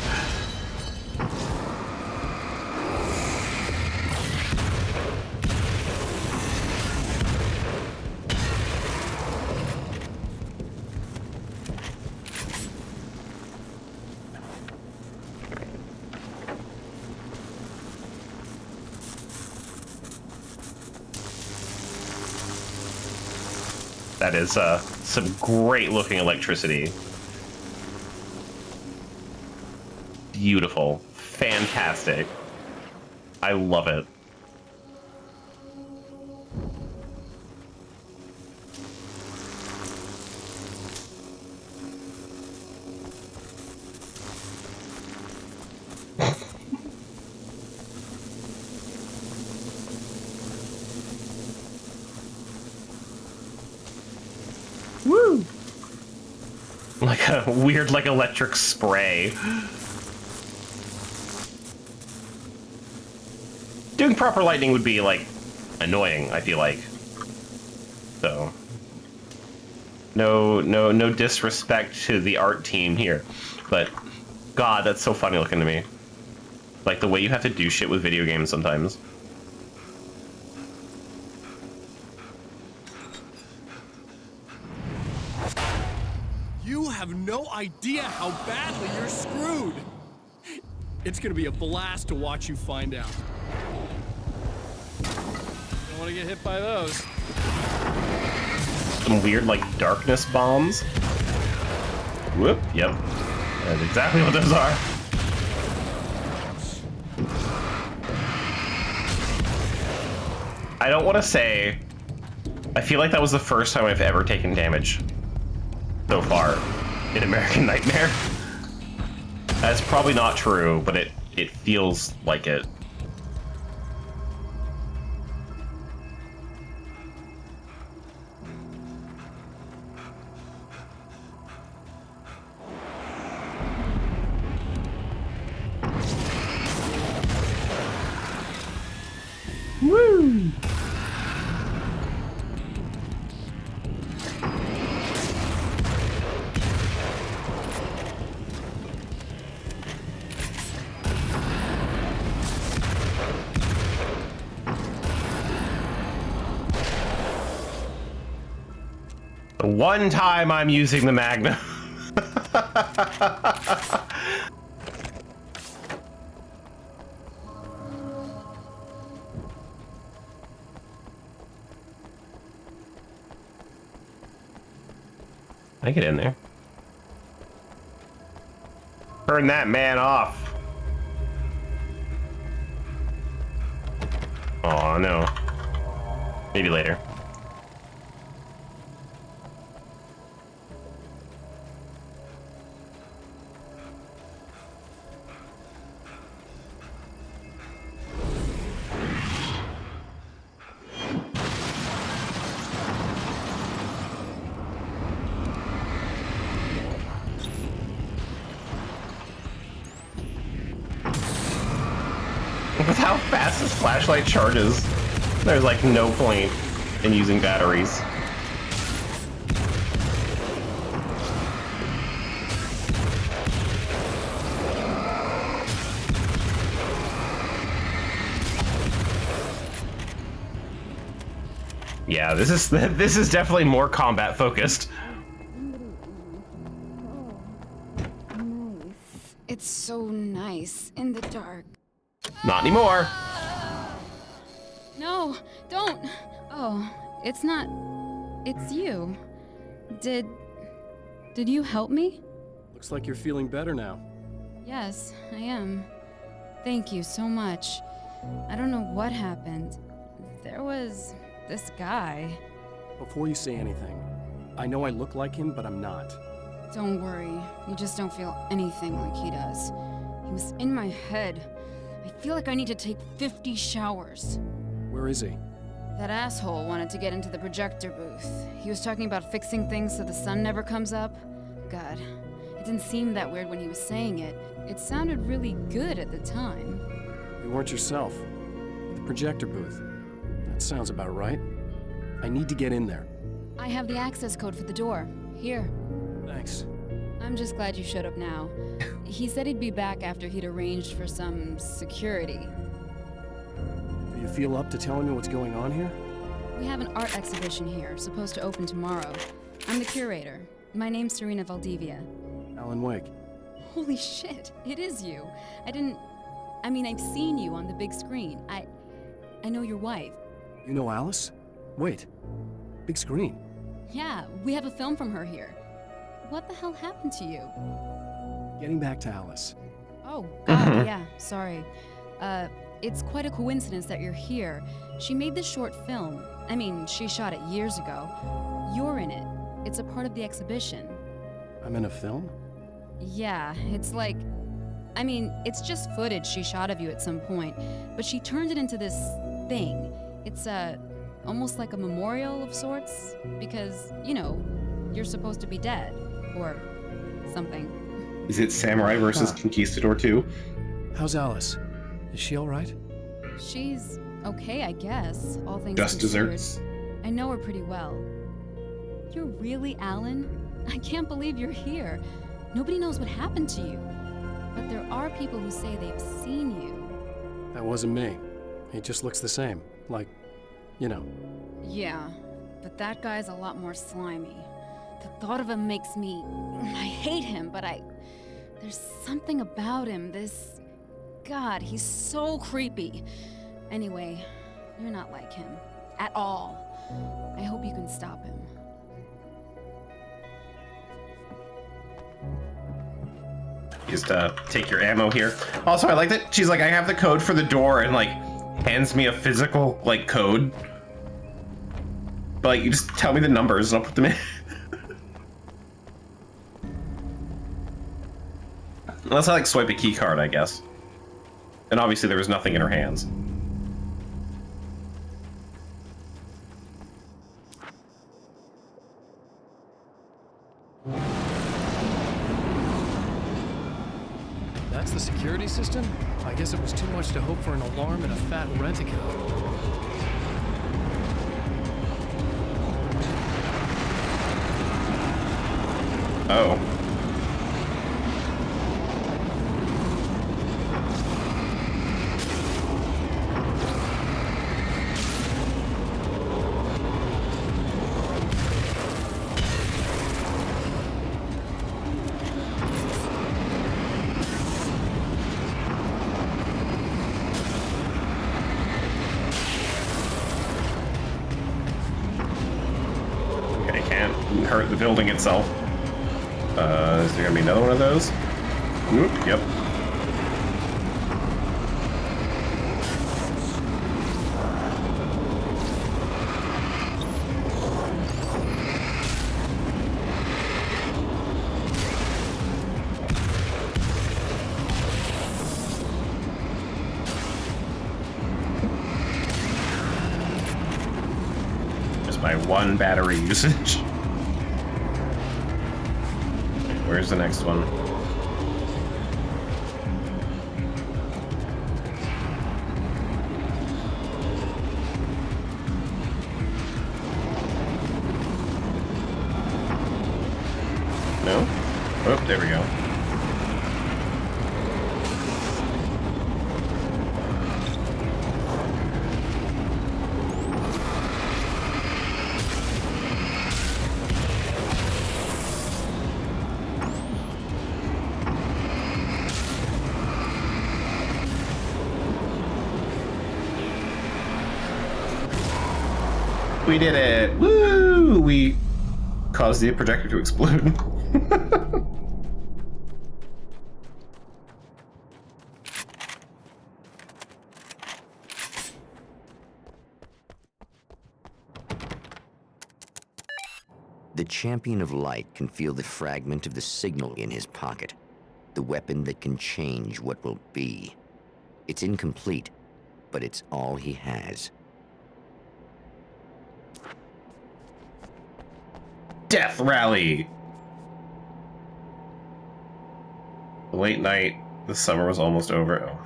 That is some great looking electricity. Beautiful. Fantastic. I love it. Woo! Like a weird, like, electric spray. doing proper lighting would be like annoying, I feel like. So no disrespect to the art team here, but God, that's so funny looking to me. Like the way you have to do shit with video games sometimes. You have no idea how badly you're screwed. It's gonna be a blast to watch you find out. Don't want to get hit by those. Some weird, like, darkness bombs. Whoop, yep. That's exactly what those are. I don't want to say... I feel like that was the first time I've ever taken damage so far in American Nightmare. That's probably not true, but it feels like it. Woo! The one time I'm using the Magnum. I get in there. Turn that man off. Oh no. Maybe later. With how fast this flashlight charges, there's like no point in using batteries. Yeah, this is definitely more combat focused. It's so nice in the dark. Not anymore. No, don't. Oh, it's not. It's you. Did you help me? Looks like you're feeling better now. Yes, I am. Thank you so much. I don't know what happened. There was this guy. Before you say anything, I know I look like him, but I'm not. Don't worry. You just don't feel anything like he does. He was in my head. I feel like I need to take 50 showers. Where is he? That asshole wanted to get into the projector booth. He was talking about fixing things so the sun never comes up. God, it didn't seem that weird when he was saying it. It sounded really good at the time. You weren't yourself. The projector booth. That sounds about right. I need to get in there. I have the access code for the door. Here. Thanks. I'm just glad you showed up now. He said he'd be back after he'd arranged for some security. Do you feel up to telling me what's going on here? We have an art exhibition here, supposed to open tomorrow. I'm the curator. My name's Serena Valdivia. Alan Wake. Holy shit, it is you. I've seen you on the big screen. I know your wife. You know Alice? Wait. Big screen. Yeah, we have a film from her here. What the hell happened to you? Getting back to Alice. Oh, God, yeah, sorry. It's quite a coincidence that you're here. She made this short film. She shot it years ago. You're in it. It's a part of the exhibition. I'm in a film? Yeah, it's like... it's just footage she shot of you at some point, but she turned it into this thing. It's almost like a memorial of sorts, because, you're supposed to be dead, or something. Is it Samurai versus Conquistador 2? How's Alice? Is she all right? She's okay, I guess, all things Just considered. desserts. I know her pretty well. You're really Alan? I can't believe you're here. Nobody knows what happened to you. But there are people who say they've seen you. That wasn't me. He just looks the same. Like, you know. Yeah, but that guy's a lot more slimy. The thought of him makes me... I hate him, but there's something about him, this... God, he's so creepy. Anyway, you're not like him. At all. I hope you can stop him. Just take your ammo here. Also, I like that she's like, I have the code for the door, and like hands me a physical like code. But like, you just tell me the numbers and I'll put them in. Unless I like swipe a key card, I guess. And obviously there was nothing in her hands. That's the security system? I guess it was too much to hope for an alarm and a fat rent-a-code. Oh. Okay, can't hurt the building itself. Is there gonna be another one of those? Oop, yep. Just my one battery usage. Where's the next one? No? Oh, there we go. We did it! Woo! We caused the projector to explode. The champion of light can feel the fragment of the signal in his pocket, the weapon that can change what will be. It's incomplete, but it's all he has. Death Rally! Late night, the summer was almost over. Oh.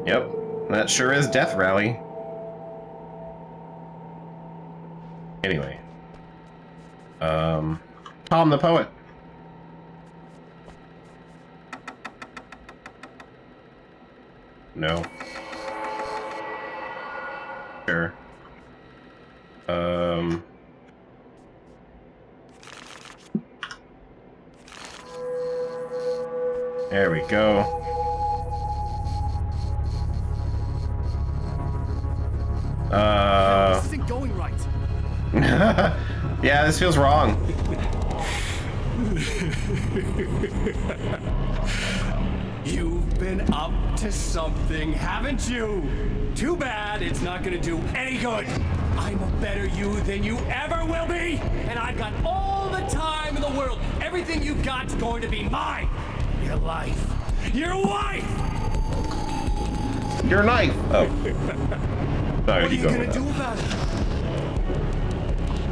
Yep, that sure is Death Rally. Anyway. Tom the Poet. No. Sure. There we go. This isn't going right. Yeah, this feels wrong. You've been up to something, haven't you? Too bad it's not gonna do any good. I'm a better you than you ever will be, and I've got all the time in the world. Everything you've got's going to be mine. Your life. Your wife! Your knife! Oh. Sorry, What are you go gonna with do that. about it?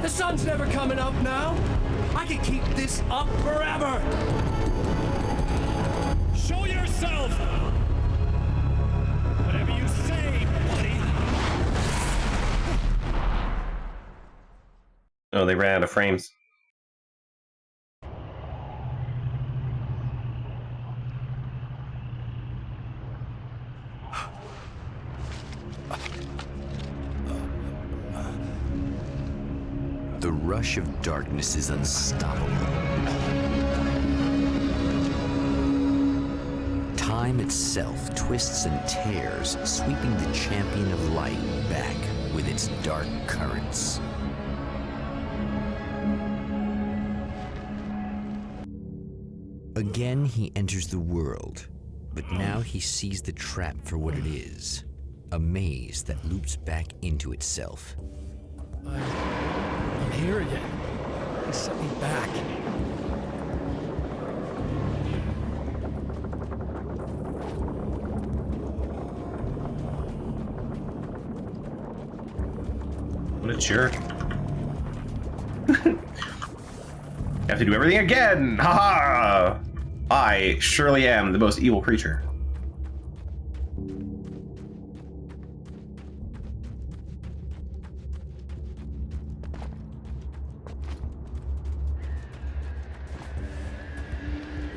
The sun's never coming up now. I can keep this up forever. Show yourself! Whatever you say, buddy. Oh, they ran out of frames. The rush of darkness is unstoppable. Time itself twists and tears, sweeping the champion of light back with its dark currents. Again, he enters the world, but now he sees the trap for what it is, a maze that loops back into itself. I'm here again. He set me back. What a jerk. Have to do everything again! Haha! I surely am the most evil creature.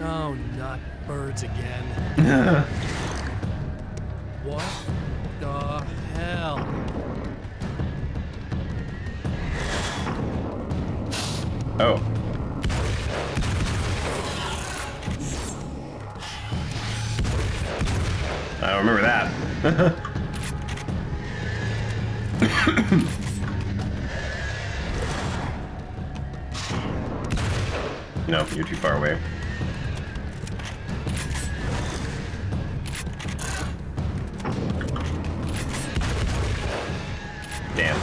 Oh, not birds again. What the hell? Oh. I remember that. No, you're too far away. Damn.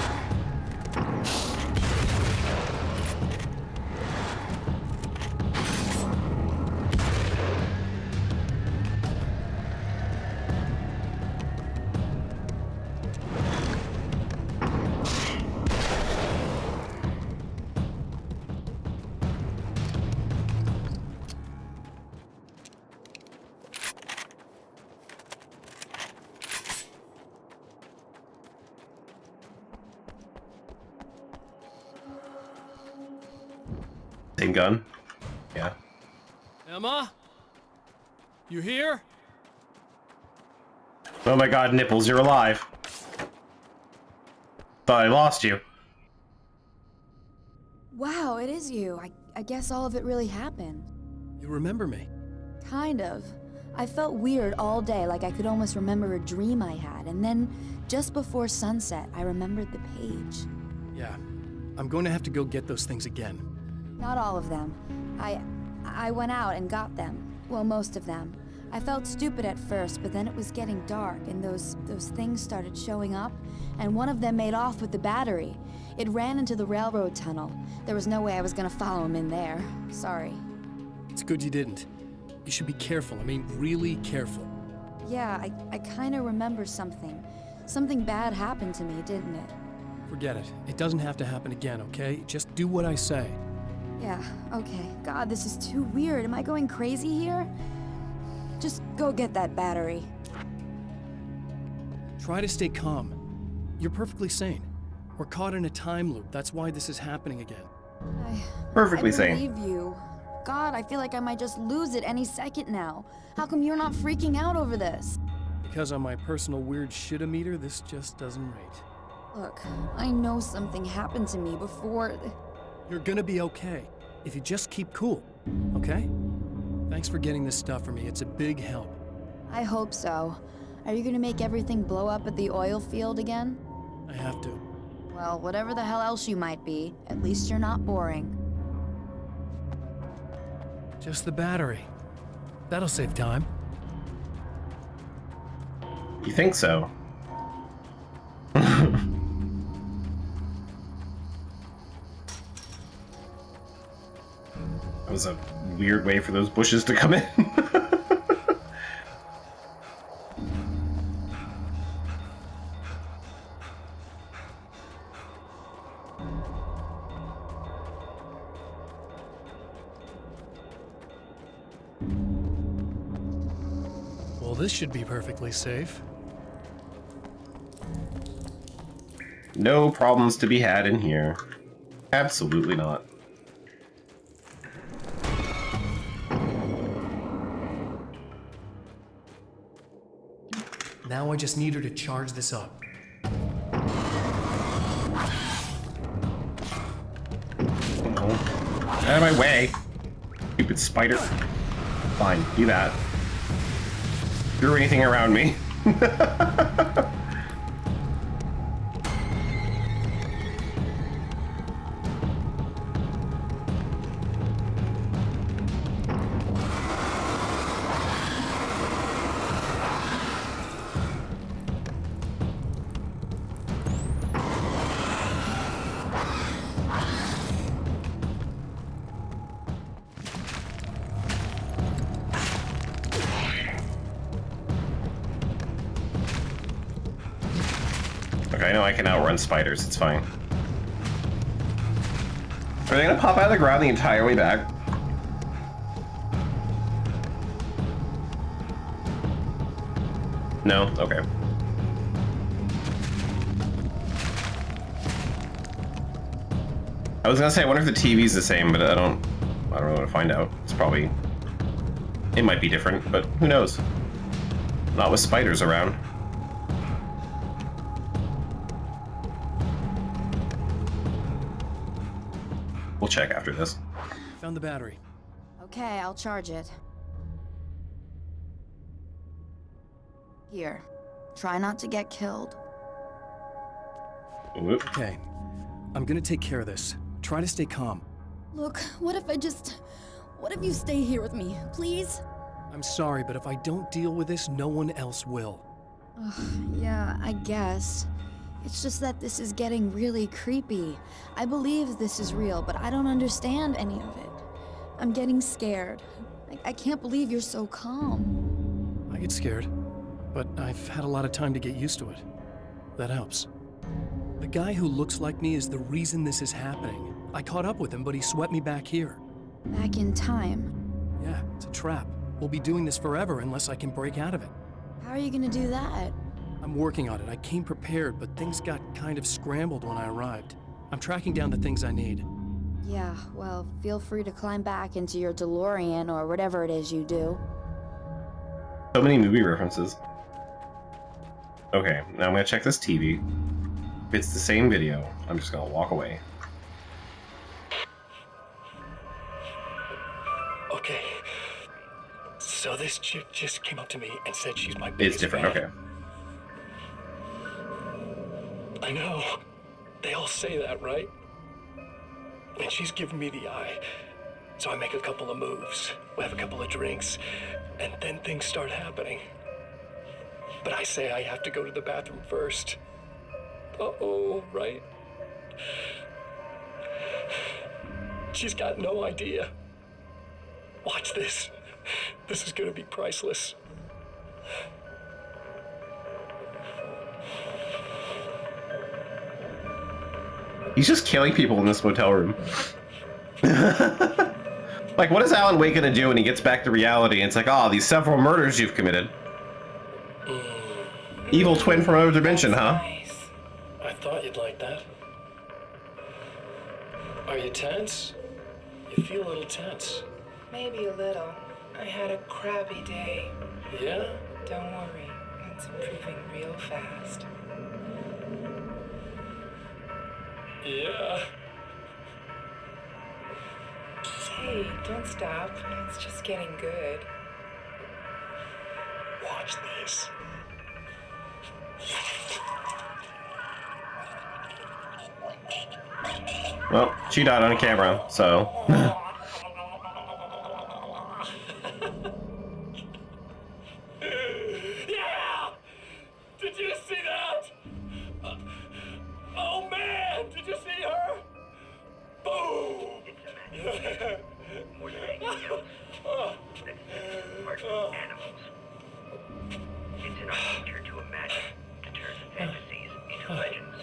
Same gun? Yeah. Emma? You here? Oh my god, Nipples, you're alive. Thought I lost you. Wow, it is you. I guess all of it really happened. You remember me? Kind of. I felt weird all day, like I could almost remember a dream I had, and then, just before sunset, I remembered the page. Yeah. I'm going to have to go get those things again. Not all of them. I went out and got them. Well, most of them. I felt stupid at first, but then it was getting dark, and those things started showing up, and one of them made off with the battery. It ran into the railroad tunnel. There was no way I was gonna follow him in there. Sorry. It's good you didn't. You should be careful. I mean, really careful. Yeah, I kinda remember something. Something bad happened to me, didn't it? Forget it. It doesn't have to happen again, okay? Just do what I say. Yeah, okay. God, this is too weird. Am I going crazy here? Just go get that battery. Try to stay calm. You're perfectly sane. We're caught in a time loop. That's why this is happening again. Perfectly I sane. believe you. God, I feel like I might just lose it any second now. How come you're not freaking out over this? Because on my personal weird shit-o-meter, this just doesn't rate. Look, I know something happened to me before... You're gonna be okay, if you just keep cool, okay? Thanks for getting this stuff for me. It's a big help. I hope so. Are you gonna make everything blow up at the oil field again? I have to. Well, whatever the hell else you might be, at least you're not boring. Just the battery. That'll save time. You think so? That was a weird way for those bushes to come in. this should be perfectly safe. No problems to be had in here. Absolutely not. Now I just need her to charge this up. Out of my way. Stupid spider. Fine, do that. Threw anything around me. Okay, I know I can outrun spiders, it's fine. Are they gonna pop out of the ground the entire way back? No? Okay. I was gonna say, I wonder if the TV's the same, but I don't really want to find out. It's probably... It might be different, but who knows? Not with spiders around. We'll check after this. Found the battery. Okay, I'll charge it. Here. Try not to get killed. Okay. I'm gonna take care of this. Try to stay calm. Look, what if you stay here with me, please? I'm sorry, but if I don't deal with this, no one else will. Yeah, I guess. It's just that this is getting really creepy. I believe this is real, but I don't understand any of it. I'm getting scared. I can't believe you're so calm. I get scared, but I've had a lot of time to get used to it. That helps. The guy who looks like me is the reason this is happening. I caught up with him, but he swept me back here. Back in time. Yeah, it's a trap. We'll be doing this forever unless I can break out of it. How are you gonna do that? I'm working on it. I came prepared, but things got kind of scrambled when I arrived. I'm tracking down the things I need. Yeah, well, feel free to climb back into your DeLorean or whatever it is you do. So many movie references. Okay, now I'm gonna check this TV. If it's the same video, I'm just gonna walk away. Okay. So this chick just came up to me and said she's my It's biggest different, fan. okay. I know. They all say that, right? And she's giving me the eye. So I make a couple of moves. We have a couple of drinks. And then things start happening. But I say I have to go to the bathroom first. Uh-oh, right? She's got no idea. Watch this. This is gonna be priceless. He's just killing people in this motel room. Like, what is Alan Wake gonna do when he gets back to reality? And it's like, oh, these several murders you've committed. Evil twin from another dimension, huh? I thought you'd like that. Are you tense? You feel a little tense. Maybe a little. I had a crappy day. Yeah? Don't worry, it's improving real fast. Yeah. Hey, don't stop. It's just getting good. Watch this. Well, she died on camera, so... Yeah! Did you see that? Oh man, did you see her? Boom! More than anything else, that are animals. It's in our nature to imagine, to turn fantasies into legends,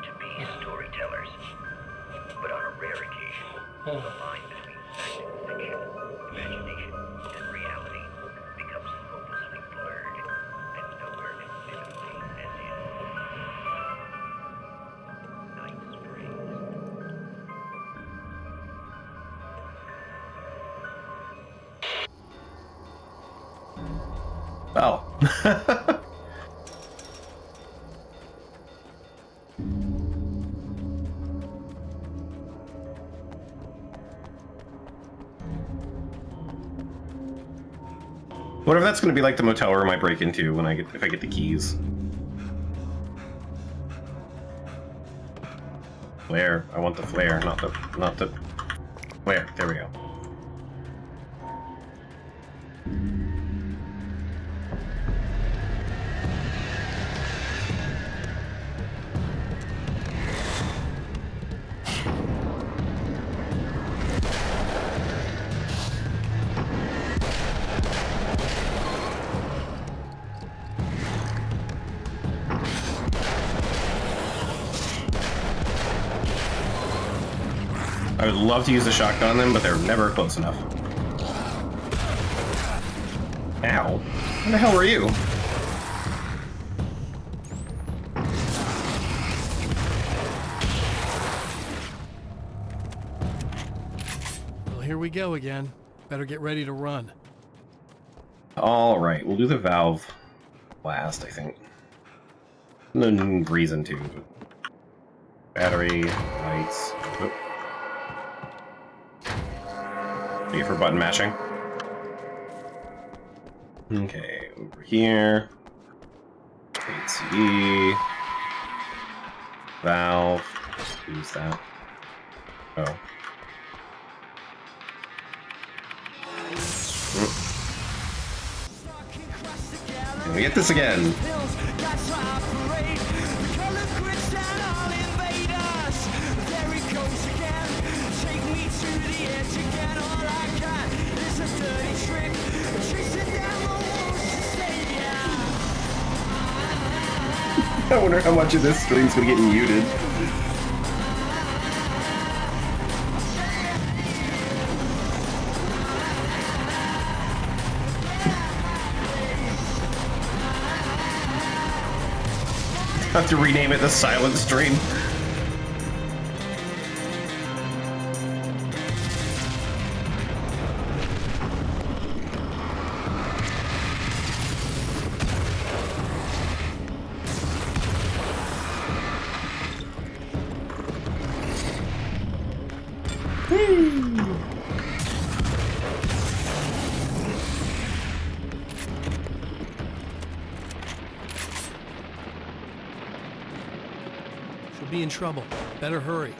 to be storytellers. But on a rare occasion, the line between fact and fiction, imagination and reality becomes hopelessly blurred. Well. Whatever that's going to be like the motel room I break into when if I get the keys. Flare. I want the flare, not the flare. There we go. I would love to use a shotgun on them, but they're never close enough. Ow. Where the hell were you? Well, here we go again. Better get ready to run. Alright, we'll do the valve last, I think. No reason to. Battery, lights. Oop. Wait for button mashing. Okay, over here. CD. Valve. Use that. Oh. Can we get this again? I wonder how much of this stream's gonna get muted. Have to rename it the Silent Stream. She'll be in trouble. Better hurry.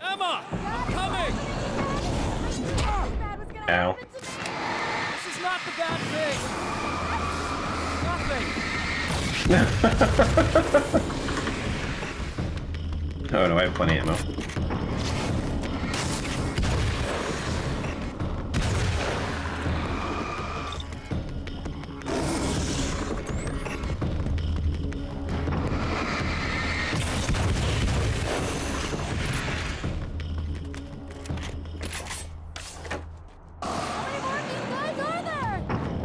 Emma! I'm coming! Ow. This is not the bad thing! Nothing! Oh no, I have plenty of ammo.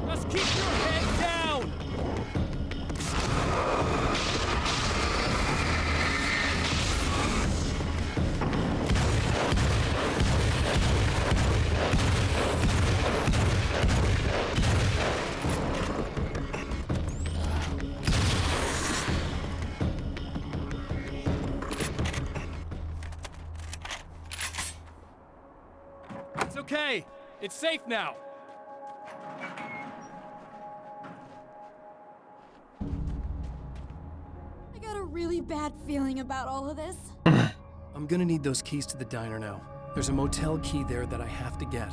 Just keep your head down! It's okay. It's safe now. I got a really bad feeling about all of this. I'm gonna need those keys to the diner now. There's a motel key there that I have to get.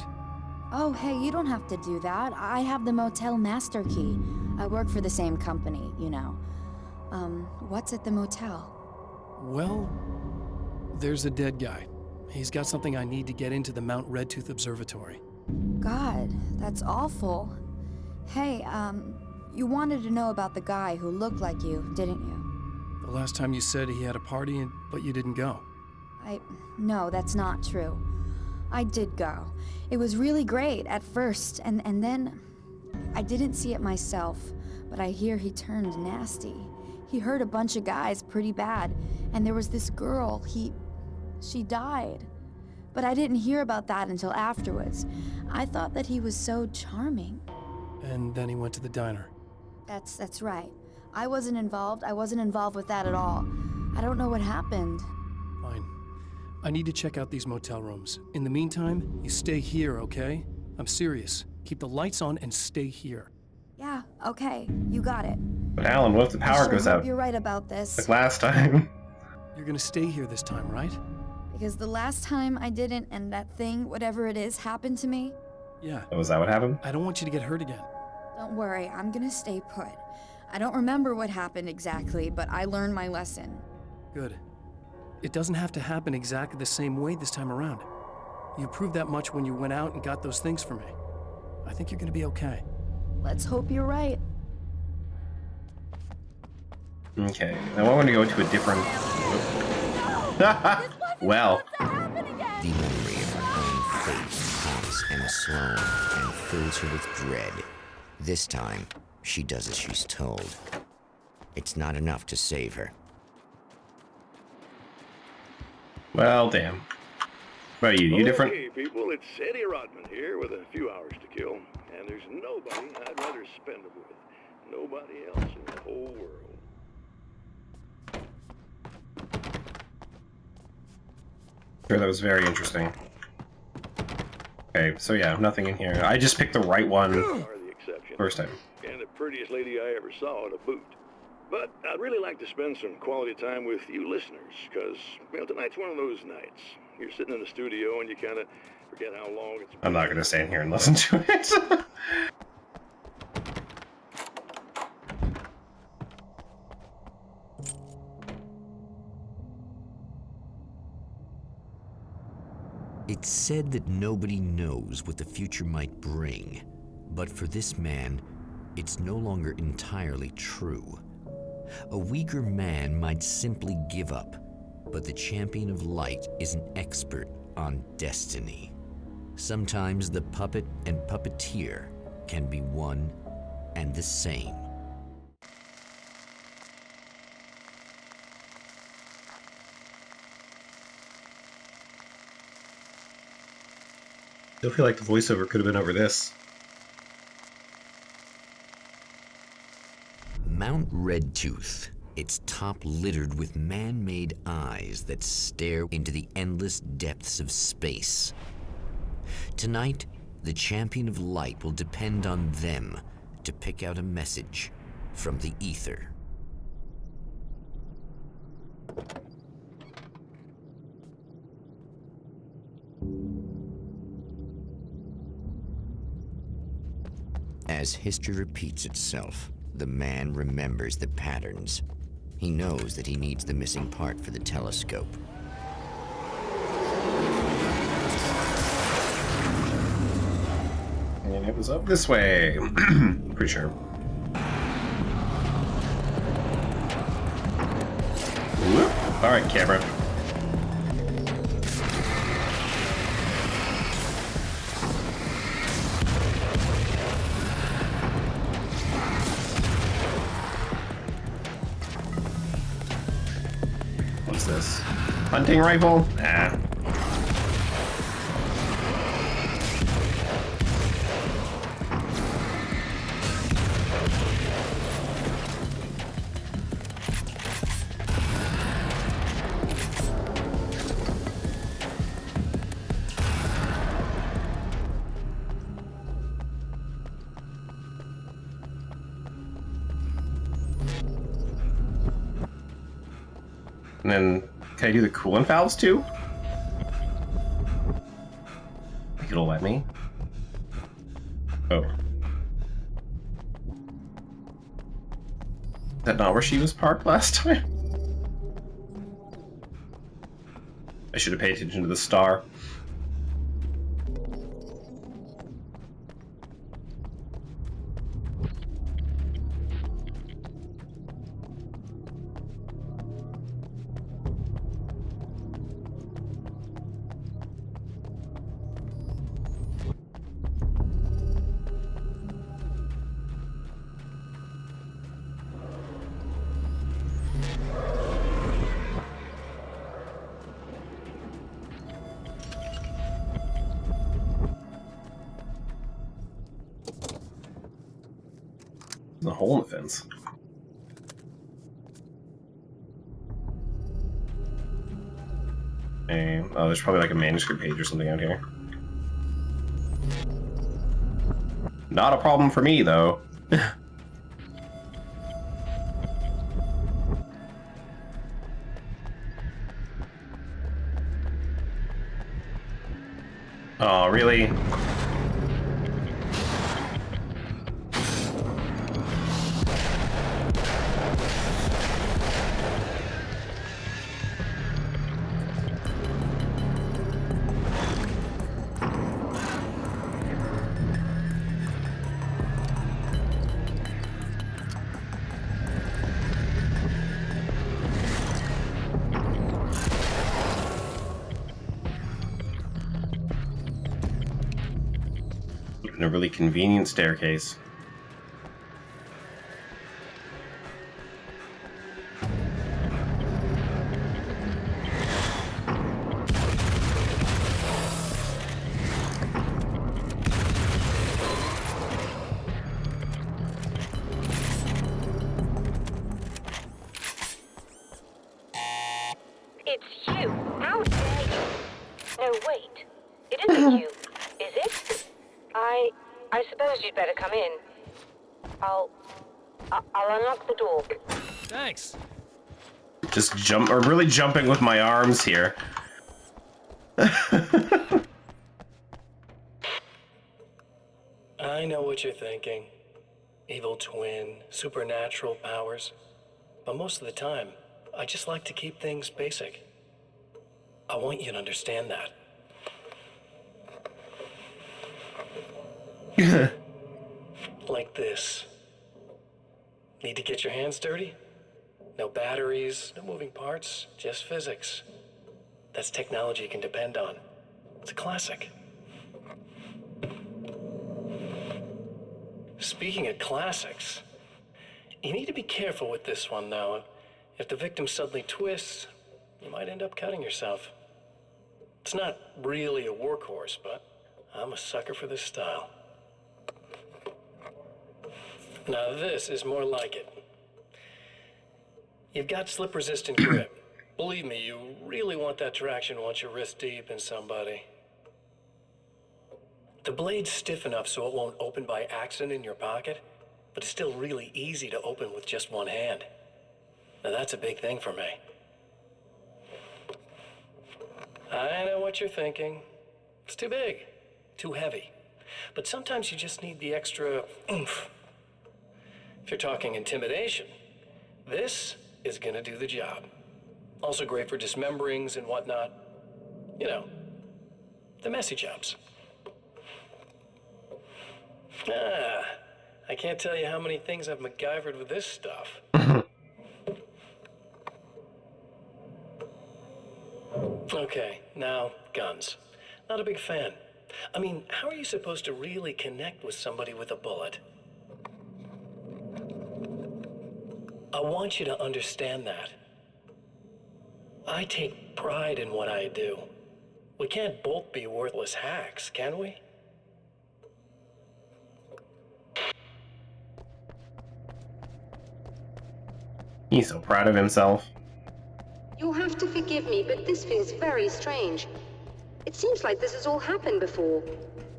Oh, hey, you don't have to do that. I have the motel master key. I work for the same company, you know. What's at the motel? Well, there's a dead guy. He's got something I need to get into the Mount Redtooth Observatory. God, that's awful. Hey, you wanted to know about the guy who looked like you, didn't you? The last time you said he had a party, but you didn't go. No, that's not true. I did go. It was really great at first, and then I didn't see it myself, but I hear he turned nasty. He hurt a bunch of guys pretty bad, and there was this girl, she died. But I didn't hear about that until afterwards. I thought that he was so charming. And then he went to the diner. That's right. I wasn't involved with that at all. I don't know what happened. Fine. I need to check out these motel rooms. In the meantime, you stay here, okay? I'm serious. Keep the lights on and stay here. Yeah, okay. You got it. But Alan, what if the power goes out? You're right about this. Like last time. You're gonna stay here this time, right? Because the last time I didn't, and that thing, whatever it is, happened to me. Yeah. Oh, was that what happened? I don't want you to get hurt again. Don't worry, I'm gonna stay put. I don't remember what happened exactly, but I learned my lesson. Good. It doesn't have to happen exactly the same way this time around. You proved that much when you went out and got those things for me. I think you're gonna be okay. Let's hope you're right. Okay, now I want to go to a different... Well. The memory of her own fate haunts Emma Sloan and fills her with dread. This time, she does as she's told. It's not enough to save her. Well, damn. What are you different? Okay, people, it's Eddie Rodman here with a few hours to kill, and there's nobody I'd rather spend it with. Nobody else in the whole world. Sure, that was very interesting. Okay, so yeah, nothing in here. I just picked the right one first time. And the prettiest lady I ever saw to boot. But I'd really like to spend some quality time with you listeners, because, tonight's one of those nights. You're sitting in the studio and you kind of forget how long it's been. I'm not going to stand here and listen to it. It's said that nobody knows what the future might bring, but for this man, it's no longer entirely true. A weaker man might simply give up, but the champion of light is an expert on destiny. Sometimes the puppet and puppeteer can be one and the same. I feel like the voiceover could have been over this. Mount Redtooth, its top littered with man-made eyes that stare into the endless depths of space. Tonight, the champion of light will depend on them to pick out a message from the ether. As history repeats itself, the man remembers the patterns. He knows that he needs the missing part for the telescope. And it was up this way. Pretty sure. Whoop. All right, camera. What's this? Hunting rifle? Nah. And then, can I do the coolant valves too? Think it'll let me? Oh. Is that not where she was parked last time? I should have paid attention to the star. A hole in the fence. Okay. Oh, there's probably like a manuscript page or something out here. Not a problem for me, though. Oh, really? A really convenient staircase. It's you. How dare you? No, wait. It isn't you, is it? I suppose you'd better come in. I'll unlock the door. Thanks. Just jump, or really jumping with my arms here. I know what you're thinking. Evil twin, supernatural powers. But most of the time, I just like to keep things basic. I want you to understand that. Like this. Need to get your hands dirty? No batteries, no moving parts, just physics. That's technology you can depend on. It's a classic. Speaking of classics, you need to be careful with this one, though. If the victim suddenly twists, you might end up cutting yourself. It's not really a workhorse, but I'm a sucker for this style. Now this is more like it. You've got slip-resistant grip. Believe me, you really want that traction once you're wrist deep in somebody. The blade's stiff enough so it won't open by accident in your pocket, but it's still really easy to open with just one hand. Now that's a big thing for me. I know what you're thinking. It's too big, too heavy. But sometimes you just need the extra oomph. If you're talking intimidation, this is gonna do the job. Also great for dismemberings and whatnot. You know, the messy jobs. I can't tell you how many things I've MacGyvered with this stuff. Okay, now, guns. Not a big fan. I mean, how are you supposed to really connect with somebody with a bullet? I want you to understand that. I take pride in what I do. We can't both be worthless hacks, can we? He's so proud of himself. You'll have to forgive me, but this feels very strange. It seems like this has all happened before.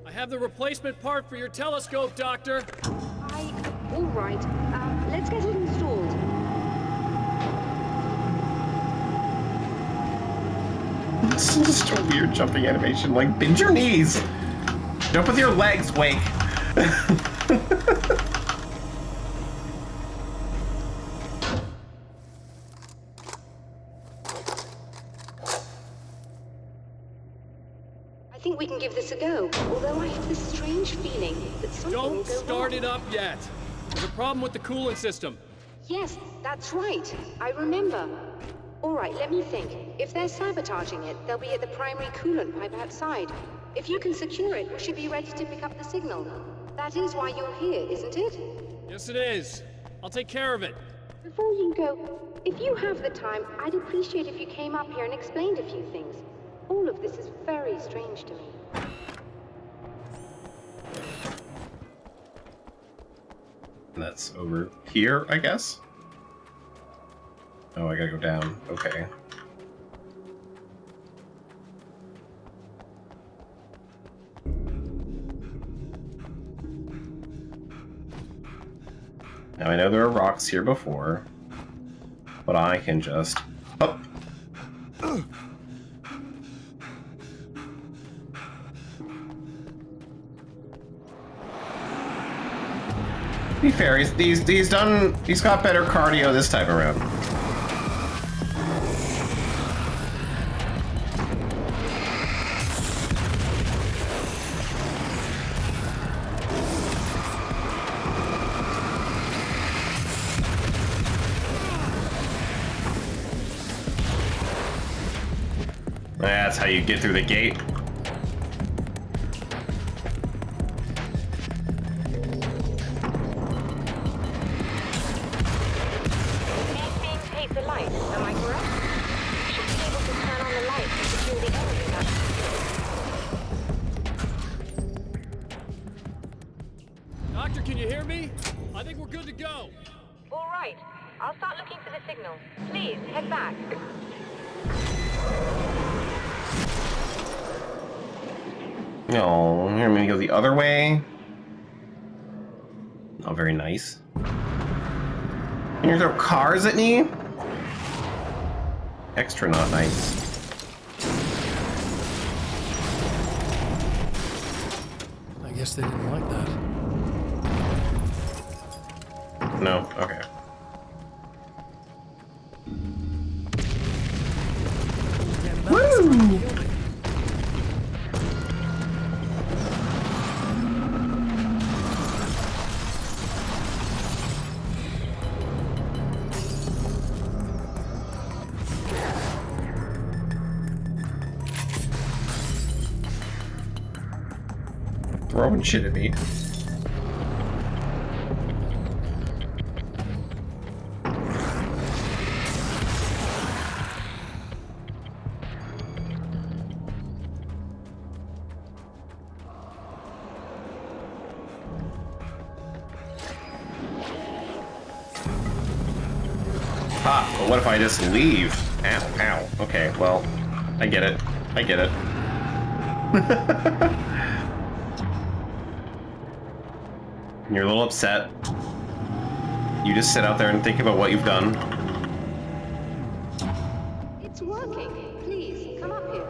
I have the replacement part for your telescope, Doctor. All right. Let's get it installed. This is just a weird jumping animation. Like, bend your knees. Jump with your legs, Wake. I think we can give this a go, although I have this strange feeling that something will Don't go start wrong. it up yet. There's a problem with the coolant system. Yes, that's right. I remember. All right, let me think. If they're sabotaging it, they'll be at the primary coolant pipe outside. If you can secure it, we should be ready to pick up the signal. That is why you're here, isn't it? Yes, it is. I'll take care of it. Before you go, if you have the time, I'd appreciate if you came up here and explained a few things. All of this is very strange to me. And that's over here, I guess? Oh, I gotta go down. Okay. Now I know there are rocks here before, but I can just... Oh! To be fair, he's got better cardio this time around. That's how you get through the gate. The light, am I correct? You should be able to turn on the light and secure the area. Doctor, can you hear me? I think we're good to go. All right. I'll start looking for the signal. Please, head back. No, you're gonna go the other way. Not very nice. You're gonna throw cars at me? Extra not nice. I guess they didn't like that. No, okay. Woo! Throwing shit at me. Ah, but what if I just leave? Ow, ow. Okay, well, I get it. I get it. You're a little upset. You just sit out there and think about what you've done. It's working. Please, come up here.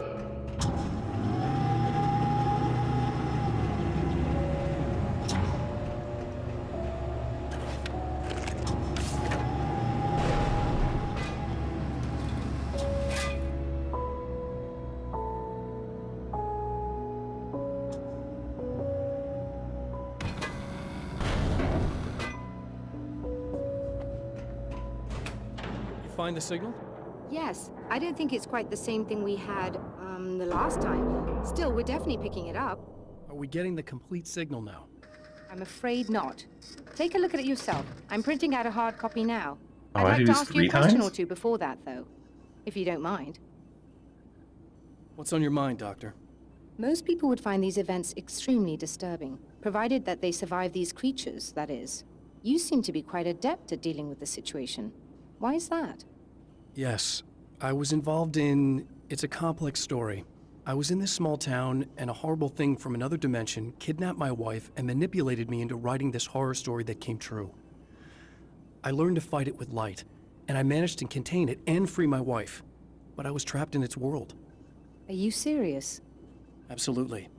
Find the signal? Yes, I don't think it's quite the same thing we had, the last time. Still, we're definitely picking it up. Are we getting the complete signal now? I'm afraid not. Take a look at it yourself. I'm printing out a hard copy now. Oh, I'd I like do to this ask you a 3 question times? or two before that, though, if you don't mind. What's on your mind, Doctor? Most people would find these events extremely disturbing, provided that they survive these creatures, that is. You seem to be quite adept at dealing with the situation. Why is that? Yes, I was involved in... It's a complex story. I was in this small town, and a horrible thing from another dimension kidnapped my wife and manipulated me into writing this horror story that came true. I learned to fight it with light, and I managed to contain it and free my wife. But I was trapped in its world. Are you serious? Absolutely.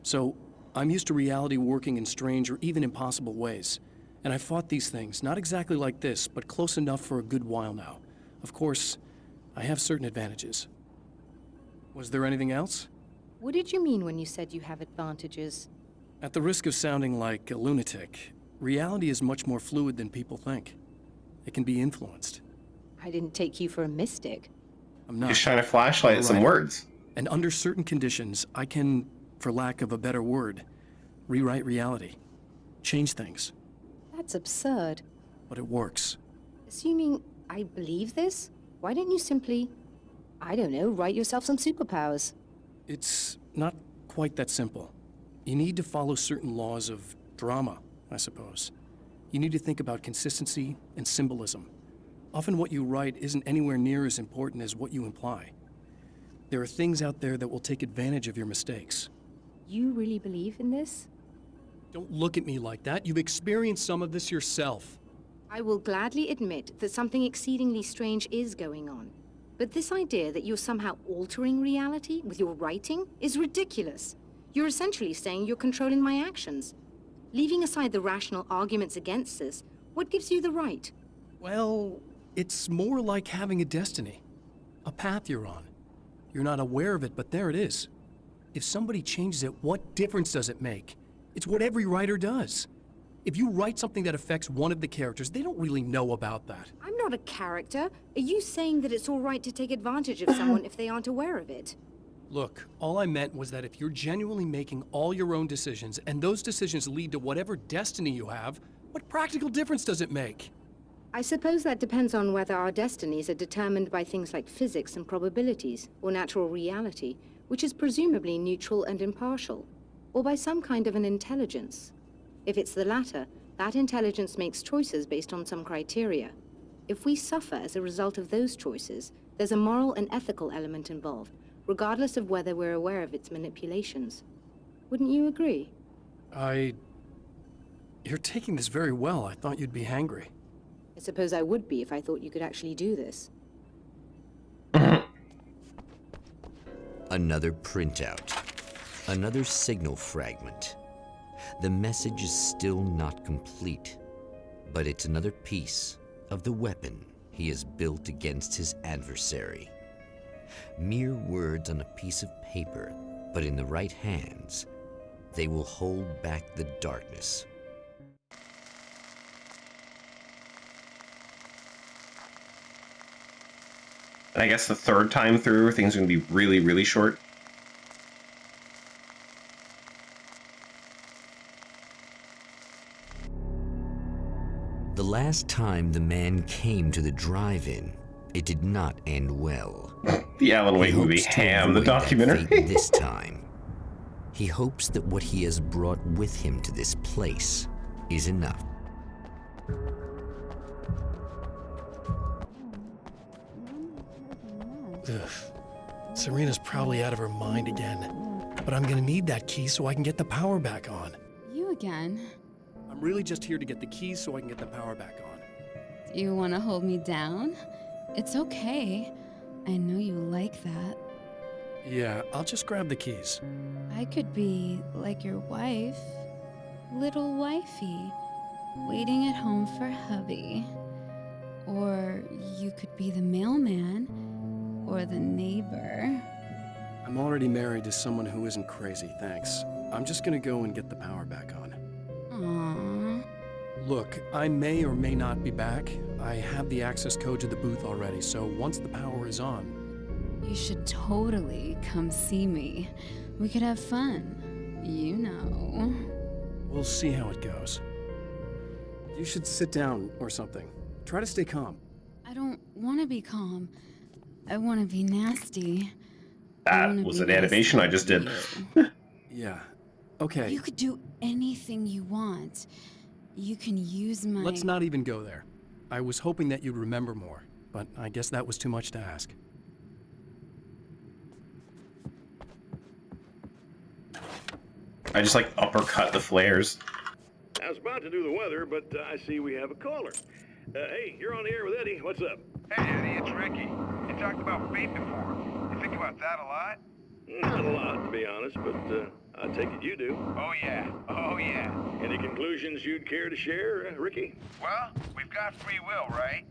So, I'm used to reality working in strange or even impossible ways. And I fought these things, not exactly like this, but close enough for a good while now. Of course, I have certain advantages. Was there anything else? What did you mean when you said you have advantages? At the risk of sounding like a lunatic, reality is much more fluid than people think. It can be influenced. I didn't take you for a mystic. I'm not. Just shine a flashlight at some words. And under certain conditions, I can, for lack of a better word, rewrite reality. Change things. That's absurd. But it works. Assuming I believe this, why don't you simply, I don't know, write yourself some superpowers? It's not quite that simple. You need to follow certain laws of drama, I suppose. You need to think about consistency and symbolism. Often what you write isn't anywhere near as important as what you imply. There are things out there that will take advantage of your mistakes. You really believe in this? Don't look at me like that. You've experienced some of this yourself. I will gladly admit that something exceedingly strange is going on. But this idea that you're somehow altering reality with your writing is ridiculous. You're essentially saying you're controlling my actions. Leaving aside the rational arguments against this, what gives you the right? Well, it's more like having a destiny. A path you're on. You're not aware of it, but there it is. If somebody changes it, what difference does it make? It's what every writer does. If you write something that affects one of the characters, they don't really know about that. I'm not a character. Are you saying that it's all right to take advantage of someone if they aren't aware of it? Look, all I meant was that if you're genuinely making all your own decisions, and those decisions lead to whatever destiny you have, what practical difference does it make? I suppose that depends on whether our destinies are determined by things like physics and probabilities, or natural reality, which is presumably neutral and impartial, or by some kind of an intelligence. If it's the latter, that intelligence makes choices based on some criteria. If we suffer as a result of those choices, there's a moral and ethical element involved, regardless of whether we're aware of its manipulations. Wouldn't you agree? You're taking this very well. I thought you'd be hangry. I suppose I would be if I thought you could actually do this. Another printout. Another signal fragment. The message is still not complete, but it's another piece of the weapon he has built against his adversary. Mere words on a piece of paper, but in the right hands, they will hold back the darkness. And I guess the third time through, things are going to be really, really short. The last time the man came to the drive-in, it did not end well. The Alan Wake movie, Ham, the documentary. This time, he hopes that what he has brought with him to this place is enough. Ugh. Serena's probably out of her mind again. But I'm gonna need that key so I can get the power back on. You again? I'm really just here to get the keys so I can get the power back on. Do you want to hold me down? It's okay. I know you like that. Yeah, I'll just grab the keys. I could be like your wife, little wifey, waiting at home for hubby. Or you could be the mailman, or the neighbor. I'm already married to someone who isn't crazy, thanks. I'm just gonna go and get the power back on. Aww. Look, I may or may not be back. I have the access code to the booth already, so once the power is on... You should totally come see me. We could have fun. You know. We'll see how it goes. You should sit down or something. Try to stay calm. I don't want to be calm. I want to be nasty. That was an animation I just did. Yeah. Okay. You could do anything you want. You can use my... Let's not even go there. I was hoping that you'd remember more, but I guess that was too much to ask. I just like uppercut the flares. I was about to do the weather, but I see we have a caller. Hey, you're on the air with Eddie. What's up? Hey, Eddie, it's Ricky. You talked about fate before. You think about that a lot? Not a lot, to be honest, but I take it you do. Oh, yeah. Oh, yeah. Any conclusions you'd care to share, Ricky? Well, we've got free will, right?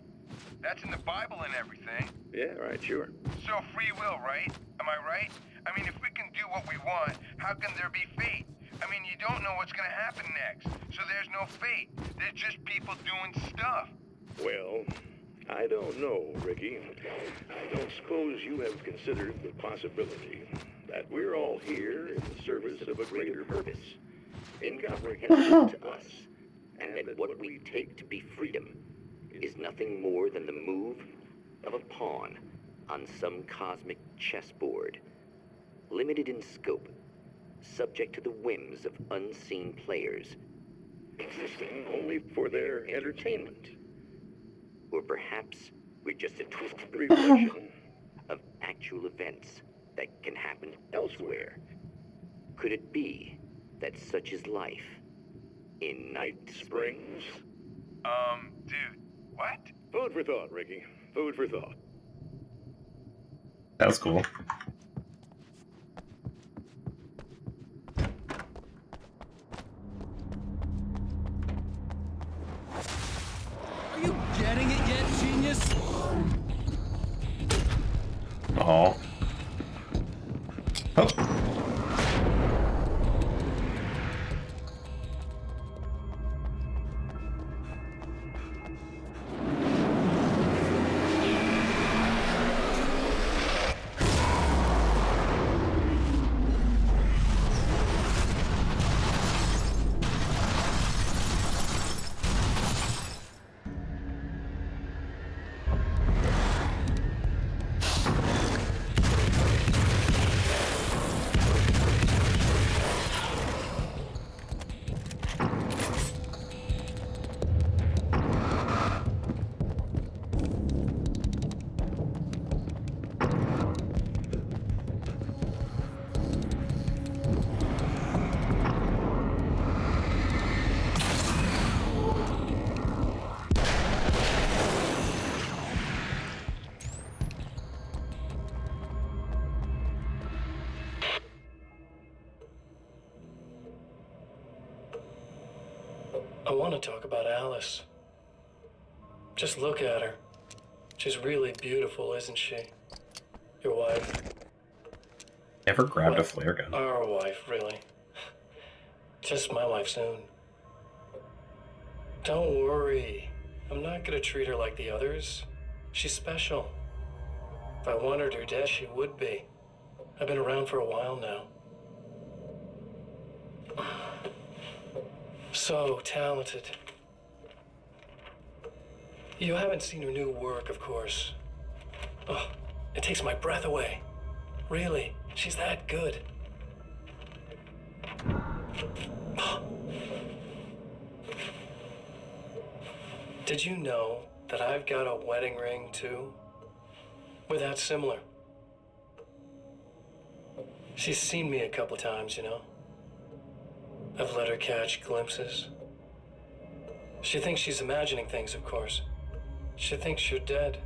That's in the Bible and everything. Yeah, right, sure. So free will, right? Am I right? I mean, if we can do what we want, how can there be fate? I mean, you don't know what's going to happen next, so there's no fate. There's just people doing stuff. Well, I don't know, Ricky. I don't suppose you have considered the possibility that we're all here in the service of a greater purpose, incomprehensible to us, and that what we take to be freedom is nothing more than the move of a pawn on some cosmic chessboard, limited in scope, subject to the whims of unseen players, existing only for their entertainment. Or perhaps we're just a twisted reflection of actual events that can happen elsewhere. Could it be that such is life in Night Springs? Dude, what? Food for thought, Ricky. Food for thought. That was cool. Are you getting it yet, genius? Oh. Oh. I want to talk about Alice. Just look at her. She's really beautiful, isn't she? Your wife. Never grabbed Well, a flare gun. Our wife, really. Just my wife soon. Don't worry. I'm not gonna treat her like the others. She's special. If I wanted her dead, she would be. I've been around for a while now. So talented. You haven't seen her new work, of course. Oh, it takes my breath away. Really, she's that good. Did you know that I've got a wedding ring, too? We're that similar. She's seen me a couple times, you know. I've let her catch glimpses. She thinks she's imagining things, of course. She thinks you're dead.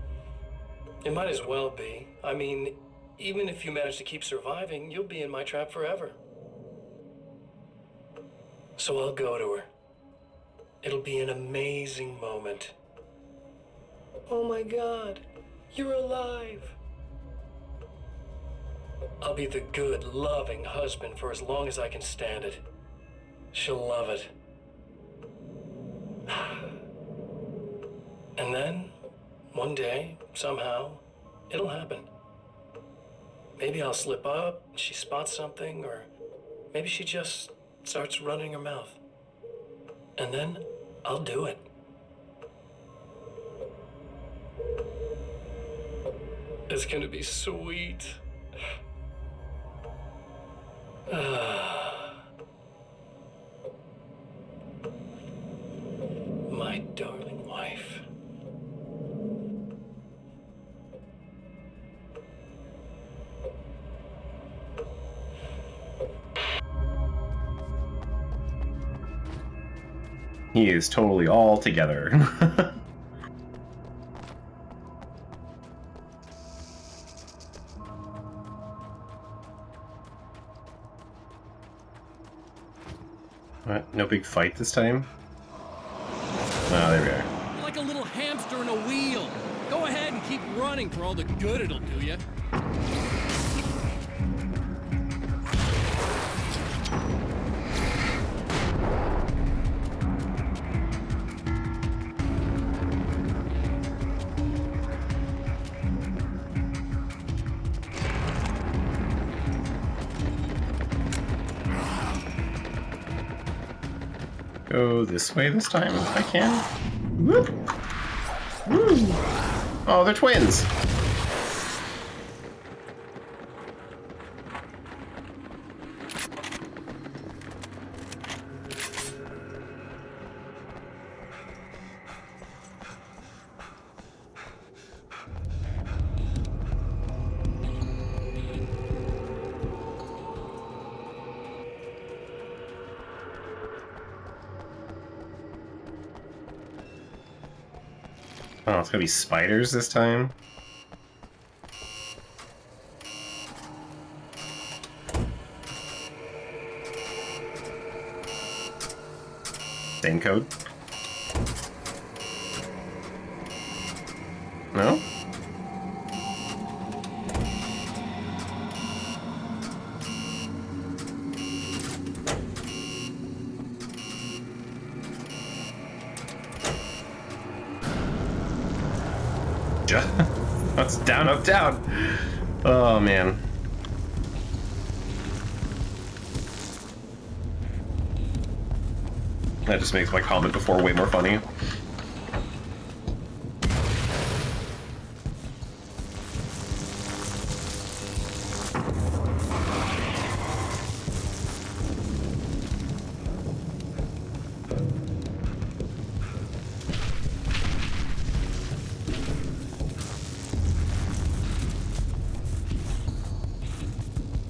It might as well be. I mean, even if you manage to keep surviving, you'll be in my trap forever. So I'll go to her. It'll be an amazing moment. Oh my God, you're alive. I'll be the good, loving husband for as long as I can stand it. She'll love it. And then, one day, somehow, it'll happen. Maybe I'll slip up, she spots something, or maybe she just starts running her mouth. And then, I'll do it. It's gonna be sweet. My darling wife. He is totally all together. What? No big fight this time? Oh, there we are. You're like a little hamster in a wheel. Go ahead and keep running for all the good it'll do you. Go this way this time if I can. Whoop. Woo. Oh, they're twins. Oh, it's gonna be spiders this time? Same code? No? That's down, up, down. Oh, man. That just makes my comment before way more funny.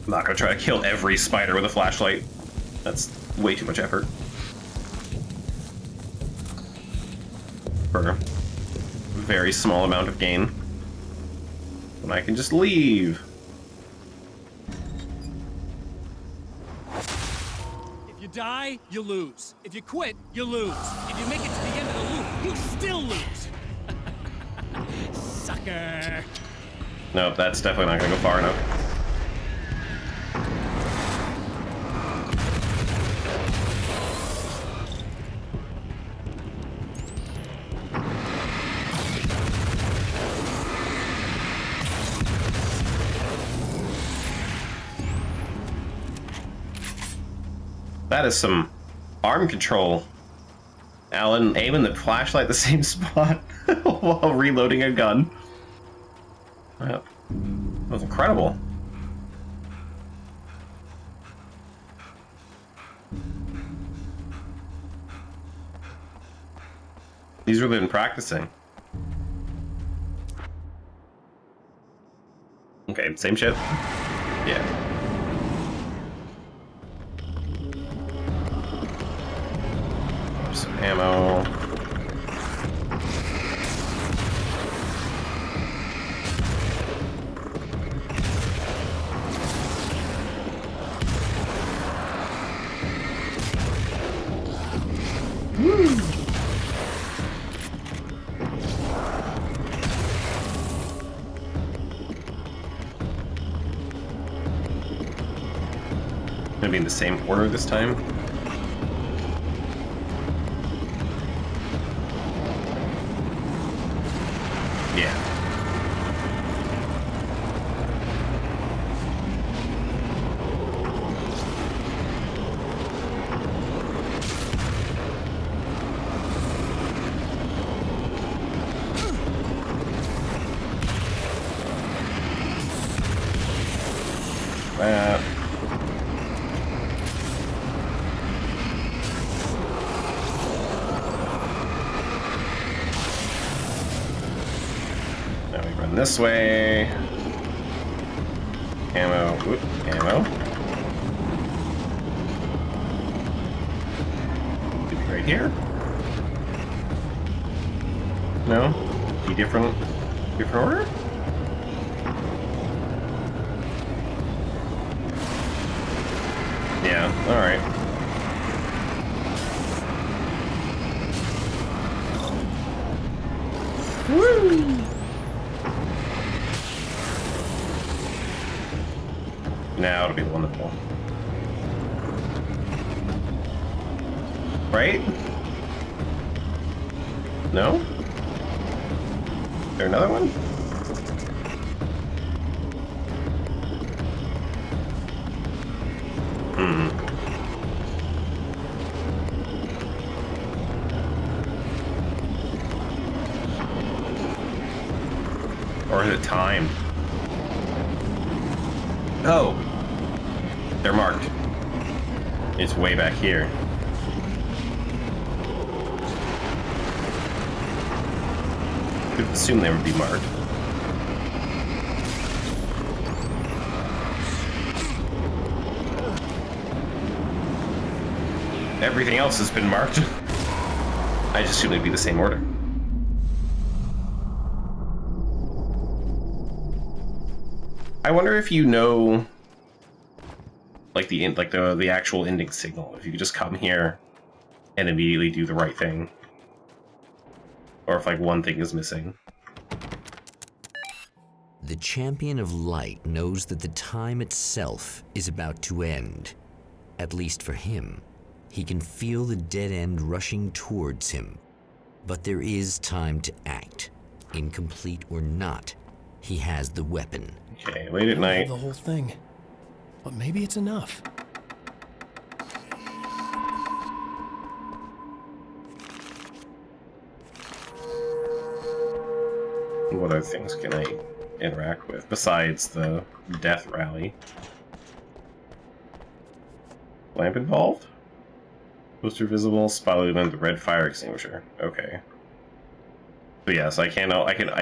I'm not gonna try to kill every spider with a flashlight. That's way too much effort. For a very small amount of gain. And I can just leave. If you die, you lose. If you quit, you lose. If you make it to the end of the loop, you still lose. Sucker. Nope, that's definitely not gonna go far enough. That is some arm control. Alan aiming the flashlight at the same spot while reloading a gun. That was incredible. He's really been practicing. Okay, same ship? Yeah. Some ammo. Woo! Gonna be in the same order this time. Yeah. Now we run this way. Ammo. Oop, ammo. Could be right here. No? Be different order? Yeah, alright. Woo! Now it'll be wonderful. Right? No? Is there another one? Or is it timed? Oh! They're marked. It's way back here. Could assume they would be marked. Everything else has been marked. I just assume they'd be the same order. I wonder if you know, like the actual ending signal. If you could just come here and immediately do the right thing, or if like one thing is missing. The Champion of Light knows that the time itself is about to end. At least for him. He can feel the dead end rushing towards him. But there is time to act. Incomplete or not, he has the weapon. Okay, late at night. The whole thing. But maybe it's enough. What other things can I interact with besides the death rally? Lamp involved? Poster visible, spotlight event, the red fire extinguisher. Okay. But yes, I can't.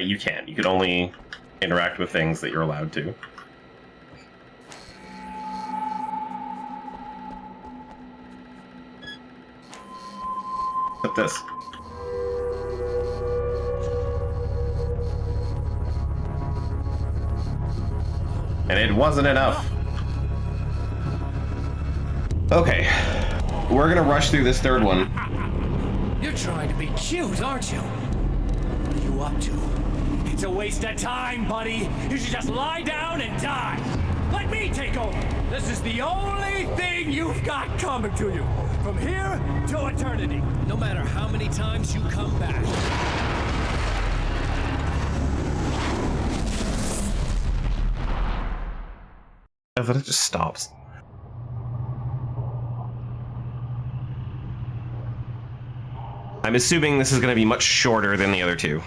You can't. You can only interact with things that you're allowed to. Except this. And it wasn't enough. Okay. We're gonna rush through this third one. You're trying to be cute, aren't you? What are you up to? It's a waste of time, buddy. You should just lie down and die. Let me take over. This is the only thing you've got coming to you. From here to eternity. No matter how many times you come back. I thought it just stops. I'm assuming this is going to be much shorter than the other two.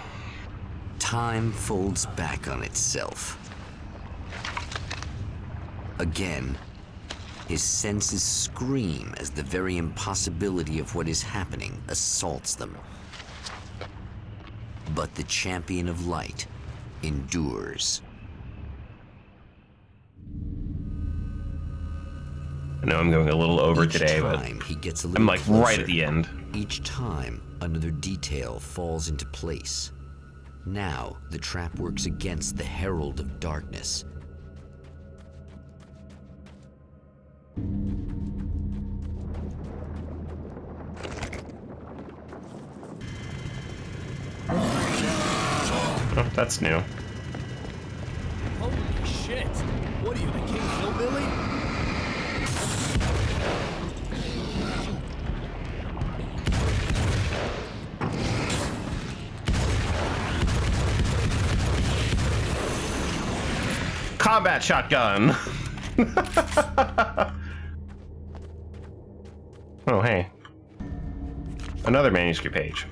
Time folds back on itself. Again, his senses scream as the very impossibility of what is happening assaults them. But the Champion of Light endures. I know I'm going a little over today, but I'm like right at the end. Each time, another detail falls into place. Now, the trap works against the Herald of Darkness. Oh, that's new. Holy shit! What are you, the King Hillbilly? Combat shotgun! Oh, hey. Another manuscript page.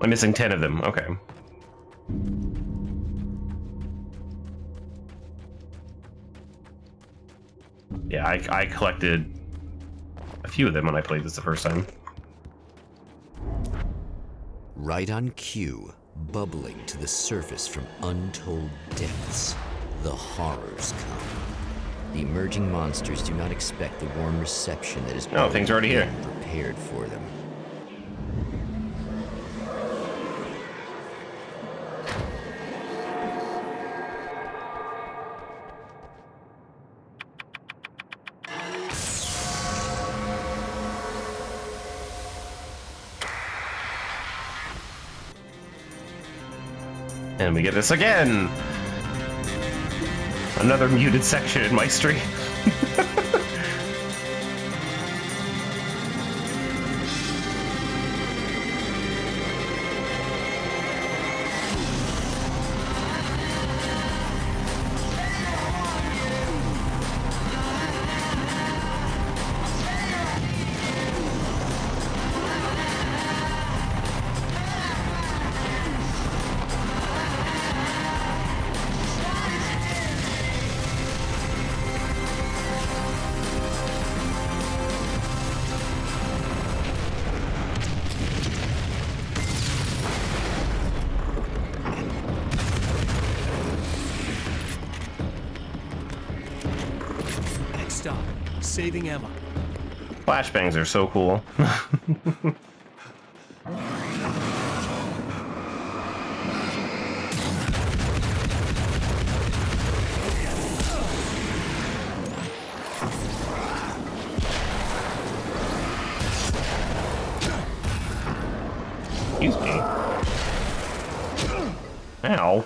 I'm missing 10 of them, okay. Yeah, I collected a few of them when I played this the first time. Right on cue, bubbling to the surface from untold depths, the horrors come. The emerging monsters do not expect the warm reception that is things are already here. Prepared for them. And we get this again! Another muted section in my stream. Stop. Saving Emma. Flashbangs are so cool. Ow. Is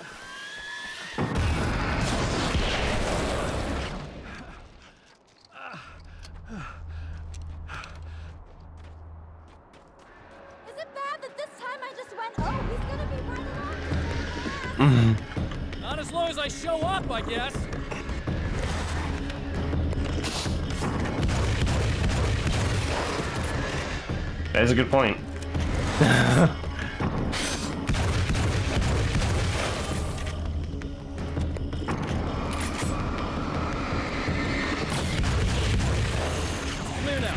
it bad that this time I just went, oh, he's gonna be right along? Not as long as I show up, I guess. That is a good point. Clear now.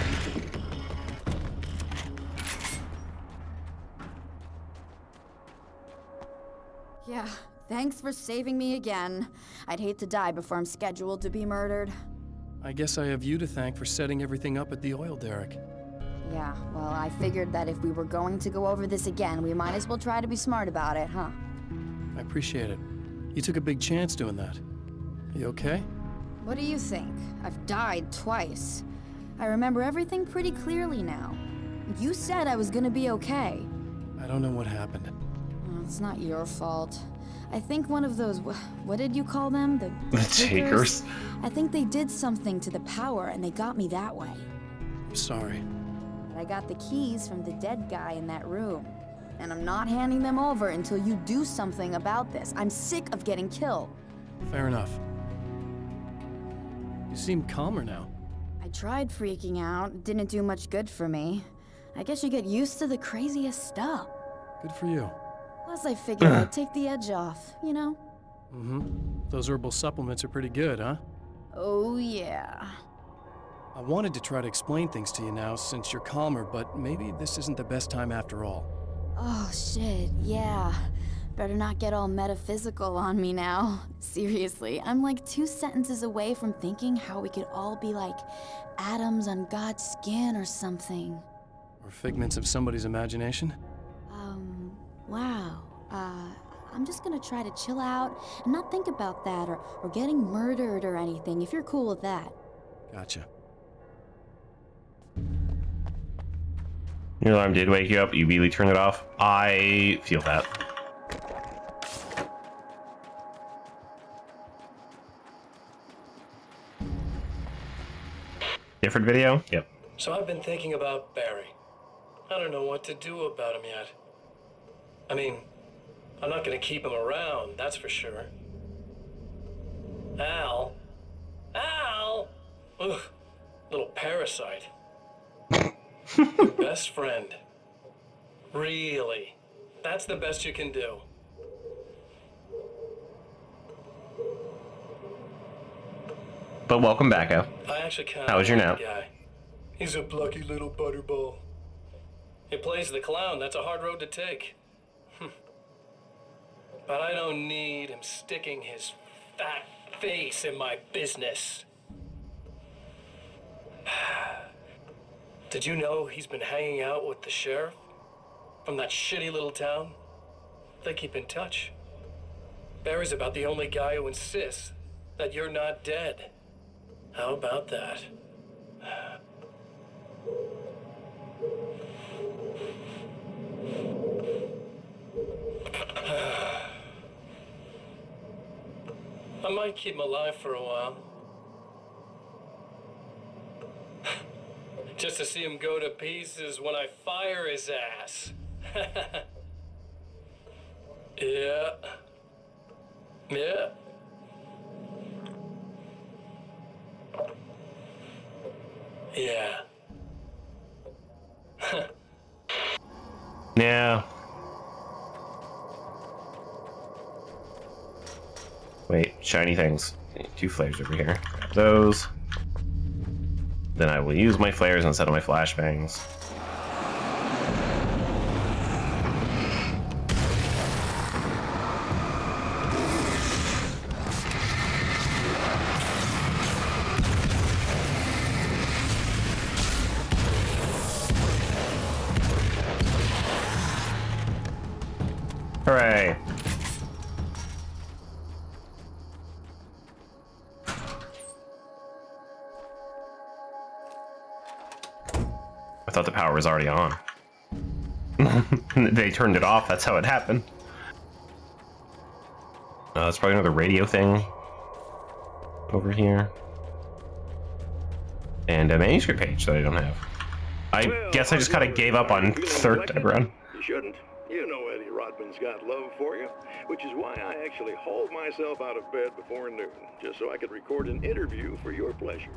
Yeah, thanks for saving me again. I'd hate to die before I'm scheduled to be murdered. I guess I have you to thank for setting everything up at the oil derrick. Yeah, well, I figured that if we were going to go over this again, we might as well try to be smart about it, huh? I appreciate it. You took a big chance doing that. You okay? What do you think? I've died twice. I remember everything pretty clearly now. You said I was gonna be okay. I don't know what happened. Oh, it's not your fault. I think one of those, what did you call them? The Takers? I think they did something to the power and they got me that way. I'm sorry. I got the keys from the dead guy in that room. And I'm not handing them over until you do something about this. I'm sick of getting killed. Fair enough. You seem calmer now. I tried freaking out. It didn't do much good for me. I guess you get used to the craziest stuff. Good for you. Plus, I figured I'd take the edge off, you know? Mm-hmm. Those herbal supplements are pretty good, huh? Oh, yeah. I wanted to try to explain things to you now since you're calmer, but maybe this isn't the best time after all. Oh, shit, yeah. Better not get all metaphysical on me now. Seriously, I'm like 2 sentences away from thinking how we could all be like atoms on God's skin or something. Or figments of somebody's imagination? Wow. I'm just gonna try to chill out and not think about that or getting murdered or anything, if you're cool with that. Gotcha. Your alarm did wake you up. You immediately turned it off. I feel that. Different video? Yep. So I've been thinking about Barry. I don't know what to do about him yet. I mean, I'm not gonna keep him around, that's for sure. Al? Al? Ugh, little parasite. Your best friend. Really? That's the best you can do. But welcome back, Al. I actually kind How was your nap? guy. He's a plucky little butterball. He plays the clown. That's a hard road to take. But I don't need him sticking his fat face in my business. Did you know he's been hanging out with the sheriff from that shitty little town? They keep in touch. Barry's about the only guy who insists that you're not dead. How about that? I might keep him alive for a while. Just to see him go to pieces when I fire his ass. Yeah. Yeah. Yeah. Yeah. Wait, shiny things. 2 flares over here. Grab those. Then I will use my flares instead of my flashbangs. Hooray! I thought the power was already on. They turned it off, that's how it happened. That's probably another radio thing over here. And a manuscript page that I don't have. I guess I just kind of gave up on third time around. You shouldn't. You know Eddie Rodman's got love for you, which is why I actually hauled myself out of bed before noon, just so I could record an interview for your pleasure.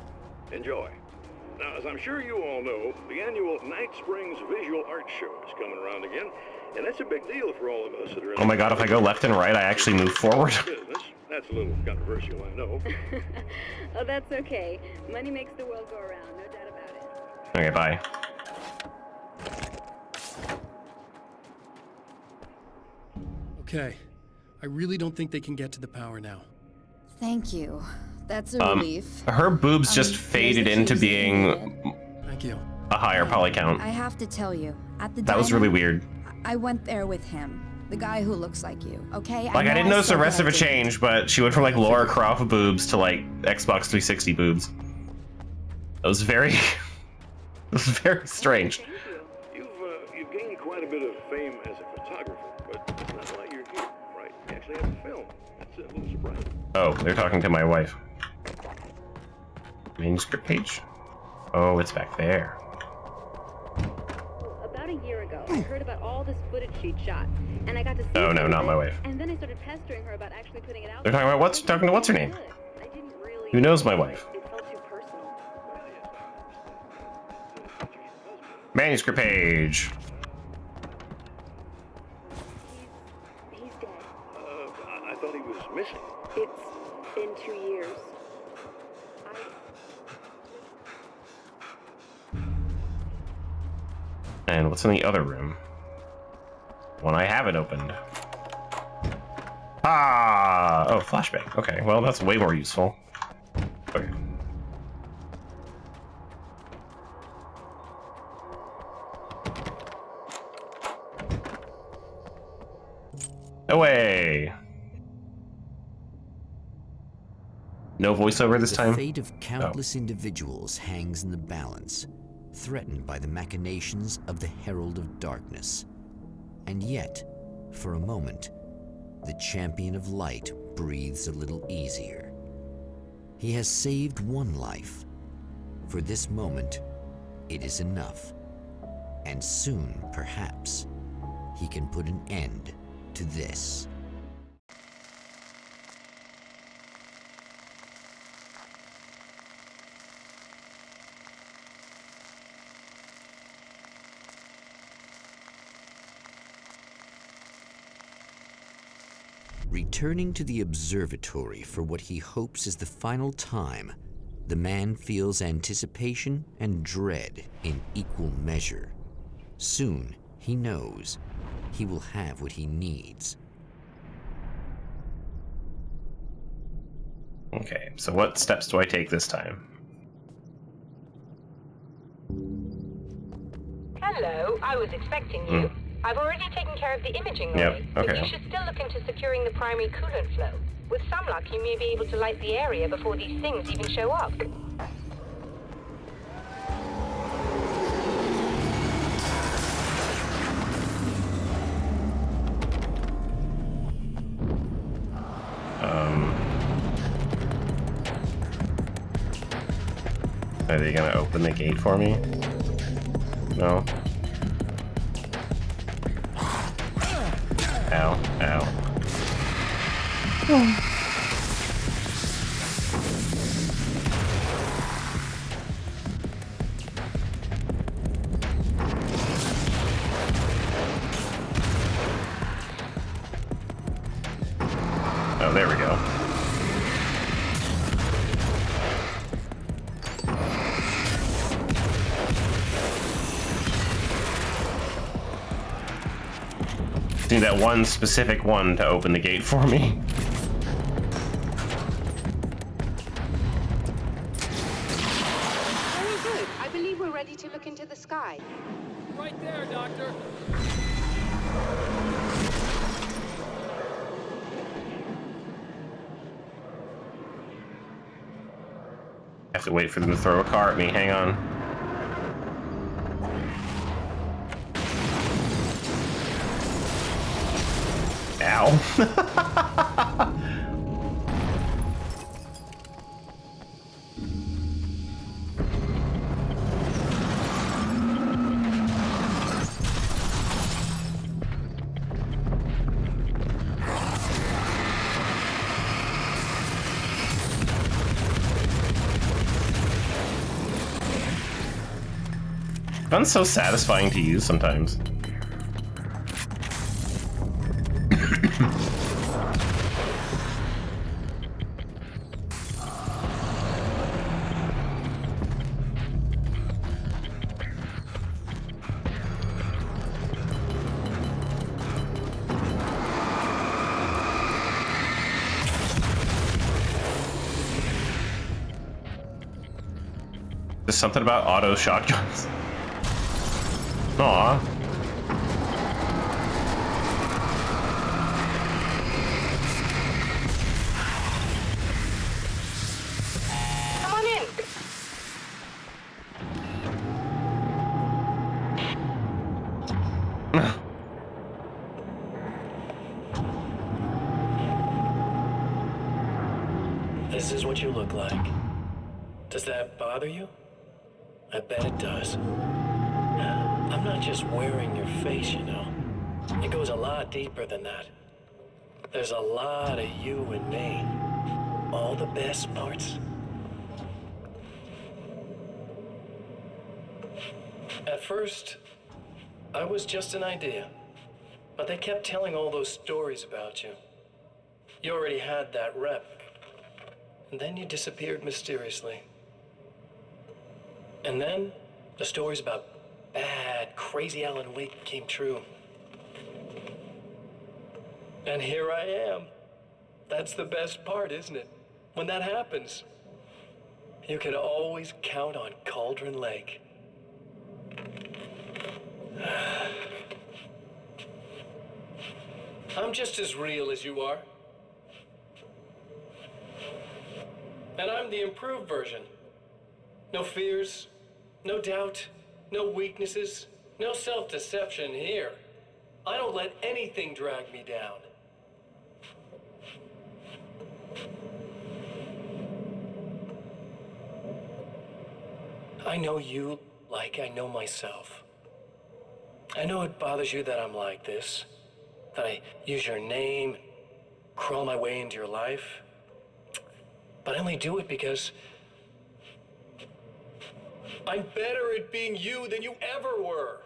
Enjoy. Now, as I'm sure you all know, the annual Night Springs Visual Art Show is coming around again, and that's a big deal for all of us that are in Oh my god, if I go left and right, I actually move forward. business. That's a little controversial, I know. Oh, that's okay. Money makes the world go around, no doubt about it. Okay, bye. Okay. I really don't think they can get to the power now. Thank you. That's a relief. Her boobs just faded into being Thank you. a higher poly count. I have to tell you, at the That was really weird. I went there with him. The guy who looks like you, okay? Like, I didn't notice the rest of it change, but she went from, like, Laura Croft boobs to, like, Xbox 360 boobs. That was very... it was very strange. You've gained quite a bit of fame as a photographer, but it's not why you're here, right? You actually have a film. That's a little surprising. Oh, they're talking to my wife. Manuscript page? Oh, it's back there. About a year ago, I heard about all this footage she'd shot, and I got to see Oh, no, not my wife. And then I started pestering her about actually putting it out. They're talking about what's her name? Who knows my wife? It felt too personal. Manuscript page. He's dead. I thought he was missing. It's been 2 years. And what's in the other room? One I haven't opened. Ah! Oh, flashbang. Okay, well, that's way more useful. Okay. Away! No voiceover this time? The fate of countless individuals hangs in the balance, threatened by the machinations of the Herald of Darkness. And yet, for a moment, the Champion of Light breathes a little easier. He has saved one life. For this moment, it is enough. And soon, perhaps, he can put an end to this. Returning to the observatory for what he hopes is the final time, the man feels anticipation and dread in equal measure. Soon, he knows, he will have what he needs. Okay, so what steps do I take this time? Hello, I was expecting you. I've already taken care of the imaging array, but you should still look into securing the primary coolant flow. With some luck, you may be able to light the area before these things even show up. Are they gonna open the gate for me? No. Ow, ow. Oh, there we go. Need that one specific one to open the gate for me. Very good. I believe we're ready to look into the sky. Right there, Doctor. I have to wait for them to throw a car at me. Hang on. Ow. Gun's so satisfying to use sometimes. There's something about auto shotguns. Aw. Come on in. This is what you look like. Does that bother you? I bet it does. I'm not just wearing your face, you know. It goes a lot deeper than that. There's a lot of you and me. All the best parts. At first, I was just an idea. But they kept telling all those stories about you. You already had that rep. And then you disappeared mysteriously. And then, the stories about bad, crazy Alan Wake came true. And here I am. That's the best part, isn't it? When that happens, you can always count on Cauldron Lake. I'm just as real as you are. And I'm the improved version. No fears, no doubt, no weaknesses, no self-deception here. I don't let anything drag me down. I know you like I know myself. I know it bothers you that I'm like this, that I use your name, crawl my way into your life. But I only do it because I'm better at being you than you ever were.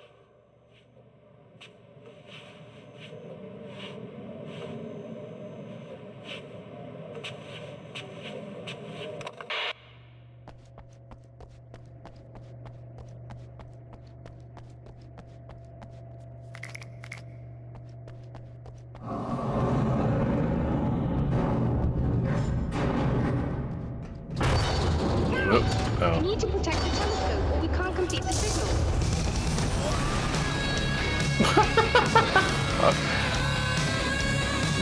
We need to protect the telescope or we can't complete the signal.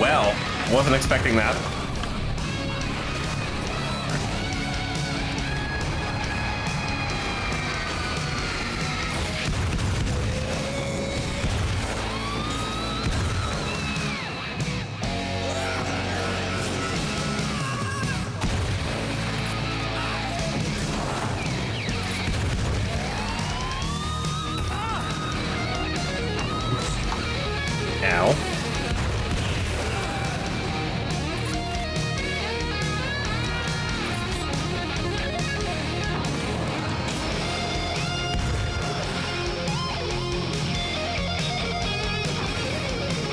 Well, wasn't expecting that. Ow.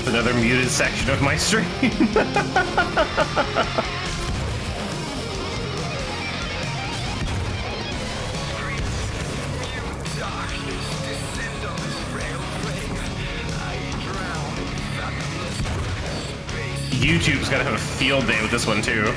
Another muted section of my stream. YouTube's gonna have a field day with this one too.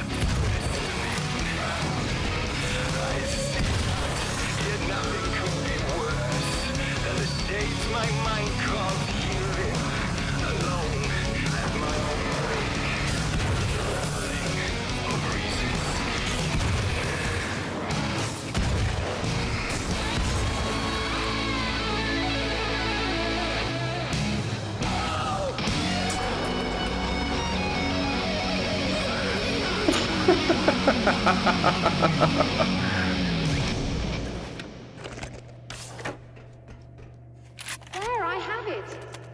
There, I have it.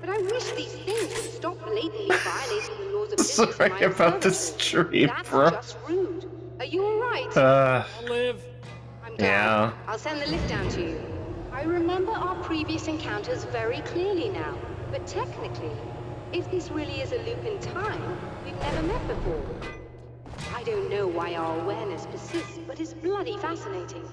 But I wish these things would stop blatantly violating the laws of physics. Sorry about the stream, That's bro. just rude. Are you alright? I'll live. I'm glad. Yeah. I'll send the lift down to you. I remember our previous encounters very clearly now, but technically, if this really is a loop in time, we've never met before. I don't know why our awareness persists, but it's bloody fascinating.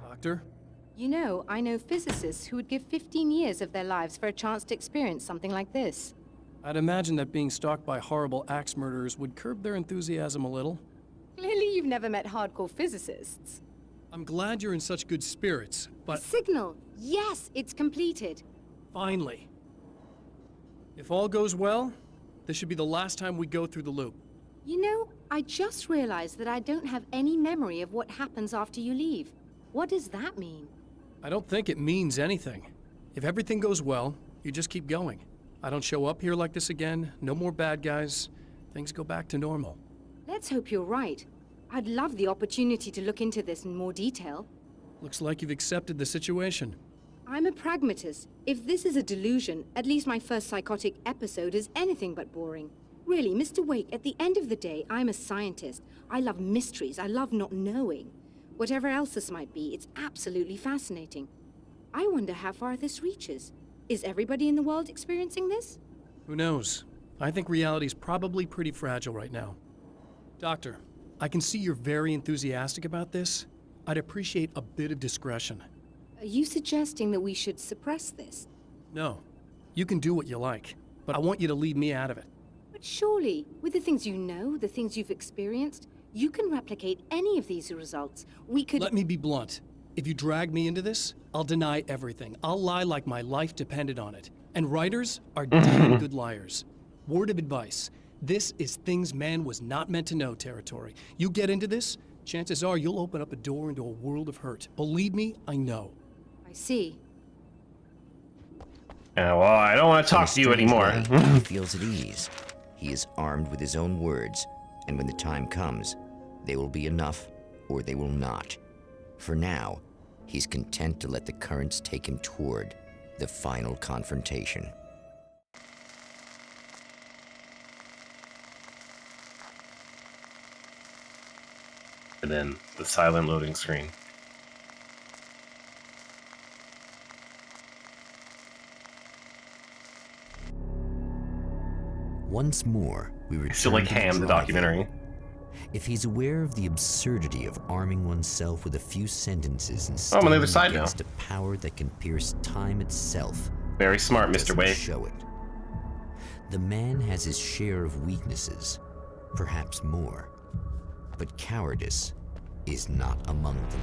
Doctor? You know, I know physicists who would give 15 years of their lives for a chance to experience something like this. I'd imagine that being stalked by horrible axe murderers would curb their enthusiasm a little. Clearly you've never met hardcore physicists. I'm glad you're in such good spirits, but... The signal! Yes, it's completed. Finally. If all goes well, this should be the last time we go through the loop. You know, I just realized that I don't have any memory of what happens after you leave. What does that mean? I don't think it means anything. If everything goes well, you just keep going. I don't show up here like this again, no more bad guys. Things go back to normal. Let's hope you're right. I'd love the opportunity to look into this in more detail. Looks like you've accepted the situation. I'm a pragmatist. If this is a delusion, at least my first psychotic episode is anything but boring. Really, Mr. Wake, at the end of the day, I'm a scientist. I love mysteries. I love not knowing. Whatever else this might be, it's absolutely fascinating. I wonder how far this reaches. Is everybody in the world experiencing this? Who knows? I think reality's probably pretty fragile right now. Doctor, I can see you're very enthusiastic about this. I'd appreciate a bit of discretion. Are you suggesting that we should suppress this? No. You can do what you like, but I want you to leave me out of it. But surely, with the things you know, the things you've experienced, you can replicate any of these results. We could— Let me be blunt. If you drag me into this, I'll deny everything. I'll lie like my life depended on it. And writers are damn good liars. Word of advice. This is things man was not meant to know territory. You get into this, chances are you'll open up a door into a world of hurt. Believe me, I know. I see. Well, I don't want to talk to you anymore. He feels at ease. He is armed with his own words, and when the time comes, they will be enough or they will not. For now, he's content to let the currents take him toward the final confrontation. And then the silent loading screen. Once more, we return still like to Ham, the documentary. If he's aware of the absurdity of arming oneself with a few sentences and I'm on the other standing side now. against a power that can pierce time itself, Very smart, Mr. doesn't Wake. show it. The man has his share of weaknesses, perhaps more, but cowardice is not among them.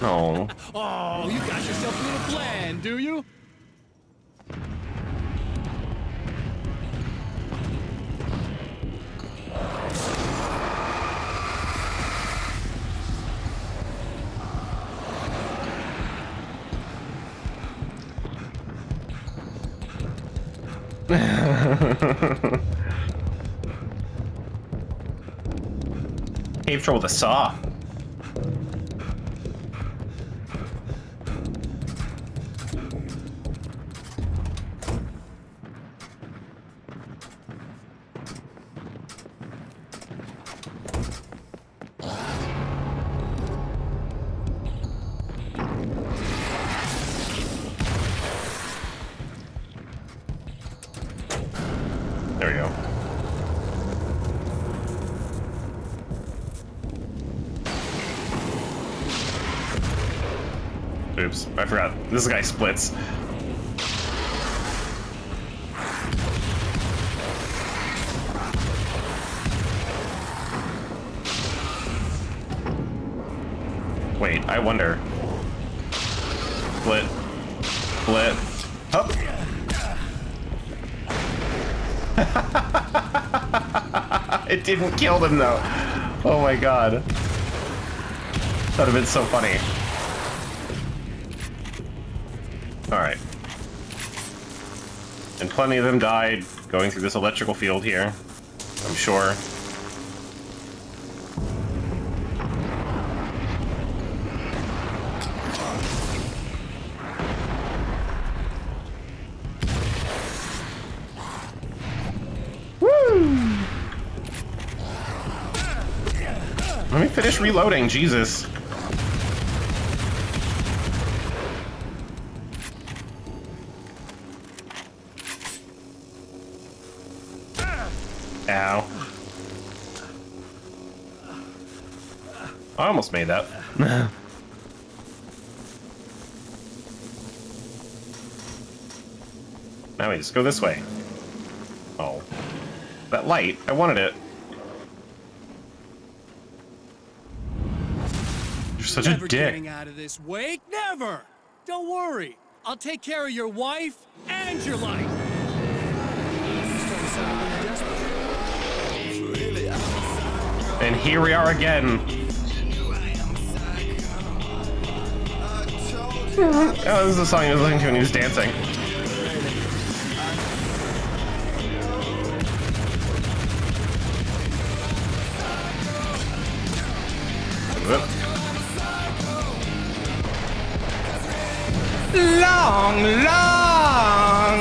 Oh. Oh, you got yourself a little plan, do you? Cave troll with a saw. There we go. Oops, I forgot. This guy splits. Wait, I wonder. Split. Split. Up. It didn't kill them though. Oh my god. That would have been so funny. Alright. And plenty of them died going through this electrical field here, I'm sure. Woo! Let me finish reloading, Jesus. Ow. I almost made that. Now we just go this way. Oh. That light, I wanted it. You're such Never a dick. getting out of this, Wake. Never. Don't worry. I'll take care of your wife and your life. And here we are again. Oh, this is the song he was listening to when he was dancing. Whoop. Long, long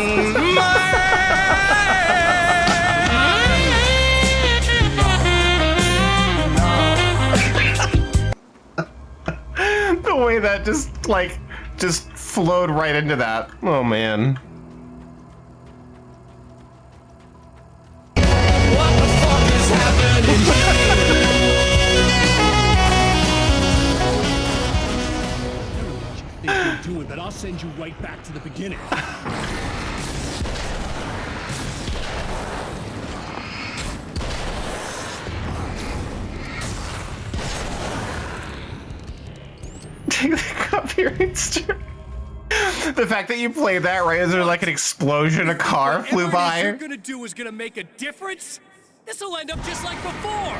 The way that just flowed right into that. Oh man. Think you're doing, but I'll send you right back to the beginning. The fact that you played that right as there like an explosion, a car flew Whatever it is by. you're gonna do is gonna make a difference? This'll end up just like before.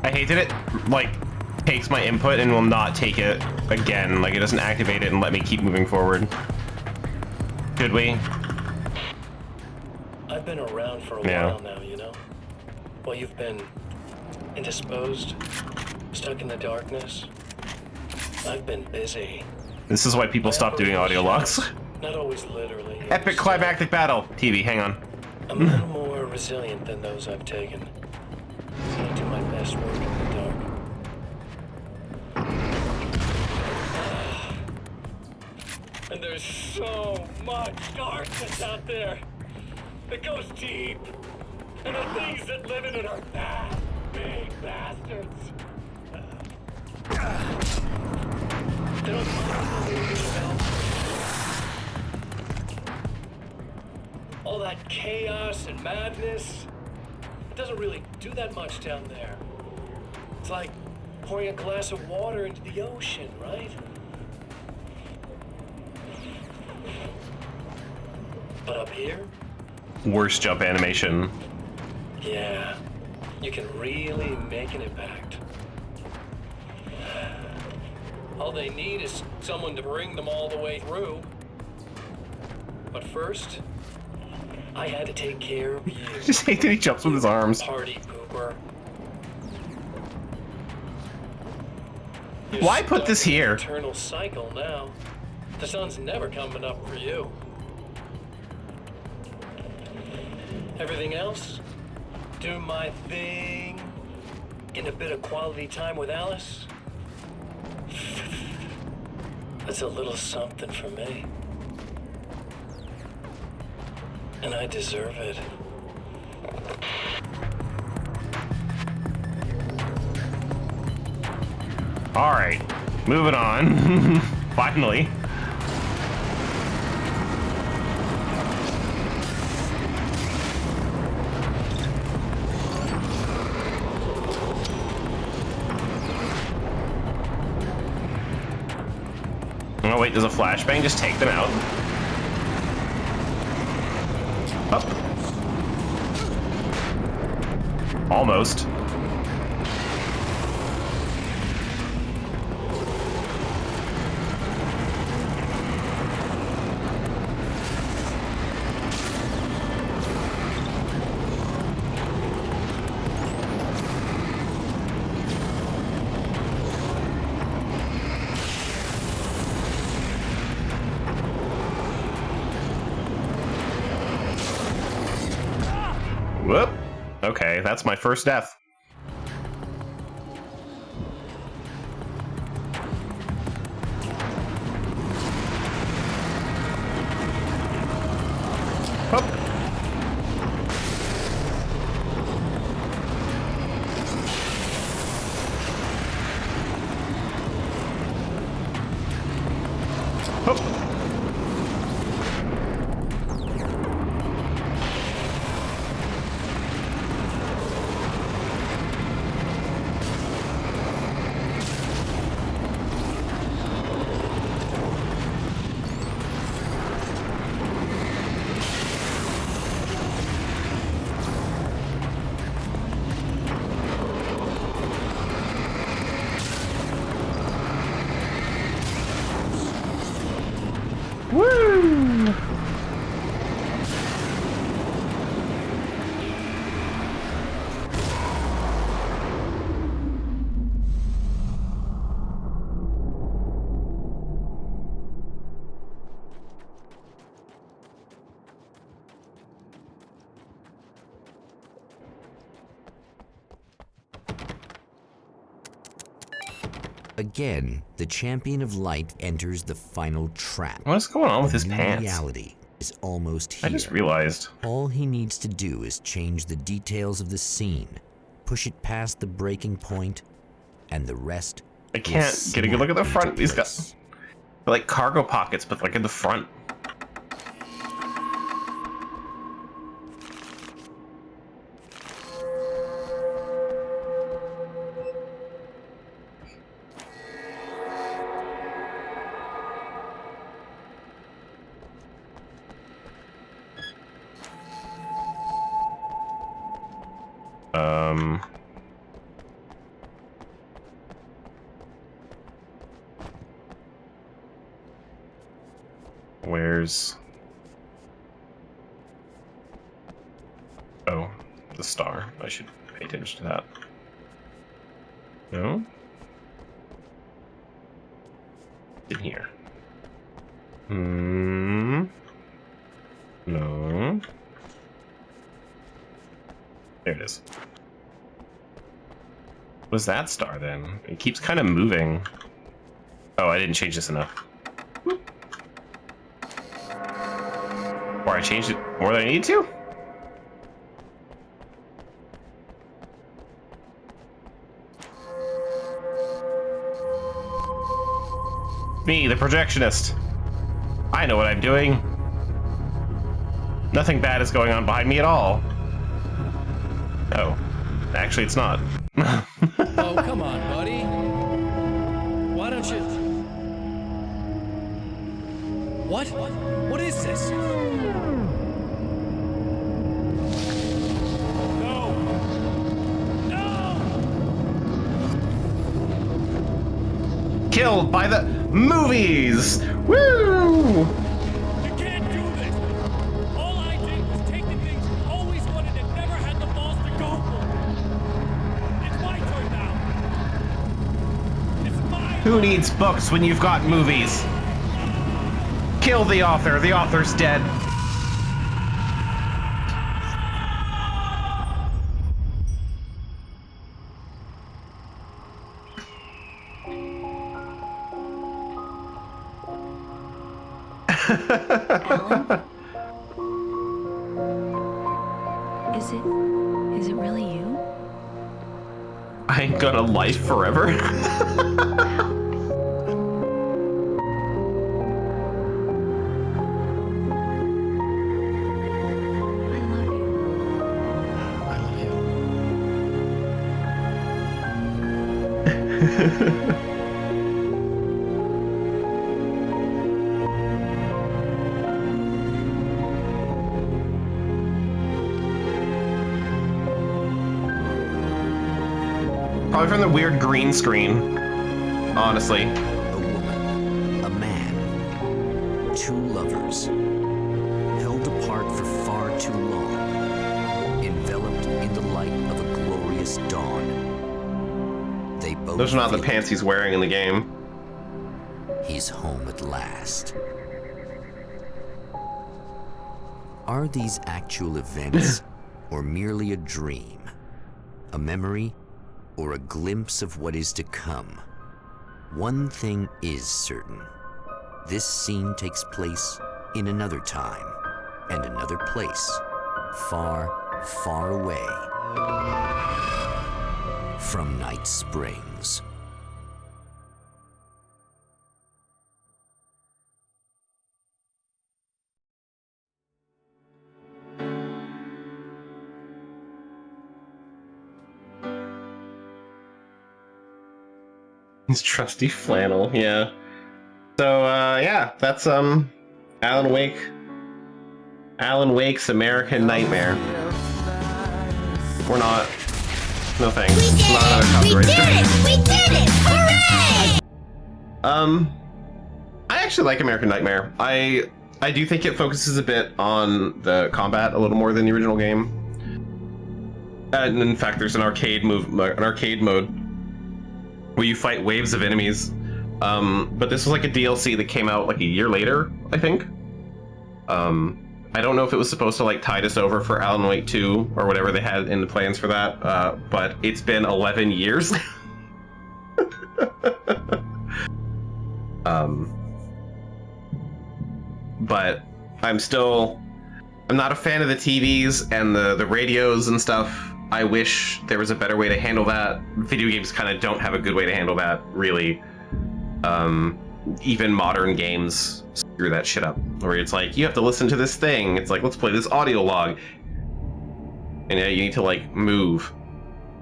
I hate that it like takes my input and will not take it again. Like it doesn't activate it and let me keep moving forward. Should we? I've been around for a while now, you know? Well, you've been indisposed, stuck in the darkness. I've been busy. This is why people stop doing audio logs. Not always literally. Epic climactic battle. TV, hang on. I'm a little more resilient than those I've taken. I do my best work in the dark. And there's so much darkness out there that goes deep. And the things that live in it are bad, big bastards. They don't all that chaos and madness, it doesn't really do that much down there. It's like pouring a glass of water into the ocean, right? But up here? Worst jump animation. Yeah, you can really make an impact. All they need is someone to bring them all the way through. But first, I had to take care of you. Just hate that he jumps with his arms. Party pooper. Why put this here? Eternal cycle now. The sun's never coming up for you. Everything else? Do my thing. Get a bit of quality time with Alice. That's a little something for me. And I deserve it. All right, moving on. Finally. Oh wait, does a flashbang just take them out? Up. Almost. Whoop. Okay, that's my first death. Woo! Again, the champion of light enters the final trap. What's going on with his New pants? Reality is almost here. I just realized. All he needs to do is change the details of the scene, push it past the breaking point, and the rest. I can't get a good look at the front. These got like cargo pockets, but like in the front. Where's... Oh, the star. I should pay attention to that. No? In here. No. There it is. What's that star then? It keeps kind of moving. Oh, I didn't change this enough. Or I changed it more than I need to? Me, the projectionist. I know what I'm doing. Nothing bad is going on behind me at all. Oh, actually it's not. Oh, come on, buddy. Why don't you... What? What is this? Killed by the movies! Woo! You can't do this! All I did was take the things you always wanted and never had the balls to go for. It's my turn now. It's my... Who needs books when you've got movies? Kill the author. The author's dead. Is it really you? I ain't gonna life forever. Probably from the weird green screen, honestly. A woman, a man, two lovers, held apart for far too long, enveloped in the light of a glorious dawn. They both... Those are not the pants he's wearing in the game. He's home at last. Are these actual events, or merely a dream? A memory or a glimpse of what is to come? One thing is certain. This scene takes place in another time and another place, far, far away from Night Springs. His trusty flannel, yeah. So, yeah, that's, Alan Wake. Alan Wake's American Nightmare. We're not... No thanks. It's not another copyright strike. We did it! Hooray! I actually like American Nightmare. I do think it focuses a bit on the combat a little more than the original game. And in fact, there's an arcade mode where you fight waves of enemies. But this was like a DLC that came out like a year later, I think. I don't know if it was supposed to like tide us over for Alan Wake 2 or whatever they had in the plans for that, but it's been 11 years. But I'm not a fan of the TVs and the radios and stuff. I wish there was a better way to handle that. Video games kind of don't have a good way to handle that, really. Even modern games screw that shit up, where it's like, you have to listen to this thing. It's like, let's play this audio log. And you need to like move,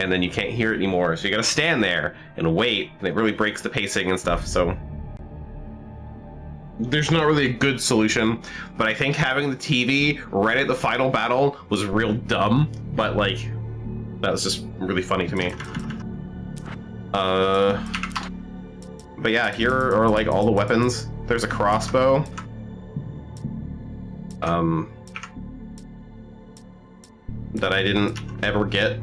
and then you can't hear it anymore. So you gotta stand there and wait, and it really breaks the pacing and stuff, so. There's not really a good solution, but I think having the TV right at the final battle was real dumb, but like, that was just really funny to me. But yeah, here are like all the weapons. There's a crossbow. That I didn't ever get.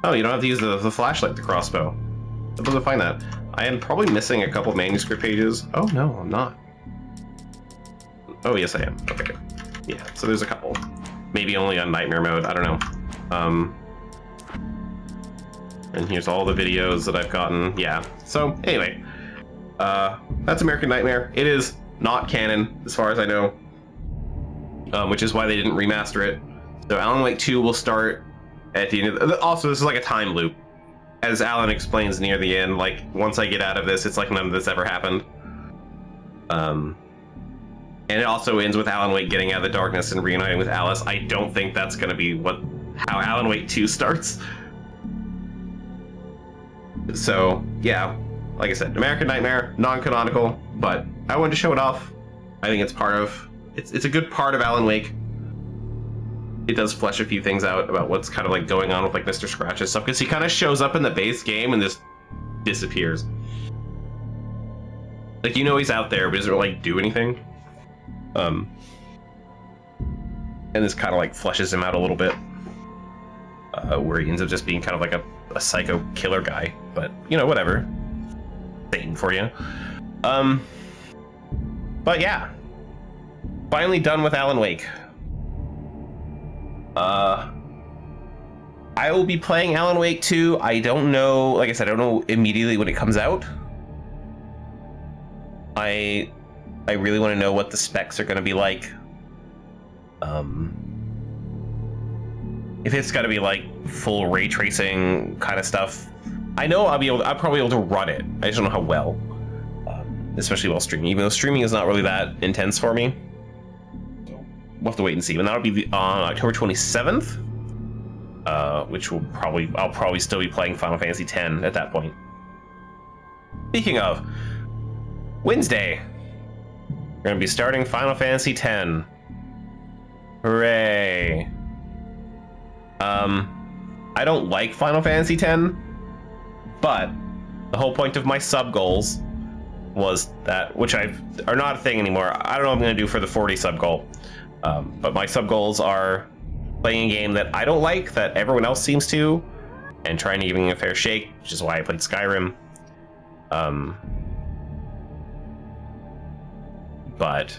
Oh, you don't have to use the flashlight, the crossbow. I wasn't find that. I am probably missing a couple manuscript pages. Oh no, I'm not. Oh yes, I am. Okay. Yeah, so there's a couple. Maybe only on Nightmare mode, I don't know. And here's all the videos that I've gotten. Yeah, so anyway. That's American Nightmare. It is not canon, as far as I know. Which is why they didn't remaster it. So Alan Wake 2 will start at the end of also, this is like a time loop. As Alan explains near the end, like, once I get out of this, it's like none of this ever happened. And it also ends with Alan Wake getting out of the darkness and reuniting with Alice. I don't think that's going to be how Alan Wake 2 starts. So, yeah, like I said, American Nightmare, non-canonical, but I wanted to show it off. I think it's it's a good part of Alan Wake. It does flesh a few things out about what's kind of like going on with like Mr. Scratch's stuff, because he kind of shows up in the base game and just disappears. Like, you know he's out there, but doesn't really like do anything. And this kind of like fleshes him out a little bit, where he ends up just being kind of like a psycho killer guy. But you know, whatever. Satan for you. But yeah, finally done with Alan Wake. I will be playing Alan Wake 2. I don't know, like I said, I don't know immediately when it comes out. I really want to know what the specs are going to be like. If it's got to be like full ray tracing kind of stuff, I know I'll probably be able to run it. I just don't know how well, especially while streaming. Even though streaming is not really that intense for me. We'll have to wait and see. And that'll be on October 27th, which I'll probably still be playing Final Fantasy X at that point. Speaking of, Wednesday, we're going to be starting Final Fantasy X. Hooray. I don't like Final Fantasy X, but the whole point of my sub goals was that, which are not a thing anymore. I don't know what I'm going to do for the 40 sub goal. But my sub goals are playing a game that I don't like, that everyone else seems to, and trying to give it a fair shake, which is why I played Skyrim. But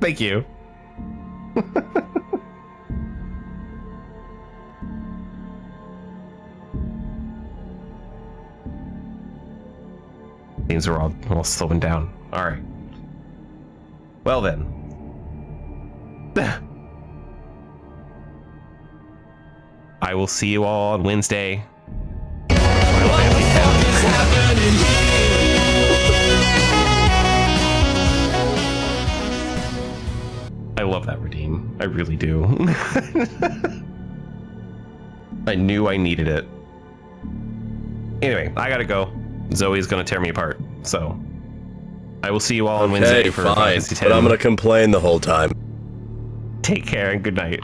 Thank you. Things are all slowing down. All right. Well then. I will see you all on Wednesday. I love that redeem. I really do. I knew I needed it. Anyway, I gotta go. Zoe's gonna tear me apart. So I will see you all on Wednesday for fine, Final Fantasy X. but I'm gonna complain the whole time. Take care and good night.